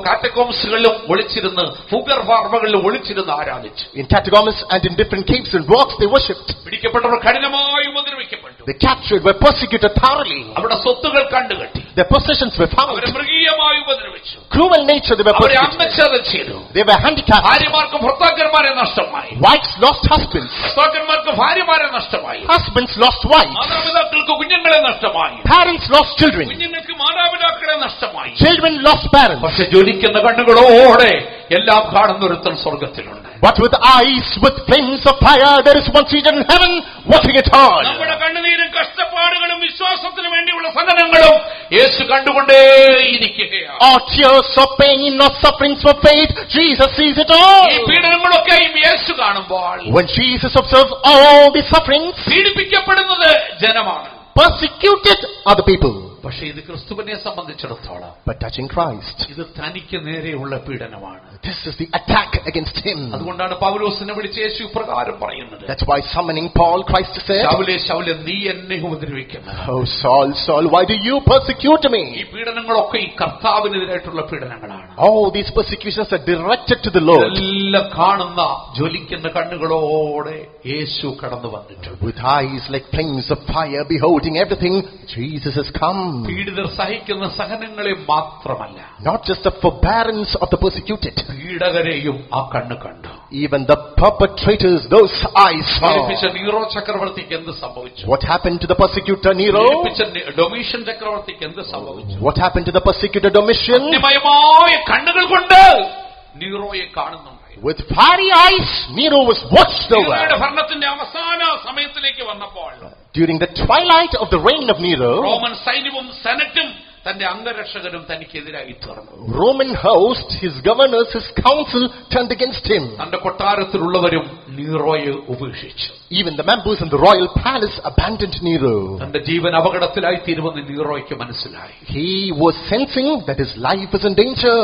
കാറ്റകോംസുകളിലും ഒളിച്ചിരുന്ന് ഭൂഗർഭാർമ്മകളിലും ഒളിച്ചിരുന്ന് ആരാധിച്ചു. In catacombs and in different caves and rocks they worshipped. പിടിക്കപ്പെട്ടവർ കഠിനമായി ഉപദ്രവിക്കപ്പെട്ടു. They captured, were persecuted thoroughly. അവരുടെ സ്വത്തുകൾ കണ്ടുകെട്ടി. Their possessions were found. അവരെ മൃഗീയമായി ഉപദ്രവിച്ചു. Cruel nature they were അവരെ persecuted. അംഗച്ഛേദം ചെയ്തു. They were handicapped. ഭാര്യമാർക്കും ഭർത്താക്കന്മാരെ നഷ്ടമായി. Wives lost husbands. ഭർത്താക്കന്മാർക്ക് ഭാര്യമാരെ നഷ്ടമായി. Husbands lost wives. മാതാപിതാക്കൾക്ക് കുഞ്ഞുങ്ങളെ നഷ്ടമായി. Parents lost children. കുഞ്ഞുങ്ങൾക്ക് മാതാപിതാക്കളെ നഷ്ടമായി. Children lost parents. പക്ഷെ ജ്വലിക്കുന്ന കണ്ണുകളോടെ എല്ലാം കാണുന്നൊരുത്തൻ സ്വർഗത്തിലുണ്ട്. But with eyes with flames of fire, there is one seated in heaven, watching it all. നമ്മുടെ കണ്ണുനീരും കഷ്ടപ്പാടുകളും വിശ്വാസത്തിന് വേണ്ടിയുള്ള സഹനങ്ങളും യേശു കണ്ടുകൊണ്ടേയിരിക്കുകയാണ്. Or tears of pain or sufferings for faith, Jesus sees it all. ഈ പീഡനങ്ങളൊക്കെയും യേശു കാണുമ്പോൾ When Jesus observes all the sufferings, പീഡിപ്പിക്കപ്പെടുന്നത് ജനമാണ്. persecuted are the people. പക്ഷേ ഇത് ക്രിസ്തുവിനെ സംബന്ധിച്ചിടത്തോളം But touching Christ, ഇത് തനിക്ക് നേരെയുള്ള പീഡനമാണ്. this is the attack against him. അതുകൊണ്ടാണ് പൗലോസിനെ വിളിച്ച് യേശു ഇപ്രകാരം പറയുന്നത്. That's why summoning Paul, Christ said, ശൗലേ ശൗലേ, നീ എന്നെ ഉപദ്രവിക്കുന്നു. Oh Saul, Saul, why do you persecute me? ഈ പീഡനങ്ങളൊക്കെ ഈ കർത്താവിനെതിരായിട്ടുള്ള പീഡനങ്ങളാണ്. All these persecutions are directed to the Lord. എല്ലാം കാണുന്ന ജ്വലിക്കുന്ന കണ്ണുകളോടെ യേശു കടന്നു വന്നിട്ടുണ്ട്. With eyes like flames of fire, beholding everything, Jesus has come. പീഡിതർ സഹിക്കുന്ന സഹനങ്ങളെ മാത്രമല്ല, Not just the forbearance of the persecuted, പീഡകരെയും ആ കണ്ണ് കണ്ടു. even the perpetrators, those eyes saw. പീഡിപ്പിച്ച നീറോ ചക്രവർത്തിക്ക് എന്ത് സംഭവിച്ചു? What happened to the persecutor Nero? പീഡിപ്പിച്ച ഡൊമീഷ്യൻ ചക്രവർത്തിക്ക് എന്ത് സംഭവിച്ചു? What happened to the persecutor Domitian? അഗ്നിമയമായ കണ്ണുകൾ കൊണ്ട് നീറോയെ കാണുന്നുണ്ടായി. With fiery eyes, Nero was watched നീറോയുടെ over. ഭരണത്തിന്റെ അവസാന സമയത്തിലേക്ക് വന്നപ്പോൾ During the twilight of the reign of Nero, Roman സൈന്യവും സെനറ്റും തന്റെ അംഗരക്ഷകരും തനിക്കെതിരായി തീർന്നു. Roman host, his governors, his council turned against him. തന്റെ കൊട്ടാരത്തിലുള്ളവരും നീറോയെ ഉപേക്ഷിച്ചു. Even the members in the royal palace abandoned Nero. തന്റെ ജീവൻ അപകടത്തിലായി തീരുമെന്ന് നീറോയ്ക്ക് മനസ്സിലായി. He was sensing that his life was in danger.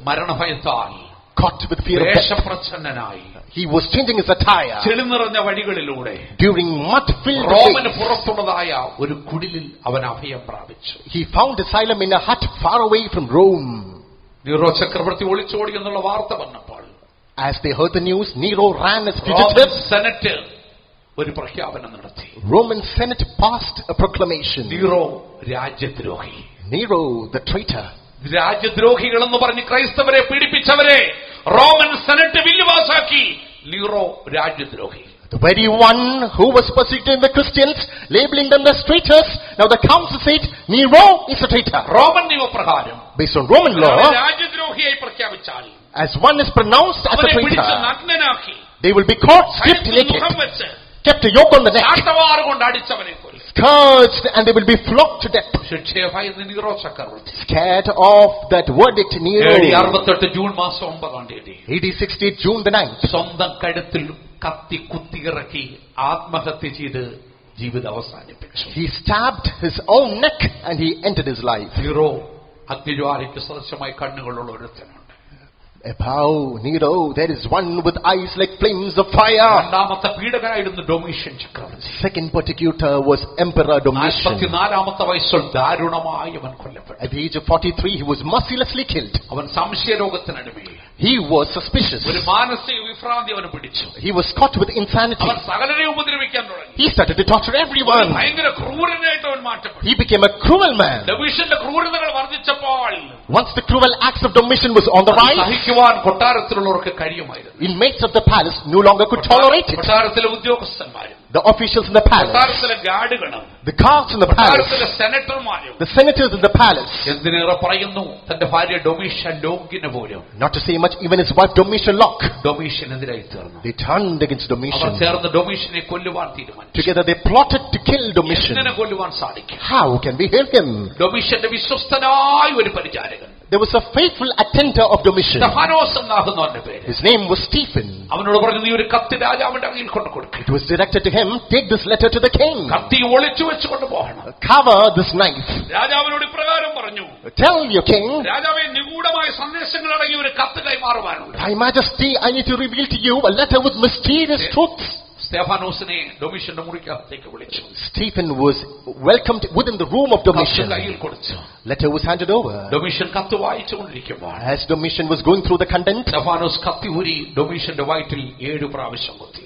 മരണഭയത്താൽ Caught with fear of death, വേഷപ്രച്ഛന്നനായി he was changing his attire. ചെളി നിറഞ്ഞ വഴികളിലൂടെ During mud-filled Roman ways, പുറത്തുള്ളതായ ഒരു കുടിലിൽ അവൻ അഭയം പ്രാപിച്ചു. he found asylum in a hut far away from Rome. Nero ചക്രവർത്തി ഒളിച്ചോടി എന്നുള്ള വാർത്ത വന്നപ്പോൾ As they heard the news, Nero ran as Roman fugitive. Senate ഒരു പ്രഖ്യാപനം നടത്തി. Roman Senate passed a proclamation. Nero രാജ്യദ്രോഹി. Nero, the traitor. രാജ്യദ്രോഹികൾ എന്ന് പറഞ്ഞ് ക്രൈസ്തവരെ പീഡിപ്പിച്ചവരെ റോമൻ സെനറ്റ് ബില്ല് പാസാക്കി. നീറോ രാജ്യദ്രോഹി. The very one who was persecuting the Christians, labeling them as traitors, now the council said Nero is a traitor. Roman നിയമപ്രകാരം Based on Roman law, രാജ്യദ്രോഹിയായി പ്രഖ്യാപിച്ചാൽ as one is pronounced as a അവനെ പിടിച്ച് traitor, നഗ്നനാക്കി they will be caught stripped കഴുത്തിൽ naked. മുഖം വെച്ച് kept a yoke on the neck, ചാട്ടവാറ് കൊണ്ട് അടിച്ചവനെ കൊല്ലും. scourged, and they will be flogged to death. ശിക്ഷയെ ഭയന്ന് Nero ചക്രവർത്തി Scared of that verdict, Nero. AD 68 June മാസം 9 തീയതി AD 60, June the 9th. സ്വന്തം കഴുത്തിൽ കത്തി കുത്തിയിറക്കി ആത്മഹത്യ ചെയ്ത് ജീവിതം അവസാനിപ്പിച്ചു. He stabbed his own neck and he ended his life. Nero അഗ്നിജ്വാലയ്ക്ക് സദൃശമായി കണ്ണുകളുള്ള ഒരുത്തനുണ്ട്. Above Nero, there is one with eyes like flames of fire. രണ്ടാമത്തെ പീഡകനായിരുന്നു ഡൊമീഷ്യൻ ചക്രവർത്തി. Second persecutor was Emperor Domitian. 44 വയസ്സിൽ ദാരുണമായി അവൻ കൊല്ലപ്പെട്ടു. At the age of 43, he was mercilessly killed. അവൻ സംശയരോഗത്തിനടിമയായി. He was suspicious. ഒരു മാനസിക വിഭ്രാന്തി അവന് പിടിച്ചു. He was caught with insanity. അവൻ സകലരെ ഉപദ്രവിക്കാൻ തുടങ്ങി. He started to torture everyone. ഭയങ്കര ക്രൂരനായിട്ട് അവൻ മാറ്റപ്പെട്ടു. He became a cruel man. ഡൊമീഷ്യന്റെ ക്രൂരതകൾ വർദ്ധിച്ചപ്പോൾ Once the cruel acts of Domitian was on the rise, സഹിക്കുവാൻ കൊട്ടാരത്തിലുള്ളവർക്ക് കഴിയുമായിരുന്നു. inmates of the palace no longer could tolerate it. കൊട്ടാരത്തിലെ ഉദ്യോഗസ്ഥന്മാരും The officials in the palace, കൊട്ടാരത്തിലെ ഗാർഡുകളും the guards in the palace, കൊട്ടാരത്തിലെ സെനറ്റർമാരും, the senators in the palace, എന്തിനേറെ പറയുന്നു തന്റെ ഭാര്യ Domitian ലോക്കിന് പോലും not to say much, even his wife Domitian Locke, ഡൊമീഷ്യനെതിരായി തീർന്നു. they turned against our Domitian. ചേർന്ന് ഡൊമീഷ്യനെ കൊല്ലുവാൻ തീരുമാനിച്ചു. Together they plotted to kill Domitian. എങ്ങനെ കൊല്ലുവാൻ സാധിക്കും? How can we kill him? ഡൊമീഷ്യന്റെ വിശ്വസ്തനായ ഒരു പരിചാരകൻ, There was a faithful attender of Domitian. Stephanos എന്നാകുന്നവന്റെ പേര്. His name was Stephen. അവനോട് പറഞ്ഞു, നീ ഒരു കത്ത് രാജാവിന്റെ കയ്യിൽ കൊണ്ടു കൊടുക്കുക. It was directed to him, take this letter to the king. കത്തി ഒളിച്ചു വെച്ച് കൊണ്ടുപോകണം. Cover this knife. രാജാവിനോട് ഇപ്രകാരം പറഞ്ഞു, Tell your king, രാജാവെ, നിഗൂഢമായ സന്ദേശങ്ങൾ അടങ്ങിയ ഒരു കത്ത് കൈമാറുവാനുണ്ട്. Thy Majesty, I need to reveal to you a letter with mysterious truths. സ്തെഫാനോസിനെ ഡൊമീഷ്യന്റെ മുറിക്കകത്തേക്ക് വിളിച്ചു. Stephen was welcomed within the room of കത്ത് Domitian. കയ്യിൽ കൊടുത്തു. Letter was handed over. Domitian കത്ത് വായിച്ചുകൊണ്ടിരിക്കുമ്പോൾ As Domitian was going through the content, Stephanos കത്തി ഊരി ഡൊമീഷ്യന്റെ വയറ്റിൽ 7 പ്രാവശ്യം കുത്തി.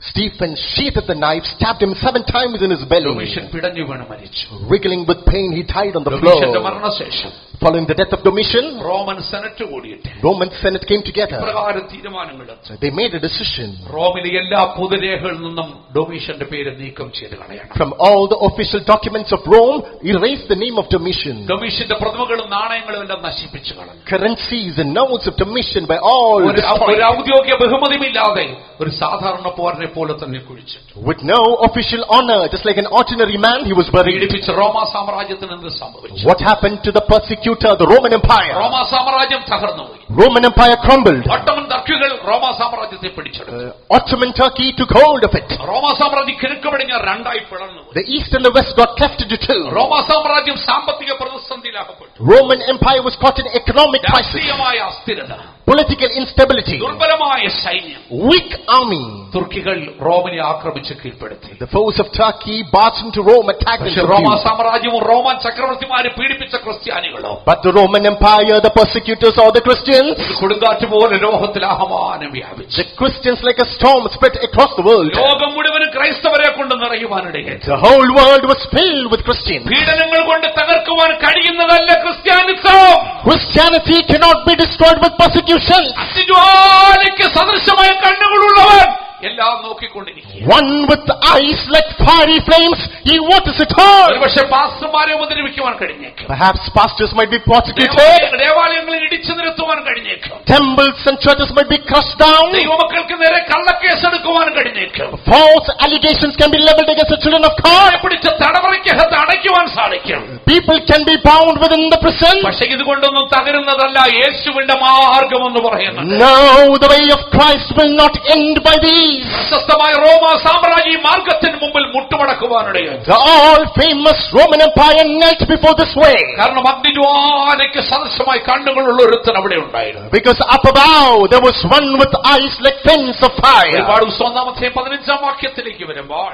Stephen sheathed the knife, stabbed him 7 times in his belly. Domitian പിടഞ്ഞു വീണ് മരിച്ചു. Wriggling with pain, he died on the ഡൊമീഷ്യന്റെ floor. മരണശേഷം Following the death of Domitian, Roman senate കൂടിയിട്ട് Roman Senate came together. പ്രകാരം തീരുമാനങ്ങളെടുത്തു. They made a decision. റോമിലെ എല്ലാ പൊതുരേഖകളിൽ നിന്നും ഡൊമീഷ്യന്റെ പേര് നീക്കം ചെയ്ത് കളയണം. From all the official documents of Rome, erase the name of Domitian. ഡൊമീഷ്യന്റെ പ്രതിമകളും നാണയങ്ങളും എല്ലാം നശിപ്പിച്ചു കളഞ്ഞു. Currencies and notes of Domitian by all ഒരു destroyed. ഔദ്യോഗിക ബഹുമതിയുമില്ലാതെ ഒരു സാധാരണ പൗരനെ പോലെ തന്നെ കുഴിച്ചിട്ടു. With no official honor, just like an ordinary man, he was buried. പീഡിപ്പിച്ച റോമാ സാമ്രാജ്യത്തിന് എന്ത് സംഭവിച്ചു? What happened to the persecutor, the Roman Empire? റോമാ സാമ്രാജ്യം തകർന്നുപോയി. Roman Empire crumbled. ഒട്ടമൻ ടർക്കികൾ റോമാ സാമ്രാജ്യത്തെ പിടിച്ചെടുത്തു. Ottoman Turkey took hold of it. റോമാ സാമ്രാജ്യം കിഴക്ക് പടിഞ്ഞാറ് രണ്ടായി പിളർന്നുപോയി. The east and the west got cleft into two. റോമാ സാമ്രാജ്യം സാമ്പത്തിക പ്രതിസന്ധിയിലാകപ്പെട്ടു. Roman Empire was caught in economic crisis, രാഷ്ട്രീയമായ അസ്ഥിരത, political instability, ദുർബലമായ സൈന്യം. weak army. തുർക്കികൾ റോമിനെ ആക്രമിച്ച് കീഴ്പ്പെടുത്തി. The foes of Turkey barged into Rome, attacked and പക്ഷേ റോമാ subdued. സാമ്രാജ്യവും റോമൻ ചക്രവർത്തിമാരെ പീഡിപ്പിച്ച ക്രിസ്ത്യാനികളോ But the Roman Empire, the persecutors or the Christians, ഒരു കൊടുങ്കാറ്റ് പോലെ ലോകത്തിൽ ആഹ്വാനം വ്യാപിച്ചു. the Christians like a storm spread across the world. ലോകം മുഴുവനും ക്രൈസ്തവരെ കൊണ്ട് നിറയുവാനിടയായി. The whole world was filled with Christians. പീഡനങ്ങൾ കൊണ്ട് തകർക്കുവാൻ കഴിയുന്നതല്ല ക്രിസ്ത്യാനിസം. Christianity cannot be destroyed with persecution. അഗ്നിജ്വാലയ്ക്ക് സദൃശമായ കണ്ണുകളുള്ളവൻ എല്ലാം നോക്കിക്കൊണ്ടിരിക്കുക. One with eyes like fiery flames, he watches it all. ഒരുപക്ഷെ പാസ്റ്റർമാരെ ഉപദ്രവിക്കുവാൻ കഴിഞ്ഞേക്കും. Perhaps pastors might be persecuted. ദേവാലയങ്ങളിൽ ഇടിച്ചു നിരത്തുവാൻ കഴിഞ്ഞേക്കും. Temples and churches might be crushed down. ദൈവമക്കൾക്ക് നേരെ കള്ളക്കേസെടുക്കുവാൻ കഴിഞ്ഞേക്കും. False allegations can be leveled against the children of God. പിടിച്ച തടവറയ്ക്കകത്ത് അടയ്ക്കുവാൻ സാധിക്കും. People can be bound within the prison. പക്ഷെ ഇതുകൊണ്ടൊന്നും തകരുന്നതല്ല യേശുവിന്റെ മാർഗമെന്ന് പറയുന്നത്. No, the way of Christ will not end by these. പ്രശസ്തമായ റോമാ സാമ്രാജ്യ മാർഗത്തിന് മുമ്പിൽ മുട്ടുമടക്കുവാനിടയായി. The all-famous Roman Empire knelt before this way. കാരണം അഗ്നിജ്വാലയ്ക്ക് സദൃശമായ കണ്ണുകളുള്ള ഒരുത്തൻ അവിടെ ഉണ്ടായിരുന്നു. Because up above there was one with eyes like flames of fire. ഒരുപാട് 15 വാക്യത്തിലേക്ക് വരുമ്പോൾ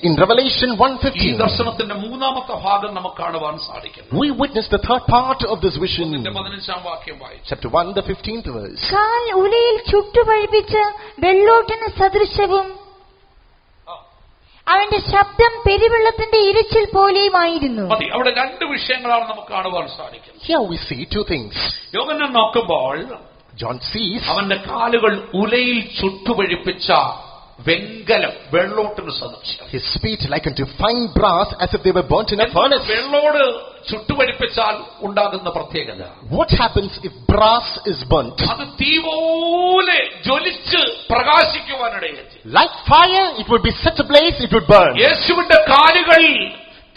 In Revelation ഈ 1:15, ദർശനത്തിന്റെ മൂന്നാമത്തെ ഭാഗം നമുക്ക് കാണുവാൻ സാധിക്കും. we witness the third part of this vision. 15 വാക്യം വായിച്ചു. Chapter 1, the 15th verse. കാൽ ഉലയിൽ ചുട്ടുപഴിപ്പിച്ച വെള്ളോട്ടിന് സദൃശവും അവന്റെ ശബ്ദം പെരുവെള്ളത്തിന്റെ ഇരച്ചിൽ പോലെയുമായിരുന്നു. മതി, അവിടെ 2 വിഷയങ്ങളാണ് നമുക്ക് കാണുവാൻ സാധിക്കുന്നത്. Here we see 2 things. യോഹന്നാൻ നോക്കുമ്പോൾ John sees അവന്റെ കാലുകൾ ഉലയിൽ ചുട്ടുപഴിപ്പിച്ച വെങ്കലം, വെള്ളോട്ടിന് സദൃശ്യം. His feet like unto fine brass, as if they were burnt in a furnace. വെള്ളോട് ചുട്ടുപഴിപ്പിച്ചാൽ ഉണ്ടാകുന്ന പ്രത്യേകത, What happens if brass is burnt? അത് തീ പോലെ ജ്വലിച്ച് പ്രകാശിക്കുവാനിടയെത്തി. Like fire, it would be set ablaze, it would burn. യേശുവിന്റെ കാലുകൾ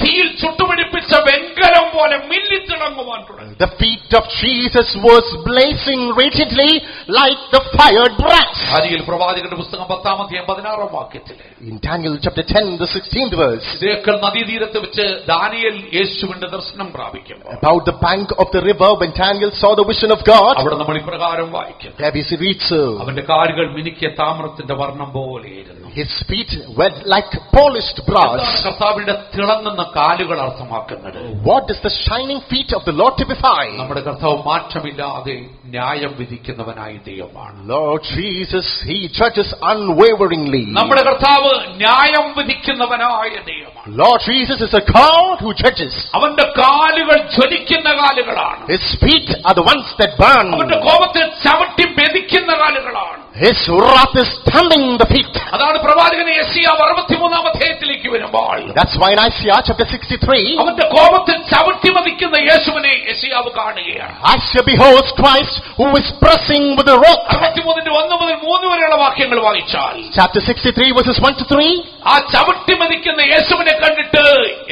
തീയിൽ ചുട്ടുപിടിപ്പിച്ച വെങ്കലം പോലെ മിന്നിത്തിളങ്ങുവാൻ തുടങ്ങി. The feet of Jesus was blazing radiantly like the fired brass. Daniel പ്രവാചകന്റെ പുസ്തകം 10-16 In Daniel chapter 10, the 16th verse, ഇതേക്കൽ നദീതീരത്ത് വെച്ച് ദാനിയേൽ യേശുവിന്റെ ദർശനം പ്രാപിക്കുമ്പോൾ, about the bank of the river, when Daniel saw the vision of God, അവിടെ നമ്മൾ ഇപ്രകാരം വായിക്കുന്നു, there we read so, അവന്റെ കാലുകൾ മിനുക്കിയ താമ്രത്തിന്റെ വർണ്ണം പോലെയായിരുന്നു. his feet were like polished brass. കർത്താവിന്റെ തിളങ്ങുന്ന കാലുകൾ അർത്ഥമാക്കുന്നത്, What does the shining feet of the Lord typify? നമ്മുടെ കർത്താവ് മാറ്റമില്ലാതെ ന്യായം വിധിക്കുന്നവനായ ദൈവമാണ്. Lord Jesus, He judges unwaveringly. നമ്മുടെ കർത്താവ് ന്യായം വിധിക്കുന്നവനായ ദൈവമാണ്. Lord Jesus is a God who judges. അവന്റെ കാലുകൾ ജ്വലിക്കുന്ന കാലുകളാണ്. His feet are the ones that burn. അവന്റെ കോപത്തെ ചവിട്ടി മെതിക്കുന്ന കാലുകളാണ്. His wrath is thumbing the feet. അതാണ് പ്രവാചകൻ യെശയ്യാവ് 63-ാം അധ്യായത്തിലേക്ക് വരുമ്പോൾ, That's why in Isaiah chapter 63, അവന്റെ കോപത്തിൽ ചവിട്ടി മതിക്കുന്ന യേശുവിനെ യെശയ്യാവ് കാണുകയാണ്. Isaiah beholds Christ who is pressing with the rock. 63-1-3 വരെയുള്ള വാക്യങ്ങൾ വായിച്ചാൽ, Chapter 63 verses 1 to 3, ആ ചവിട്ടി മതിക്കുന്ന യേശുവിനെ കണ്ടിട്ട്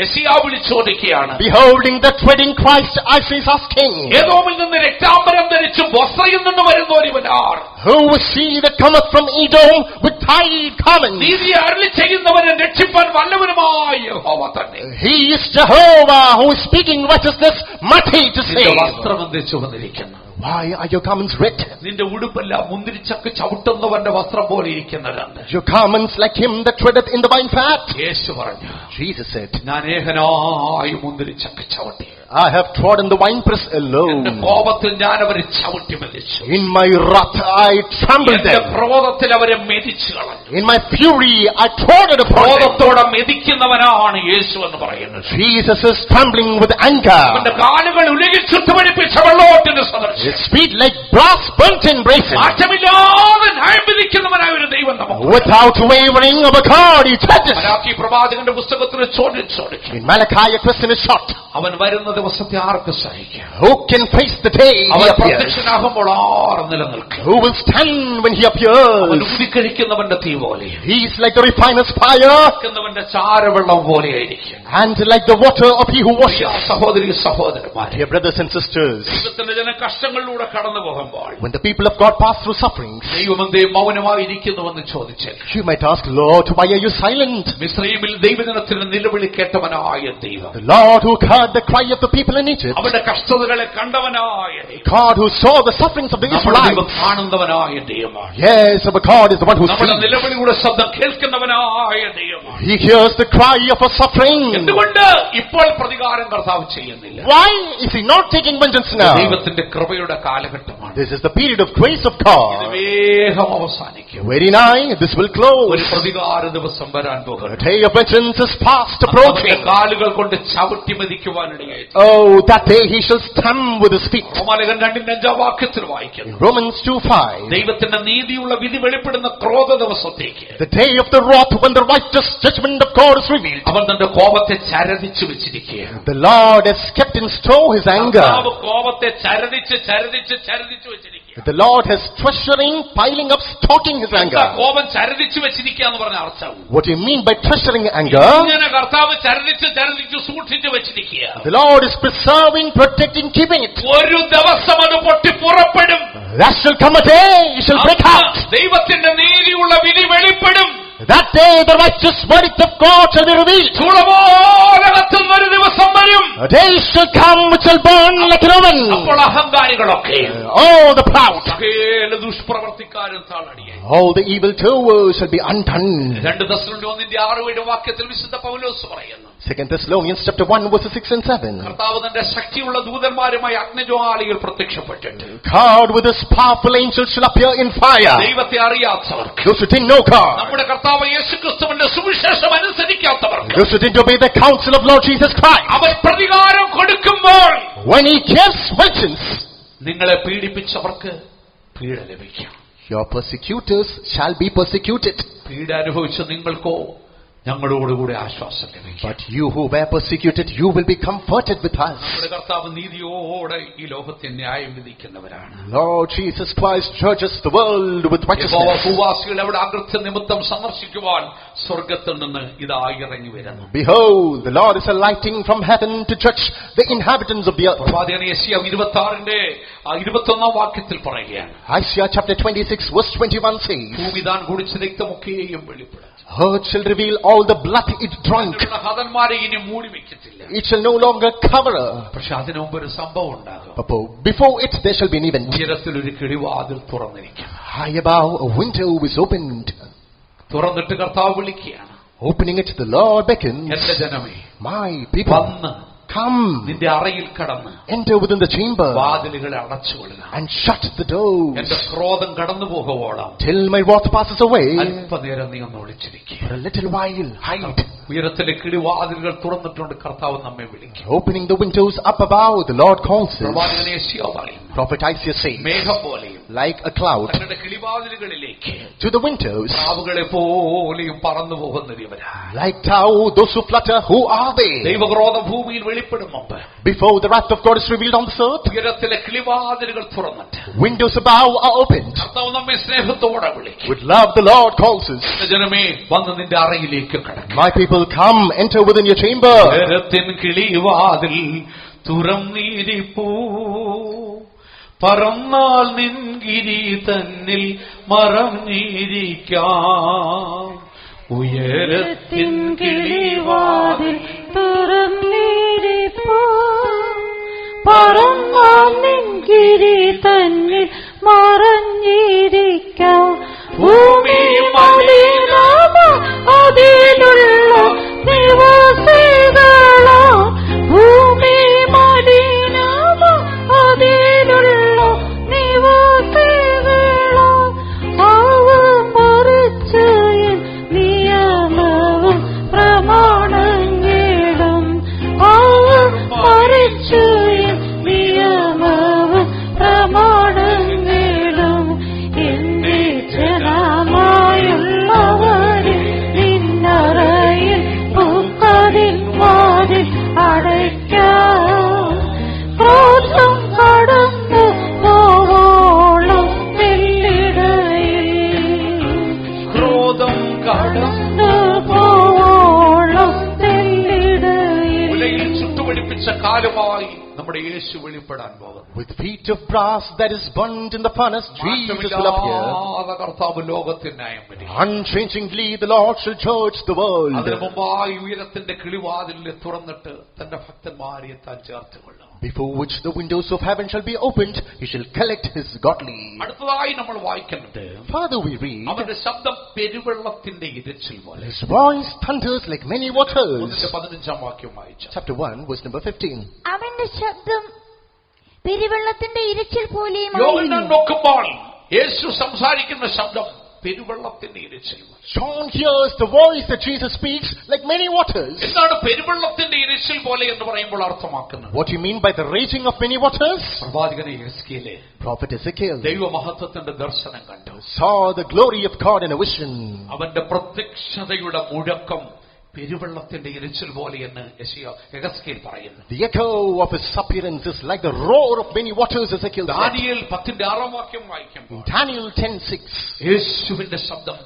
യെശയ്യാവ് വിളിച്ചോദിക്കുകയാണ്. beholding the treading Christ, Isaiah is asking, ഏദോമിൽ നിന്ന് രക്താംബരം ധരിച്ചും ബൊസ്രയിൽ നിന്ന് വരുന്ന ഒരുവനാർ, Who is he that cometh from Edom with dyed garments? നീതിയെ അരുളി ചെയ്യുന്നവനെ രക്ഷിപ്പാൻ വല്ലവനുമായ യഹോവ തന്നെ. He is Jehovah who is speaking righteousness, mighty to നിന്റെ save. വസ്ത്രം എന്ത് ചുവന്നിരിക്കുന്നു? Why are your garments red? നിന്റെ ഉടുപ്പല്ല മുന്തിരിച്ചക്ക് ചവിട്ടുന്നവന്റെ വസ്ത്രം പോലെ ഇരിക്കുന്നതാണ്. Your garments like him that treadeth in the wine fat? യേശു പറഞ്ഞു, Jesus said, ഞാൻ ഏകനായി മുന്തിരിച്ചക്ക് ചവിട്ടി. I have trodden the winepress alone. എന്റെ കോപത്തിൽ ഞാൻ അവരെ ചവിട്ടി മെതിച്ചു. In my wrath I trampled എന്റെ them. ക്രോധത്തിൽ അവരെ മെതിച്ചു കളഞ്ഞു. In my fury I trodden upon them. ക്രോധത്തോടെ മെതിക്കുന്നവനാണ് യേശു എന്ന് പറയുന്നത്. Jesus is trembling with anger. അവന്റെ കാലുകൾ ഉലകിൽ ചുട്ടുപിടിപ്പിച്ച വെള്ളോട്ടിന് സദൃശം. His feet like brass burnt in brazen. മാറ്റമില്ലാതെ ന്യായം വിധിക്കുന്നവനായ ഒരു ദൈവം നമുക്ക്. Without wavering of a God he judges. Malachi പ്രവാചകന്റെ പുസ്തകത്തിൽ ചോദിച്ചു, In Malachi a question is shot. അവൻ വരുന്ന ദിവസത്തെ ആർക്ക് സഹിക്കാം? Who can face the day he അവൻ appears? പ്രത്യക്ഷനാകുമ്പോൾ ആറ് നിലനിൽക്കും. Who will stand when he അവൻ appears? ഊതിക്കഴിക്കുന്നവന്റെ തീ പോലെ, He is like the refiner's fire, ക്കുന്നവന്റെ ചാരവെള്ളം പോലെയായിരിക്കും. and like the water of he who washes. സഹോദരി സഹോദരന്മാരെ, Dear brothers and sisters, ദൈവത്തിന്റെ ജന കഷ്ടങ്ങളിലൂടെ കടന്നു പോകുമ്പോൾ when the people of God pass through sufferings, ദൈവമെന്തേ മൗനമായിരിക്കുന്നുവെന്ന് ചോദിച്ചേക്കും. you might ask, Lord, why are you silent? മിസ്രയീമിൽ ദൈവജനത്തിന് നിലവിളി കേട്ടവനായ ദൈവം, The Lord who heard the cry of the people in Egypt, അവന്റെ കഷ്ടതകളെ കണ്ടവനായ ദൈവം, God who saw the sufferings of the നമ്മുടെ ദൈവം Israelites. കാണുന്നവനായ ദൈവമാണ്. Yes, our God is the one who നമ്മുടെ sees. നിലവിളിയുടെ ശബ്ദം കേൾക്കുന്നവനായ ദൈവമാണ്. He hears the cry of our suffering. എന്തുകൊണ്ട് ഇപ്പോൾ പ്രതികാരം കർത്താവ് ചെയ്യുന്നില്ല? Why is he not taking vengeance now? ദൈവത്തിന്റെ കൃപയുടെ കാലഘട്ടമാണ്. This is the period of grace of ഇത് God. വേഗം അവസാനിക്കും. Very nigh, this will close. ഒരു പ്രതികാര ദിവസം വരാൻ The പോകുന്നു. day of vengeance is fast അവന്റെ approaching. കാലുകൾ കൊണ്ട് ചവിട്ടി മെതിക്കുവാനിടയായി. Oh, that day he shall stamp with his feet. റോമാലേഖനം 2-5 വാക്യത്തിൽ വായിക്കുന്നു, In Romans 2:5, ദൈവത്തിന്റെ നീതിയുള്ള വിധി വെളിപ്പെടുന്ന ക്രോധ ദിവസത്തേക്ക് the day of the wrath when the righteous judgment of God is revealed. അവൻ തന്റെ കോപത്തെ ചരതിച്ചു വെച്ചിരിക്കുകയാണ്. The Lord has kept in store his anger. കർത്താവ് കോപത്തെ ചരതിച്ച് വെച്ചിരിക്കുക. The Lord has treasuring, piling up, stocking his എന്താ anger. കോപം ചരതിച്ചു വെച്ചിരിക്കുക എന്ന് പറഞ്ഞ അർത്ഥം? What do you mean by treasuring anger? ഇങ്ങനെ കർത്താവ് ചരതിച്ച് സൂക്ഷിച്ചു വെച്ചിരിക്കുക. The Lord is preserving, protecting, keeping it. ഒരു ദിവസം അത് പൊട്ടി പുറപ്പെടും. That shall come a day, it shall break out. ദൈവത്തിന്റെ നീതിയുള്ള വിധി വെളിപ്പെടും. That day the righteous verdict of God shall be revealed. ചൂളപോലെ കത്തുന്ന ഒരു ദിവസം വരും. A day shall come which shall burn like an oven. അപ്പോൾ അഹങ്കാരികളൊക്കെ, All the proud, സകല ദുഷ്പ്രവർത്തിക്കാരും താളടിയായി. all the evil doers shall be undone. 2 തെസ്സലോനിക്കർ 1:6-7 വാക്യത്തിൽ വിശുദ്ധ പൗലോസ് പറയുന്നു, 2 Thessalonians chapter 1 verses 6 and 7. കർത്താവ് തന്റെ ശക്തിയുള്ള ദൂതന്മാരുമായി അഗ്നിജ്വാലയിൽ പ്രത്യക്ഷപ്പെട്ടിട്ട് God with his powerful angels shall appear in fire. ദൈവത്തെ അറിയാത്തവർക്ക്, Those who didn't know God, നമ്മുടെ കർത്താവ് യേശുക്രിസ്തുവിന്റെ സുവിശേഷം അനുസരിക്കാത്തവർക്ക്, those who didn't obey the counsel of Lord Jesus Christ, അവൻ പ്രതികാരം കൊടുക്കുമ്പോൾ when he gives vengeance, നിങ്ങളെ പീഡിപ്പിച്ചവർക്ക് പീഡ ലഭിക്കും. Your persecutors shall be persecuted. പീഡ അനുഭവിച്ച നിങ്ങൾക്കോ ഞങ്ങളോടുകൂടെ ആശ്വാസം ലഭിക്കും. But you who were persecuted, you will be comforted with us. നമ്മുടെ കർത്താവ് നീതിയോടെ ഈ ലോകത്തെ ന്യായം വിധിക്കുന്നവരാണ്. Lord Jesus Christ judges the world with righteousness. ഭൂവാസികൾ അവിടെ അകൃത്യ നിമിത്തം സന്ദർശിക്കുവാൻ സ്വർഗത്തിൽ നിന്ന് ഇതാ ഇറങ്ങി വരുന്നു. Behold, the Lord is alighting from heaven to judge the inhabitants of the earth. പ്രവാചകൻ യെശയ്യാ 26-21 വാക്യത്തിൽ പറയുകയാണ്. Isaiah chapter 26 verse 21 says, ഭൂമി താൻ കുടിച്ച രക്തമൊക്കെയും വെളിപ്പെടും. Earth shall reveal all the blood it drank. ഹതന്മാരെ ഇനി മൂടി വെക്കത്തില്ല. It shall no longer cover her. പക്ഷെ അതിനു മുമ്പ് ഒരു സംഭവം ഉണ്ടാകും. Before it there shall be an event. ഉയരത്തിൽ ഒരു കിളിവാതിൽ തുറന്നിരിക്കും. High above a window is opened. തുറന്നിട്ട് കർത്താവ് വിളിക്കുകയാണ്. Opening it, the Lord beckons. എന്റെ ജനമേ, My people, വന്ന് come. നിന്റെ അറയിൽ കടന്ന് Enter within the chamber വാതിലുകളെ അടച്ചുകൊള്ളുക. and shut the doors. എന്റെ ക്രോധം കടന്നു പോകുവോളം Till my wrath passes away. അല്പനേരം നീ ഒന്ന് ഒളിച്ചിരിക്കുക. For a little while hide. ഉയരത്തിലെ കിളിവാതിലുകൾ തുറന്നിട്ടുണ്ട്. കർത്താവ് നമ്മെ വിളിക്കും. Opening the windows up above, the Lord calls us. പ്രവാചകൻ യെശയ്യാ പറയുന്നു, Prophet Isaiah says, മേഘം പോലെയും like a cloud തങ്ങളുടെ കിളിവാതിലുകളിലേക്ക് to the windows. പ്രാവുകളെ പോലെയും പറന്നു പോകുന്നവരാ. Like thou, those who flutter, who are they? ദൈവക്രോധം ഭൂമിയിൽ വെളിപ്പെടും മുമ്പ് Before the wrath of God is revealed on this earth, ഉയരത്തിലെ കിളിവാതിലുകൾ തുറന്നിട്ട് windows above are opened. കർത്താവ് നമ്മെ സ്നേഹത്തോടെ വിളിക്കും. With love the Lord calls us. ജനമേ, വന്ന് നിന്റെ അറയിലേക്ക് കടക്കുക. My people, come, enter within your chamber. ഉയരത്തിൻ കിളിവാതിൽ തുറന്നിരിപ്പൂ, പറന്നാൽ നിൻഗിരി തന്നിൽ മറഞ്ഞിരിക്കാം. ഉയരത്തിൻ കിളിവാതിൽ തുറന്നിരിപ്പൂ, പറന്നാൽ നിൻഗിരി തന്നിൽ മറഞ്ഞിരിക്കാം. ഭൂമി മലിനമോ അതിലുള്ള നിവാസികളോ, ഭൂമി മലിനമോ അതിലുള്ള നിവാസികളോ, പാവം മറിച്ച് നിയമവും പ്രമാണങ്ങളും, പാവം മറിച്ച് നിയമവും പ്രമാണങ്ങളും. എന്റെ ജനമായുള്ളവരെ നിന്നറയിൽ പൂക്കതിൽ വാതിൽ അടയ്ക്കാം. ക്രോധം കടന്നു പോവോളം തെല്ലിടയിൽ, ക്രോധം കടന്നു പോവോളം തെല്ലിടയിൽ. ഉലയിൽ ചുട്ടുപിടിപ്പിച്ച കാലുമായി നമ്മുടെ യേശു വെളിപ്പെടാൻ പോകുന്നു. With feet of brass that is burnt in the furnace, Jesus will appear. കർത്താവ് ലോകത്തിന് ന്യായം വിധിക്കും. Unchangingly the Lord shall judge the world. അതിനു മുമ്പായി ഉയരത്തിന്റെ കിളിവാതിലിനെ തുറന്നിട്ട് തന്റെ ഭക്തന്മാരെ താൻ ചേർത്തുകൊള്ളും. Before which the windows of heaven shall be opened, he shall collect his godly. അടുത്തതായി നമ്മൾ വായിക്കുന്നത്, Further we read, അവന്റെ ശബ്ദം പെരുവെള്ളത്തിന്റെ ഇരച്ചിൽ പോലെ. his voice thunders like many waters. 15 വാക്യം വായിച്ചു. Chapter 1 verse number 15. അവന്റെ ശബ്ദം പെരുവെള്ളത്തിന്റെ ഇരച്ചിൽ പോലെയും യോഹന്നാൻ നോക്കുമ്പോൾ യേശു സംസാരിക്കുന്ന ശബ്ദം പെരുവെള്ളത്തിന്റെ ഇരച്ചിൽ. John hears the voice that Jesus speaks like many waters. എന്താണ് പെരുവെള്ളത്തിന്റെ ഇരച്ചിൽ പോലെ എന്ന് പറയുമ്പോൾ അർത്ഥമാക്കുന്നത്? What do you mean by the raging of many waters? പ്രവാചകനെ യെഹെസ്കേലേ Prophet Ezekiel ദൈവമഹത്വത്തിന്റെ ദർശനം കണ്ടു. saw the glory of God in a vision. അവന്റെ പ്രത്യക്ഷതയുടെ മുഴക്കം പെരുവെള്ളത്തിന്റെ ഇരച്ചിൽ പോലെയെന്ന് യെഹെസ്കേൽ പറയുന്നു. The echo of his appearance is like the roar of many waters, Ezekiel said. Daniel 10:6 വാക്യം വായിക്കുമ്പോൾ Daniel 10:6. യേശുവിന്റെ ശബ്ദം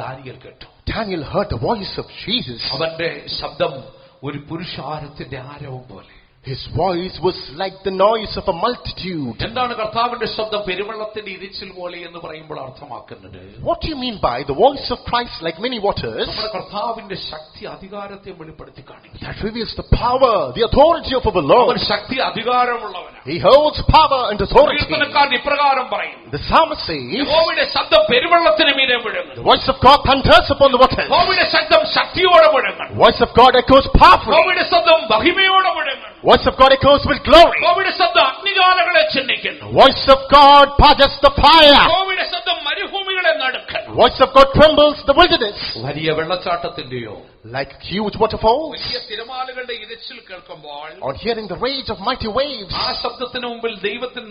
ദാനിയേൽ കേട്ടു. Daniel heard the voice of Jesus. അവന്റെ ശബ്ദം ഒരു പുരുഷാരത്തിന്റെ ആരവം പോലെ. His voice was like the noise of a multitude. എന്താണ് കർത്താവിന്റെ ശബ്ദം പെരുവെള്ളത്തിന്റെ ഇരച്ചിൽ പോലെ എന്ന് പറയുമ്പോൾ അർത്ഥമാക്കുന്നത്? What do you mean by the voice of Christ like many waters? നമ്മുടെ കർത്താവിന്റെ ശക്തി അധികാരത്തെ വെളിപ്പെടുത്തി കാണിക്കും. That reveals the power, the authority of our Lord. അവൻ ശക്തി അധികാരമുള്ളവനാണ്. He holds power and authority. കീർത്തനക്കാരൻ ഇപ്രകാരം പറയുന്നു, The psalmist says, യഹോവയുടെ ശബ്ദം പെരുവെള്ളത്തിന് മീതെ മുഴങ്ങുന്നു. the voice of God thunders upon the waters. യഹോവയുടെ ശബ്ദം ശക്തിയോടെ മുഴങ്ങുന്നു. Voice of God echoes powerfully. യഹോവയുടെ ശബ്ദം മഹിമയോടെ മുഴങ്ങുന്നു. Voice of God echoes with glory. യഹോവയുടെ ശബ്ദം അഗ്നിജ്വാലകളെ ചിഹ്നിക്കുന്നു. Voice of God parts the fire. യഹോവയുടെ ശബ്ദം മരുഭൂമികളെ നടുക്കുന്നു. Voice of God trembles the wilderness. വലിയ വെള്ളച്ചാട്ടത്തിന്റെയോ Like huge waterfalls. വലിയ തിരമാലകളുടെ ഇരച്ചിൽ കേൾക്കുമ്പോൾ On hearing the rage of mighty waves. ആ ശബ്ദത്തിന് മുമ്പിൽ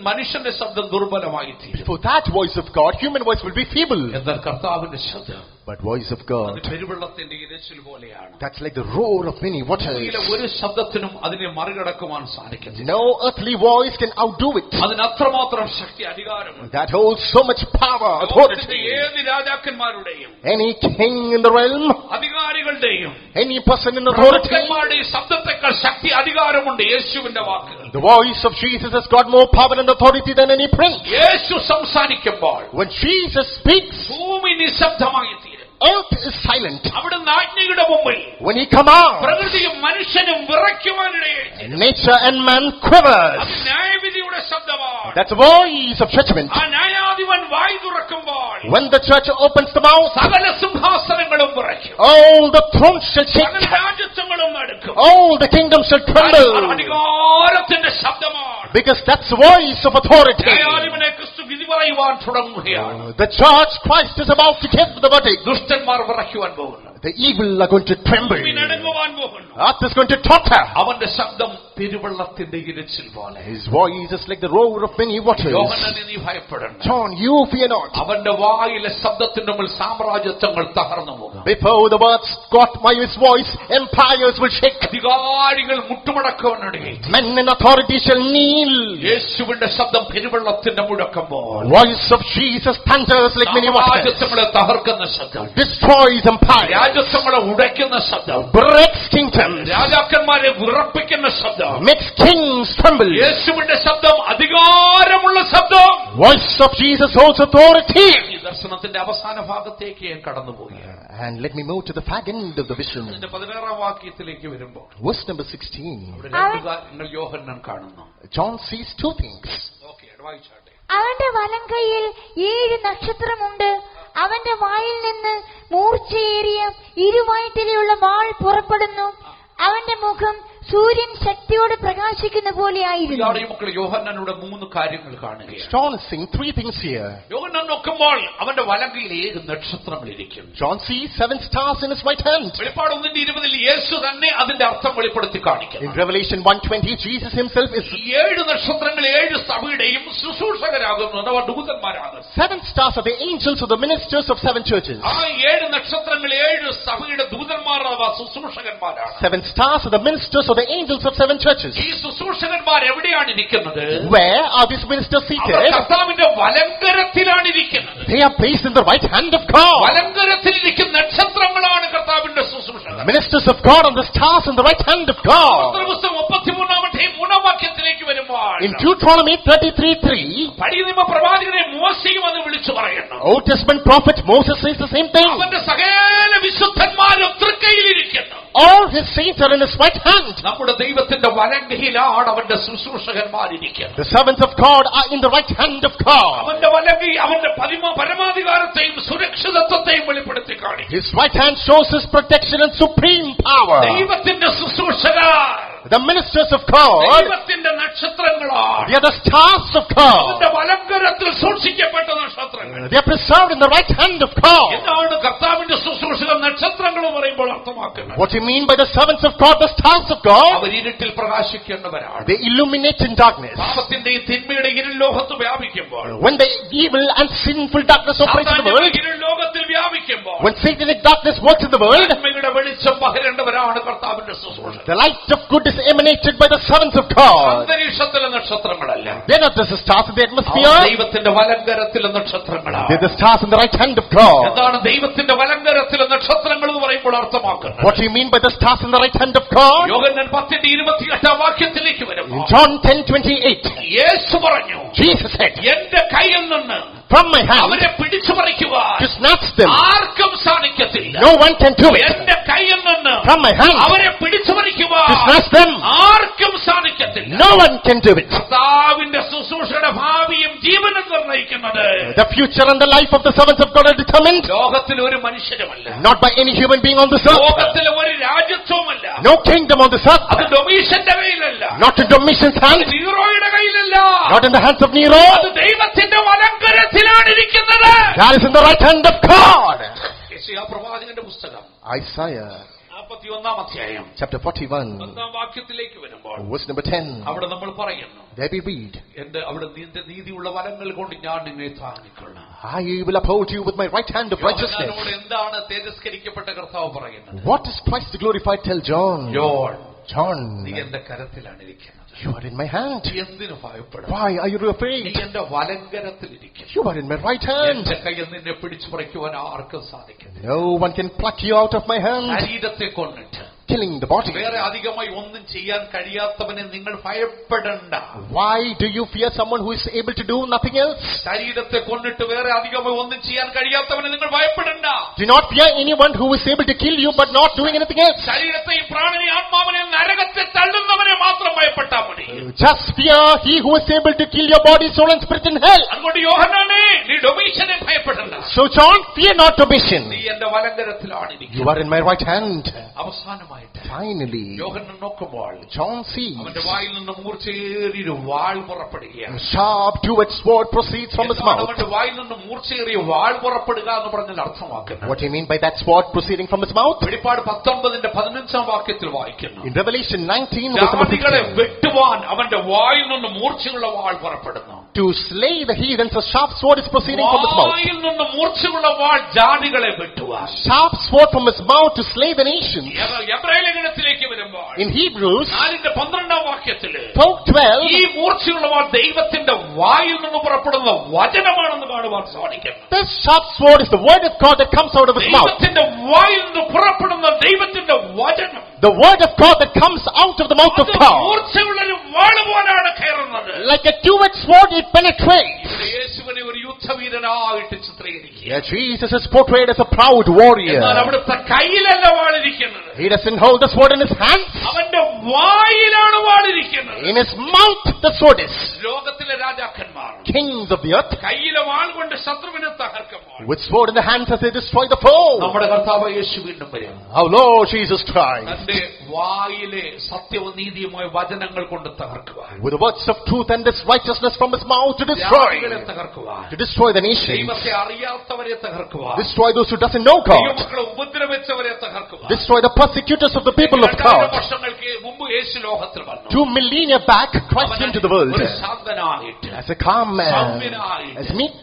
മനുഷ്യന്റെ ശബ്ദം ദുർബലമായി തീരും. Before that voice of God, human voice will be feeble. എന്നാൽ കർത്താവിന്റെ ശബ്ദം, But voice of God, അത് പെരുവെള്ളത്തിന്റെ ഇരച്ചിൽ പോലെയാണ്. that's like the roar of many waters. ഒരു ശബ്ദത്തിനും അതിനെ മറികടക്കുവാൻ സാധിക്കില്ല. No earthly voice can outdo it. അതിന് അത്രമാത്രം ശക്തി, അധികാരമുണ്ട്. That holds so much power, authority. ഏത് രാജാക്കന്മാരുടെയും, Any king in the realm, അധികാരികളുടെയും, any person in authority, ശബ്ദത്തെക്കാൾ ശക്തി, അധികാരമുണ്ട് യേശുവിന്റെ വാക്കുകൾ. the voice of Jesus has got more power and authority than any prince. യേശു സംസാരിക്കുമ്പോൾ When Jesus speaks, ഭൂമി നിശബ്ദമായി തീരും. earth is silent. അവിടുന്ന് ആജ്ഞയുടെ മുമ്പിൽ When he commands, പ്രകൃതിയും മനുഷ്യനും വിറയ്ക്കുവാനിടയായി. nature and man quivers. അത് ന്യായവിധിയുടെ ശബ്ദമാണ്. That's the voice of judgment. ആ ന്യായാധിപൻ വായ് തുറക്കുമ്പോൾ When the church opens the mouth, സകല സിംഹാസനങ്ങളും വിറയ്ക്കും. all the thrones shall shake, സകല രാജ്യത്വങ്ങളും നടക്കും. all the kingdoms shall tremble. അധികാരത്തിന്റെ ശബ്ദമാണ്. Because that's the voice of authority. ന്യായാധിപനെ ക്രിസ്തു വിധി പറയുവാൻ തുടങ്ങുകയാണ്. The church, Christ is about to give the verdict. ദുഷ്ടന്മാർ വിറയ്ക്കുവാൻ പോകുന്നു. The evil are going to tremble. ഭൂമി നടുങ്ങുവാൻ പോകുന്നു. Earth is going to totter. അവന്റെ ശബ്ദം പെരുവെള്ളത്തിന്റെ ഇരച്ചിൽ പോലെ. His voice is like the roar of many waters. യോഹന്നാനെ, നീ ഭയപ്പെടണ്ട. John, you fear not. അവന്റെ വായിലെ ശബ്ദത്തിന്റെ മുമ്പിൽ സാമ്രാജ്യത്വങ്ങൾ തകർന്നു പോകും. Before the words got by his voice, empires will shake. അധികാരികൾ മുട്ടുമടക്കുവാനിടയായി. Men in authority shall kneel. യേശുവിന്റെ ശബ്ദം പെരുവെള്ളത്തിന്റെ മുഴക്കുമ്പോൾ Voice of Jesus thunders like many waters. സാമ്രാജ്യത്വങ്ങളെ തകർക്കുന്ന ശബ്ദം, Destroys empires. രാജ്യത്വങ്ങളെ ഉടയ്ക്കുന്ന ശബ്ദം, Breaks kingdoms. രാജാക്കന്മാരെ വിറപ്പിക്കുന്ന ശബ്ദം, Makes kings tremble. യേശുവിന്റെ ശബ്ദം അധികാരമുള്ള ശബ്ദം. Voice of Jesus holds authority. ഈ ദർശനത്തിന്റെ അവസാന ഭാഗത്തേക്ക് ഞാൻ കടന്നുപോവുകയാണ്. And let me move to the fag end of the vision. അതിന്റെ 16-ാം വാക്യത്തിലേക്ക് വരുമ്പോൾ Verse number 16. അവിടെ രണ്ട് കാര്യങ്ങൾ യോഹന്നാൻ കാണുന്നു. John sees two things. വായിച്ചാട്ടെ. അവന്റെ വലങ്കൈയിൽ 7 നക്ഷത്രമുണ്ട്. അവന്റെ വായിൽ നിന്ന് മൂർച്ചയേറിയ ഇരുവായ്ത്തലയുള്ള വാൾ പുറപ്പെടുന്നു. അവന്റെ മുഖം സൂര്യൻ ശക്തിയോടെ പ്രകാശിക്കുന്ന പോലെയായിരുന്നു. മക്കൾ യോഹന്നാനോട് 3 കാര്യങ്ങൾ കാണുകയാണ്. John is seeing 3 things here. യോഹന്നാൻ നോക്കുമ്പോൾ അവന്റെ വലങ്കയിൽ 7 നക്ഷത്രങ്ങൾ ഇരിക്കും. John sees 7 stars in his right hand. വെളിപ്പാട് 1:20 യേശു തന്നെ അതിന്റെ അർത്ഥം വെളിപ്പെടുത്തി കാണിക്കുന്നു. In Revelation 1:20, Jesus himself is 7 നക്ഷത്രങ്ങൾ 7 സഭയുടെയും ശുശ്രൂഷകരാകുന്നു, അഥവാ ദൂതന്മാരാകുന്നു. 7 stars are the angels or the ministers of 7 churches. ആ 7 നക്ഷത്രങ്ങൾ 7 സഭയുടെ ദൂതന്മാർ അഥവാ ശുശ്രൂഷകന്മാരാണ്. 7 stars are the ministers or the angels of 7 churches. ഈ ശുശ്രൂഷകന്മാർ എവിടെയാണ് ഇരിക്കുന്നത്? Where are these ministers seated? കർത്താവിന്റെ വലങ്കരത്തിലാണ് ഇരിക്കുന്നത്. They are placed in the right hand of God. വലങ്കരത്തിലിരിക്കുന്ന നക്ഷത്രങ്ങളാണ് കർത്താവിന്റെ ശുശ്രൂഷകർ. Ministers of God on the stars in the right hand of God. 33-ാം വാക്യത്തിലേക്ക് വരുമ്പോൾ In Deuteronomy 33:3, പഴയ നിയമ പ്രവാചകനെ മോശയും അത് വിളിച്ചു പറയുന്നു. Old Testament prophet Moses says the same thing. അവന്റെ സകല വിശുദ്ധന്മാരും തൃക്കൈയിലിരിക്കുന്നു. All his saints are in his right hand. നമ്മുടെ ദൈവത്തിന്റെ വലങ്കയിലാണ് അവന്റെ ശുശ്രൂഷകന്മാരിരിക്കുന്നത്. The servants of God are in the right hand of God. അവന്റെ വലങ്കി അവന്റെ പരമാധികാരത്തെയും സുരക്ഷിതത്വത്തെയും വെളിപ്പെടുത്തി കാണിക്കും. His right hand shows his protection and supreme power. ദൈവത്തിന്റെ ശുശ്രൂഷകർ, The ministers of God, ദൈവത്തിന്റെ നക്ഷത്രങ്ങളാണ്. they are the stars of God. അവന്റെ വലങ്കരത്തിൽ സൂക്ഷിക്കപ്പെട്ട നക്ഷത്രങ്ങൾ. They are preserved in the right hand of God. എന്താണ് കർത്താവിന്റെ ശുശ്രൂഷകർ നക്ഷത്രങ്ങൾ പറയുമ്പോൾ അർത്ഥമാക്കുന്നത്? What do you mean by the servants of God, the stars of God? അവർ ഇരുട്ടിൽ പ്രകാശിക്കേണ്ടവരാണ്. They illuminate in darkness. പാപത്തിന്റെയും തിന്മയുടെ ഇരുൾ ലോകത്ത് വ്യാപിക്കുമ്പോൾ, When the evil and sinful darkness operates in the world, ഇരുൾ ലോകത്തിൽ വ്യാപിക്കുമ്പോൾ, when satanic darkness works in the world, നന്മയുടെ വെളിച്ചം പകരേണ്ടവരാണ് കർത്താവിന്റെ ശുശ്രൂഷകർ. the light of good is emanated by the servants of God. അന്തരീക്ഷത്തിലെ നക്ഷത്രങ്ങളല്ല, They're not just the stars in the atmosphere. ദൈവത്തിന്റെ വലങ്കരത്തിലെ നക്ഷത്രങ്ങളാണ്. They're the stars in the right hand of God. എന്താണ് ദൈവത്തിന്റെ വലങ്കരത്തിലെ നക്ഷത്രങ്ങൾ എന്ന് പറയുമ്പോൾ അർത്ഥമാക്കുന്നത്? What do you mean by the stars in the right hand of God? യോഹന്നാൻ 10:28 വാക്യത്തിലേക്ക് In വരുമ്പോൾ John 10:28, യേശു പറഞ്ഞു, Jesus said, എന്റെ കയ്യിൽ നിന്ന് from my hand അവരെ പിടിച്ചു പറിക്കുവാൻ to snatch them, ആർക്കും സാധിക്കത്തില്ല. no one can do it. എന്റെ കയ്യിൽ നിന്ന് From my hand അവരെ പിടിച്ചു പറിക്കുവാൻ to snatch them, ആർക്കും സാധിക്കത്തില്ല. no one can do it. കർത്താവിന്റെ ശുശ്രൂഷയുടെ ഭാവിയും ജീവനും നിർണ്ണയിക്കുന്നത് The future and the life of the servants of God are determined ലോകത്തിലെ ഒരു മനുഷ്യരുമല്ല, not by any human being on this earth, ലോകത്തിലെ ഒരു രാജ്യത്വമല്ല, no kingdom on this earth, അത് ഡൊമീഷന്റെ കയ്യിലല്ല, not in Domitian's hand, നീറോയുടെ കയ്യിലല്ല, not in the hands of Nero, അത് ദൈവത്തിന്റെ വലങ്കരത്തിൽ വലങ്കരത്തിലാണ് ഇരിക്കുന്നത്. That is in the right hand of God. യെശയ്യാ പ്രവാചകന്റെ പുസ്തകം Isaiah 41-ാം അധ്യായം chapter 41, 1-ാം വാക്യത്തിലേക്ക് വരുമ്പോൾ verse number 10. അവിടെ നമ്മൾ പറയുന്നു, There we read, അവിടെ നിന്റെ നീതിയുള്ള വലങ്ങൾ കൊണ്ട് ഞാൻ നിന്നെ താങ്ങിക്കൊള്ളാം. I will uphold you with my right hand of righteousness. യോഹന്നാനോട് എന്താണ് തേജസ്കരിക്കപ്പെട്ട കർത്താവ് പറയുന്നത്? What is Christ glorified? Tell John. John, നീ എന്റെ കരത്തിലാണ് ഇരിക്കുന്നത്. you are in my hand. എന്തിനു ഭയപ്പെടും? Why are you afraid? നീ എന്റെ വലങ്കരത്തിലിരിക്കും. You are in my right hand. എന്റെ കയ്യിൽ നിന്നെ പിടിച്ചു പറിക്കുവാൻ ആർക്കും സാധിക്കും. No one can pluck you out of my hand. ശരീരത്തെ കൊന്നിട്ട് Killing the body. വേറെ അധികമായി ഒന്നും ചെയ്യാൻ കഴിയാത്തവനെ നിങ്ങൾ ഭയപ്പെടണ്ട. Why do you fear someone who is able to do nothing else? ശരീരത്തെ കൊന്നിട്ട് വേറെ അധികമായി ഒന്നും ചെയ്യാൻ കഴിയാത്തവനെ നിങ്ങൾ ഭയപ്പെടണ്ട. Do not fear anyone who is able to kill you but not doing anything else. ശരീരത്തെയും പ്രാണനെയും ആത്മാവിനെയും നരകത്തെ തള്ളുന്നവനെ മാത്രം ഭയപ്പെട്ടാൽ മതി. Just fear he who is able to kill your body, soul and spirit in hell. അതുകൊണ്ട് യോഹന്നാനേ, നീ ഡൊമീഷനെ ഭയപ്പെടണ്ട. So John, fear not Domitian. നീ എന്റെ വലങ്കരത്തിലാണ് ഇരിക്കുന്നത്. You are in my right hand. അവസാനമായിട്ട് Finally, യോഹന്നാൻ നോക്കുമ്പോൾ John sees അവന്റെ വായിൽ നിന്ന് മൂർച്ചയേറിയൊരു വാൾ പുറപ്പെടുകയാണ്. a sharp two-edged sword proceeds from his mouth. അവന്റെ വായിൽ നിന്ന് മൂർച്ചയേറിയ വാൾ പുറപ്പെടുക എന്ന് പറഞ്ഞാൽ അർത്ഥമാക്കുന്നത്, What do you mean by that sword proceeding from his mouth? വെളിപ്പാട് 19-15 വാക്യത്തിൽ വായിക്കുന്നു, In Revelation 19, verse number ജാതികളെ 16, വെട്ടുവാൻ അവന്റെ വായിൽ നിന്ന് മൂർച്ചയുള്ള വാൾ പുറപ്പെടുന്നു. to slay the heathens, a sharp sword is proceeding from his mouth. വായിൽ നിന്ന് മൂർച്ചയുള്ള വാൾ ജാതികളെ വെട്ടുവാൻ. Sharp sword from his mouth to slay the nations. എബ്രായ ലേഖനത്തിലേക്ക് വരുമ്പോൾ In Hebrews 4-12 വാക്യത്തില് 12, ഈ മൂർച്ചയുള്ള വാൾ ദൈവത്തിന്റെ വായിൽ നിന്ന് പുറപ്പെടുന്ന വചനമാണെന്ന് കാണുവാൻ സാധിക്കും. this sharp sword is the word of God that comes out of his mouth. ദൈവത്തിന്റെ വായിൽ നിന്ന് പുറപ്പെടുന്ന ദൈവത്തിന്റെ വചനം, The word of God that comes out of the mouth of അത് God. മൂർച്ചയുള്ളൊരു വാൾ പോലാണ് കയറുന്നത്. Like a two-edged sword, it penetrates. ഇവിടെ യേശുവിനെ ഒരു യുദ്ധവീരനായിട്ട് ചിത്രീകരിക്കുക. Yeah, Jesus is portrayed as a proud warrior. എന്നാൽ അവിടുത്തെ കയ്യിലല്ല വാളിരിക്കുന്നത്, He doesn't hold the sword in his hands. അവന്റെ വായിലാണ് വാളിരിക്കുന്നത്. In his mouth the sword is. ലോകത്തിലെ രാജാക്കന്മാർ Kings of the earth, കയ്യിലെ വാൾ കൊണ്ട് ശത്രുവിനെ തകർക്കുമ്പോൾ with sword in the hands as they destroy the foe. നമ്മുടെ കർത്താവ് യേശു വീണ്ടും വരും. Our Lord Jesus Christ, തന്റെ വായിലെ സത്യവും നീതിയുമായ വചനങ്ങൾ കൊണ്ട് തകർക്കുവാൻ, with the words of truth and this righteousness from his mouth to destroy തകർക്കുവാൻ, the nations, ദൈവത്തെ അറിയാത്തവരെ തകർക്കുവാൻ, destroy those who doesn't know God, ദൈവമക്കളെ ഉപദ്രവിച്ചവരെ തകർക്കുവാൻ. destroy the persecutors of the people of 2000 God. വർഷങ്ങൾക്ക് മുമ്പ് യേശു ലോകത്തിൽ വന്നു. 2 millennia back, Christ came to the world ഒരു ശാന്തനായിട്ട്, as a calm man, സൗമ്യനായിട്ട്, as meek,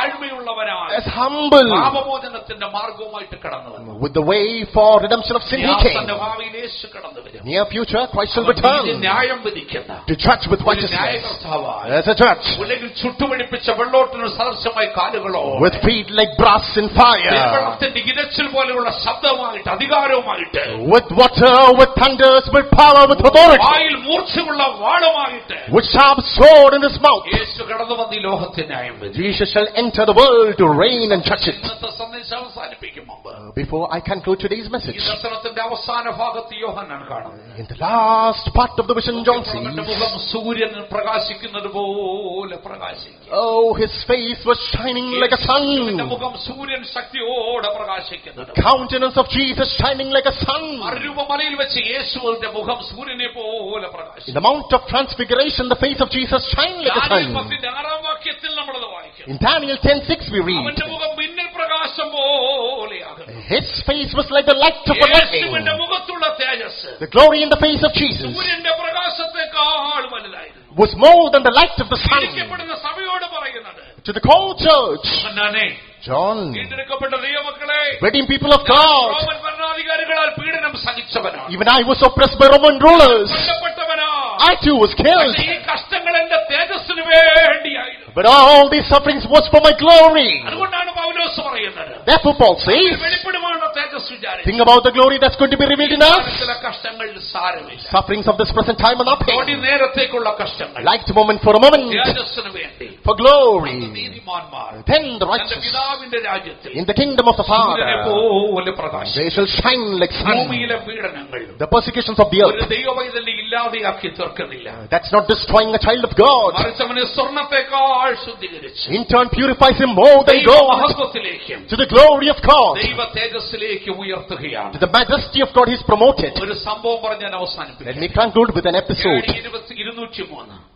താഴ്മയുള്ളവനായി, as humble, പാപമോചനത്തിന്റെ മാർഗവുമായിട്ട് കടന്നു വന്നു. with the way for redemption of sin he came. തന്റെ ഭാവിയിൽ യേശു കടന്നു വരും. Near future, Christ shall അവൻ return ന്യായം വിധിക്കുന്ന to judge with ഒരു righteousness ന്യായകർത്താവായി, as a judge, ഉലകിൽ ചുട്ടുപിടിപ്പിച്ച വെള്ളോട്ടിന് സദൃശമായ കാലുകളോ, with feet like brass in fire, വെള്ളത്തിന്റെ ഇരച്ചിൽ പോലെയുള്ള ശബ്ദമായിട്ട്, അധികാരവുമായിട്ട്, with water, with thunders, with power, with authority, വായിൽ മൂർച്ചയുള്ള വാളുമായിട്ട് with sharp sword in his mouth. യേശു കടന്നു വന്ന് ഈ ലോകത്തെ ന്യായം വിധിക്കും. Jesus shall enter the world to reign and judge it. ഇന്നത്തെ സന്ദേശം അവസാനിപ്പിക്കും മുമ്പ് Before I conclude today's ഈ message, ദർശനത്തിന്റെ അവസാന ഭാഗത്ത് യോഹന്നാൻ കാണുന്നു, in the last part of the vision, John അവന്റെ sees, മുഖം സൂര്യൻ പ്രകാശിക്കുന്നത് പോലെ പ്രകാശിക്കും. oh, his face was shining like a യേശുവിന്റെ sun. മുഖം സൂര്യൻ ശക്തിയോടെ പ്രകാശിക്കുന്നത്. Countenance of Jesus shining like a sun. മരുഭൂമിയിൽ വെച്ച് യേശുവിന്റെ മുഖം സൂര്യനെ പോലെ In പ്രകാശിക്കും. the Mount of Transfiguration, the face of Jesus shined like a Daniel sun. 10-6 വാക്യത്തിൽ നമ്മളത് വായിക്കും. In Daniel 10:6 we read, അവന്റെ മുഖം മിന്നൽ പ്രകാശം പോലെയാകുന്നു. his face was like the light of a lightning. യേശുവിന്റെ മുഖത്തുള്ള തേജസ് The glory in the face of Jesus സൂര്യന്റെ പ്രകാശത്തെക്കാൾ വലുതായിരുന്നു. was more than the light of the sun. വിളിക്കപ്പെടുന്ന സഭയോട് പറയുന്നത്, To the called church, യോഹന്നാനേ, John, വീണ്ടെടുക്കപ്പെട്ട ദൈവമക്കളെ, redeemed people of God, Roman ഭരണാധികാരികളാൽ പീഡനം സഹിച്ചവനാണ്, even I was oppressed by Roman rulers. കൊല്ലപ്പെട്ടവനാണ്. I too was killed. പക്ഷേ ഈ കഷ്ടങ്ങൾ എന്റെ തേജസ്സിന് വേണ്ടിയായിരുന്നു. But all these sufferings was for my glory. അതുകൊണ്ടാണ് പൗലോസ് പറയുന്നത്, Therefore Paul says, വെളിപ്പെടുമാണോ തേജസ് വിചാരിച്ചു, think about the glory that's going to be revealed in us. ചില കഷ്ടങ്ങൾ സാരമില്ല. Sufferings of this present time are കൊടി nothing. നേരത്തേക്കുള്ള കഷ്ടങ്ങൾ, Like the moment for a moment, തേജസ്സിന് വേണ്ടി for glory. നീതിമാന്മാർ Then the തന്റെ righteous പിതാവിന്റെ രാജ്യത്തിൽ in the kingdom of the സൂര്യനെ Father, പോലെ പ്രകാശം. they shall shine like sun. ഭൂമിയിലെ പീഡനങ്ങൾ The persecutions of the ഒരു earth, ദൈവവൈതലിനെ ഇല്ലാതെയാക്കി തീർക്കുന്നില്ല, that's not destroying a child of God. മറിച്ച് അവനെ സ്വർണ്ണത്തെക്കാൾ ശുദ്ധീകരിച്ച് In turn purifies him more than ദൈവ gold. മഹത്വത്തിലേക്കും To the glory of God, ദൈവ തേജസ്സിലേക്കും ഉയർത്തുകയാണ്. to the majesty of God, he's promoted. ഒരു സംഭവം പറഞ്ഞ് ഞാൻ Let അവസാനിപ്പിക്കാം. me conclude with an episode. AD 203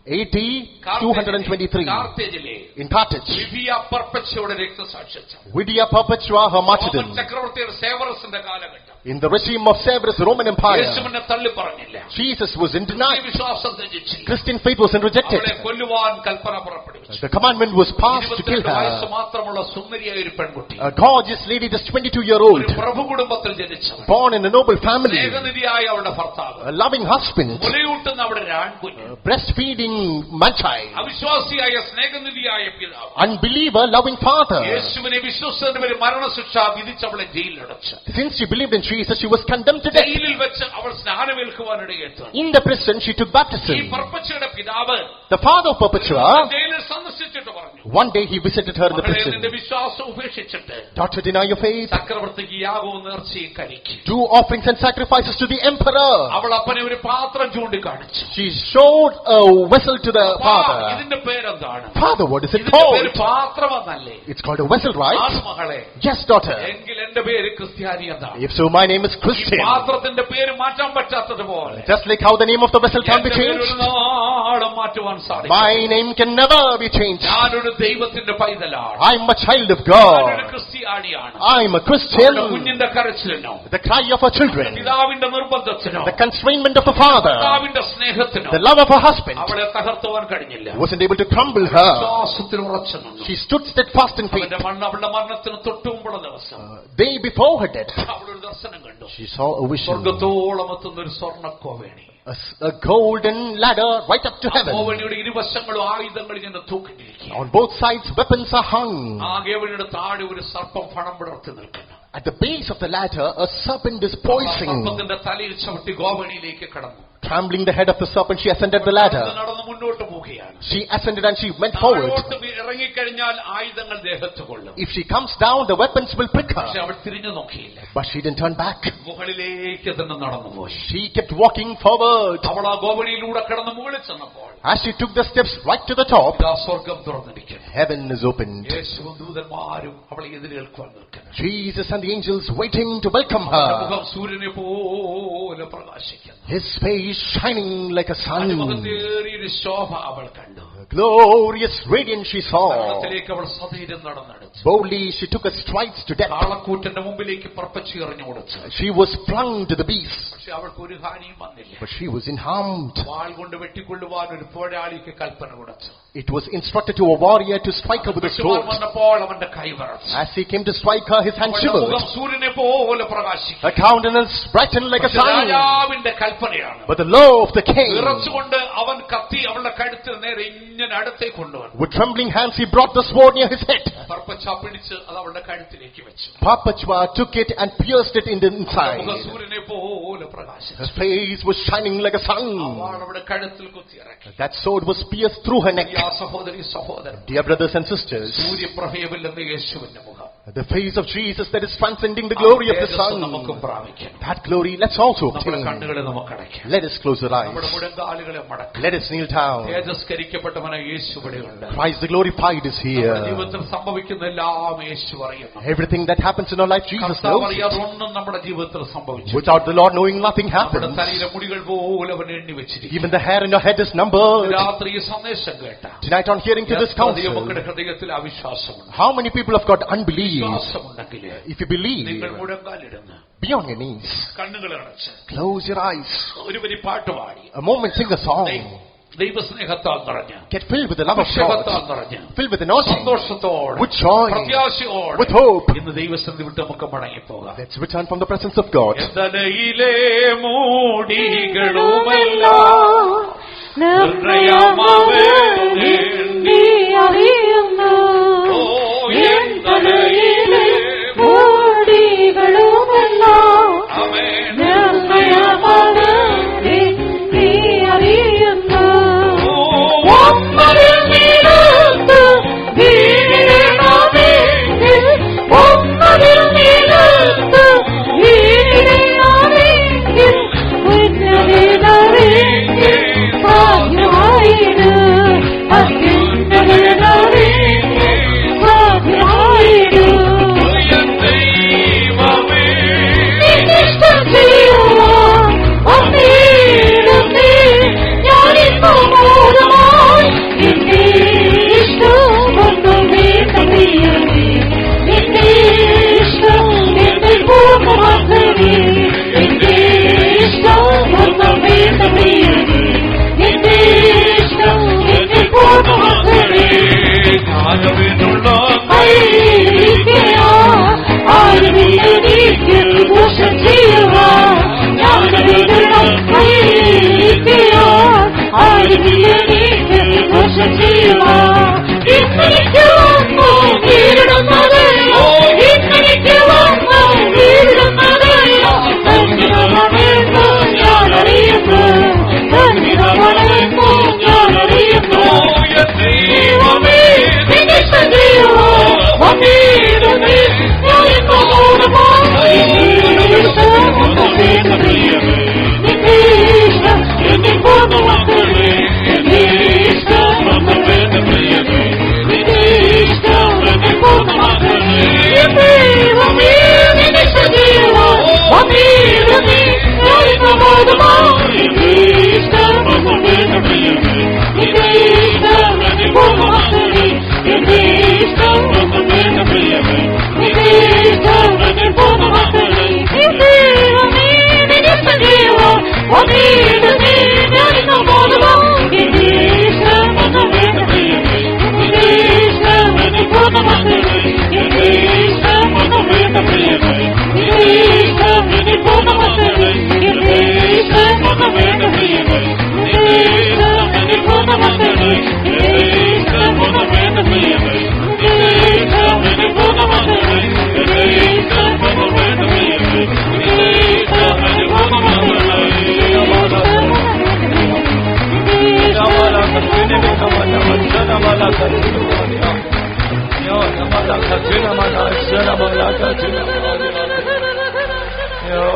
AD 223. കാർത്തേജിലെ In Carthage, ലിവിയ പെർപെച്വയുടെ രക്തസാക്ഷിത്വം, Lydia Perpetua, her martyrdom. Roman ചക്രവർത്തിയുടെ സേവറസിന്റെ കാലഘട്ടം, In the regime of Severus, Roman Empire, യേശുവിനെ തള്ളി പറഞ്ഞില്ല, Jesus was in denial. വിശ്വാസം ത്യജിച്ചില്ല, Christian faith was rejected. അവളെ കൊല്ലുവാൻ കൽപ്പന പുറപ്പെടുവിച്ചു. The commandment was passed to kill 22 വയസ്സ് her. മാത്രമുള്ള സുന്ദരിയായ ഒരു പെൺകുട്ടി, A gorgeous lady, just 22-year-old, ഒരു പ്രഭു കുടുംബത്തിൽ ജനിച്ചവൾ, born in a noble family, സ്നേഹനിധിയായ അവളുടെ ഭർത്താവ്, a loving husband, മുലയൂട്ടുന്ന അവിടെ ഒരു ആൺകുഞ്ഞ്, breastfeeding man-child, അവിശ്വാസിയായ സ്നേഹനിധിയായ പിതാവ്, unbeliever, loving father. യേശുവിനെ വിശ്വസിച്ചതിന് പേര് മരണശിക്ഷ വിധിച്ചവളെ ജയിലിലടച്ചു. Since she believed in Jesus, she was condemned to death. ജയിലിൽ വെച്ച് അവൾ സ്നാനമേൽക്കുവാനിടയെത്തി. In the prison, she took ഈ baptism. പെർപെച്വയുടെ പിതാവ് The father of Perpetua, ജയിലിൽ സന്ദർശിച്ചിട്ട് പറഞ്ഞു, one day he visited her in the മകളെ, prison. നിന്റെ വിശ്വാസം ഉപേക്ഷിച്ചിട്ട് Daughter, deny your faith. ചക്രവർത്തിക്ക് യാഗവും നേർച്ചയും കഴിക്കും. Do offerings and sacrifices to the emperor. അവൾ അപ്പനെ ഒരു പാത്രം ചൂണ്ടിക്കാണിച്ചു. She showed a vessel to the father. ഇതിന്റെ പേരെന്താണ്? Father, what is it ഇതിന്റെ പേര് called? പാത്രമെന്നല്ലേ? It's called a vessel, right? ആണ് മകളെ. Yes, daughter. എങ്കിൽ എന്റെ പേര് ക്രിസ്ത്യാനി എന്നാണ്. If so, my name is ഈ Christian. പാത്രത്തിന്റെ പേര് മാറ്റാൻ പറ്റാത്തതുപോലെ Just like how the name of the vessel can be എന്റെ പേര് ഒരു changed, നാളും മാറ്റുവാൻ സാധിക്കും. my name can never be changed. ഞാനൊരു ദൈവത്തിന്റെ പൈതലാണ്. I'm a child of ഞാനൊരു God. ക്രിസ്ത്യാനിയാണ്. I'm a അവളുടെ Christian. കുഞ്ഞിന്റെ കരച്ചിലിനോ, The cry of her children, പിതാവിന്റെ നിർബന്ധത്തിനോ, the constrainment of a father, പിതാവിന്റെ സ്നേഹത്തിനോ the love of a husband, അവളെ തകർത്തുവാൻ കഴിഞ്ഞില്ല. wasn't able to crumble her. വിശ്വാസത്തിൽ ഉറച്ചു നിന്നു. She stood steadfast in faith. അവളുടെ മരണത്തിന് തൊട്ടുമുമ്പുള്ള ദിവസം Day before her death, അവളൊരു ദർശനം കണ്ടു. she saw a vision. സ്വർഗത്തോളം എത്തുന്ന ഒരു സ്വർണ്ണക്കോവേണി. A golden ladder right up to heaven. കോവേണിയുടെ ഇരുവശങ്ങളും ആയുധങ്ങൾ ഇങ്ങനെ തൂക്കിട്ടിരിക്കുക. On both sides, weapons are hung. ആ കോവേണിയുടെ താഴെ ഒരു സർപ്പം ഫണം പിളർത്തി നിൽക്കുന്നു. At the base of the ladder, a serpent is poising. സർപ്പത്തിന്റെ തലയിൽ ചവിട്ടി കോവേണിയിലേക്ക് കടന്നു. Trembling the head of the serpent, she ascended the ladder. നടന്ന് മുന്നോട്ട് പോവുകയാണ്. She ascended and she went forward. താഴോട്ട് ഇറങ്ങിക്കഴിഞ്ഞാൽ ആയുധങ്ങൾ ദേഹത്ത് കൊള്ളും. If she comes down, the weapons will prick പക്ഷെ her. അവൾ തിരിഞ്ഞു നോക്കിയില്ല. But she didn't turn back. മുകളിലേക്ക് തന്നെ നടന്നുപോയി. She kept walking forward. അവൾ ആ കോവേണിയിലൂടെ കടന്ന് മുകളിൽ ചെന്നപ്പോൾ As she took the steps right to the top, ഇതാ സ്വർഗം തുറന്നിരിക്കുന്നു. heaven is opened. യേശുവും ദൂതന്മാരും അവളെ എതിരേൽക്കുവാൻ നിൽക്കുന്നു. Jesus and the angels waiting to welcome her. മുഖം സൂര്യനെ പോലെ പ്രകാശിക്കുന്നു. His face shining like a sun. അതിമുഖത്തേറിയൊരു ശോഭ അവൾ കണ്ടു. Glorious radiance she saw. മരണത്തിലേക്ക് അവൾ സധൈര്യം നടന്നെടുത്തു. Boldly she took her strides to death. കാളക്കൂറ്റന്റെ മുമ്പിലേക്ക് പറപ്പച്ചു എറിഞ്ഞു കൊടുത്തു. She was flung to the beast. പക്ഷെ അവൾക്ക് ഒരു ഹാനിയും വന്നില്ല. But she was unharmed. വാൾ കൊണ്ട് വെട്ടിക്കൊള്ളുവാൻ ഒരു പോരാളിക്ക് കൽപ്പന കൊടുത്തു. It was instructed to a warrior to strike her with a sword. വന്നപ്പോൾ അവന്റെ കൈ വിറച്ചു. As he came to strike her, his hand അവളുടെ shivered. മുഖം സൂര്യനെ പോലെ പ്രകാശിക്കും. Her countenance brightened like a sun. രാജാവിന്റെ കൽപ്പനയാണ്. But the law of the king, വിറച്ചുകൊണ്ട് അവൻ കത്തി അവളുടെ കഴുത്തിൽ നേരെ ഇങ്ങനെ അടുത്തേക്ക് കൊണ്ടുവന്നു. with trembling hands, he brought the sword near his head. പർപ്പച്ച പിടിച്ച് അത് അവളുടെ കഴുത്തിലേക്ക് വെച്ചു. Perpetua took it and pierced it in the inside. മുഖം സൂര്യനെ പോലെ പ്രകാശിച്ചു. Her face was shining like a sun. അവൾ അവളുടെ കഴുത്തിൽ കുത്തിയിറക്കി. That sword was pierced through her neck. സഹോദരി സഹോദരൻ, Dear brothers and sisters, സൂര്യപ്രഭയമില്ലെന്ന് യേശുവിന്റെ മുഖം, the face of Jesus that is transcending the glory of the നമുക്കും sun. പ്രാപിക്കണം. That glory, let's also നമ്മുടെ obtain. കണ്ണുകളെ നമുക്ക് അടയ്ക്കാം. Let us close our നമ്മുടെ eyes. മുഴങ്കാലുകളെ മടക്കാം. Let us kneel down. തേജസ്കരിക്കപ്പെട്ടവനായ യേശു ഇവിടെയുണ്ട്. Christ the glorified is നമ്മുടെ here. ജീവിതത്തിൽ സംഭവിക്കുന്ന എല്ലാം യേശു അറിയുന്നു. Everything that happens in our life, Jesus കർത്താവ് knows it. അറിയാതെ ഒന്നും നമ്മുടെ ജീവിതത്തിൽ സംഭവിച്ചു. Without the Lord knowing, nothing നമ്മുടെ happens. തലയിലെ മുടികൾ പോലെ അവൻ എണ്ണി വെച്ചിരിക്കും. Even the hair in your head is numbered. രാത്രി ഈ സന്ദേശം കേട്ട Tonight on hearing to this counsel, മക്കളുടെ ഹൃദയത്തിൽ അവിശ്വാസമുണ്ട്. how many people have got unbelief? വിശ്വാസമുണ്ടെങ്കിൽ If you believe, നിങ്ങൾ മുഴങ്കാലിടുന്നു, be on your knees. കണ്ണുകൾ അടച്ച് Close your eyes. ഒരു വരി പാട്ട് പാടി A moment, sing a song. ദൈവസ്നേഹത്താൽ നിറഞ്ഞ, Get filled with the love of അഭിഷേകത്താൽ God. നിറഞ്ഞ, Filled with anointing. സന്തോഷത്തോടെ, With joy. പ്രത്യാശയോടെ With hope. ഇന്ന് ദൈവസന്നിധി വിട്ട് നമുക്ക് മടങ്ങിപ്പോകാം. Let's return from the presence of God. എന്തലയിലെ മൂടികളുമെല്ലാം നിർണയമവേണ്ടി അറിയുന്നു. ഓ എന്തലയിലെ മൂടികളുമെല്ലാം ആമേൻ നിർണയമവേണ്ടി നീ അറിയുന്നു. ഒന്നരിൽ നിലത്ത് വീഴണമെങ്കിൽ, ഒന്നരിൽ നിലത്ത് വീഴണമെങ്കിൽ, ഉന്നതനറിഞ്ഞ് സാധ്യമായിടും. ദോഷം ചെയ്യുവാൻ ഇന്നെനിക്ക് വന്നു വീടുന്നതല്ലോ, ഇന്നെനിക്ക് വന്നു വീടുന്നതല്ലോ. ധന്യതകളെന്നു ഞാൻ അറിയുന്നു, ധന്യതകളെന്നു ഞാൻ അറിയുന്നു. ദൈവമേ നിന്റെ സജീവം വന്നിടുന്നേ ഞാൻ ഓടുമോ. നിന്റെ ഇഷ്ടം എന്നെ പൂർണ്ണ മക്കളെ, നിന്റെ ഇഷ്ടം എന്നെ വേണ്ട പ്രിയമേ, നിന്റെ ഇഷ്ടം എന്നെ പൂർണ്ണ മക്കളെ. ദൈവമേ നിന്റെ സജീവം വന്നിടുന്നേ ഞാൻ ഓടുമോ. നിന്റെ ഇഷ്ടം എന്നെ വേണ്ട പ്രിയമേ, നിന്റെ ഇഷ്ടം എന്നെ പൂർണ്ണ മക്കളെ, നിന്റെ ഇഷ്ടം എന്നെ വേണ്ട പ്രിയമേ, നിന്റെ ഇഷ്ടം എന്നെ പൂർണ്ണ മക്കളെ. ദൈവമേ നിന്റെ സജീവം വന്നിടുന്നേ ഞാൻ ഓടുമോ. നിന്റെ ഇഷ്ടം എന്നെ വേണ്ട പ്രിയമേ, നിന്റെ ഇഷ്ടം എന്നെ പൂർണ്ണ മക്കളെ, നിന്റെ ഇഷ്ടം എന്നെ വേണ്ട പ്രിയമേ, നിന്റെ ഇഷ്ടം എന്നെ പൂർണ്ണ മക്കളെ, നിന്റെ ഇഷ്ടം എന്നെ വേണ്ട പ്രിയമേ, നിന്റെ ഇഷ്ടം എന്നെ പൂർണ്ണ മക്കളെ, നിന്റെ ഇഷ്ടം എന്നെ വേണ്ട പ്രിയമേ, നിന്റെ ഇഷ്ടം എന്നെ പൂർണ്ണ മക്കളെ, നിന്റെ ഇഷ്ടം എന്നെ വേണ്ട പ്രിയമേ, നിന്റെ ഇഷ്ടം എന്നെ പൂർണ്ണ മക്കളെ. Yo,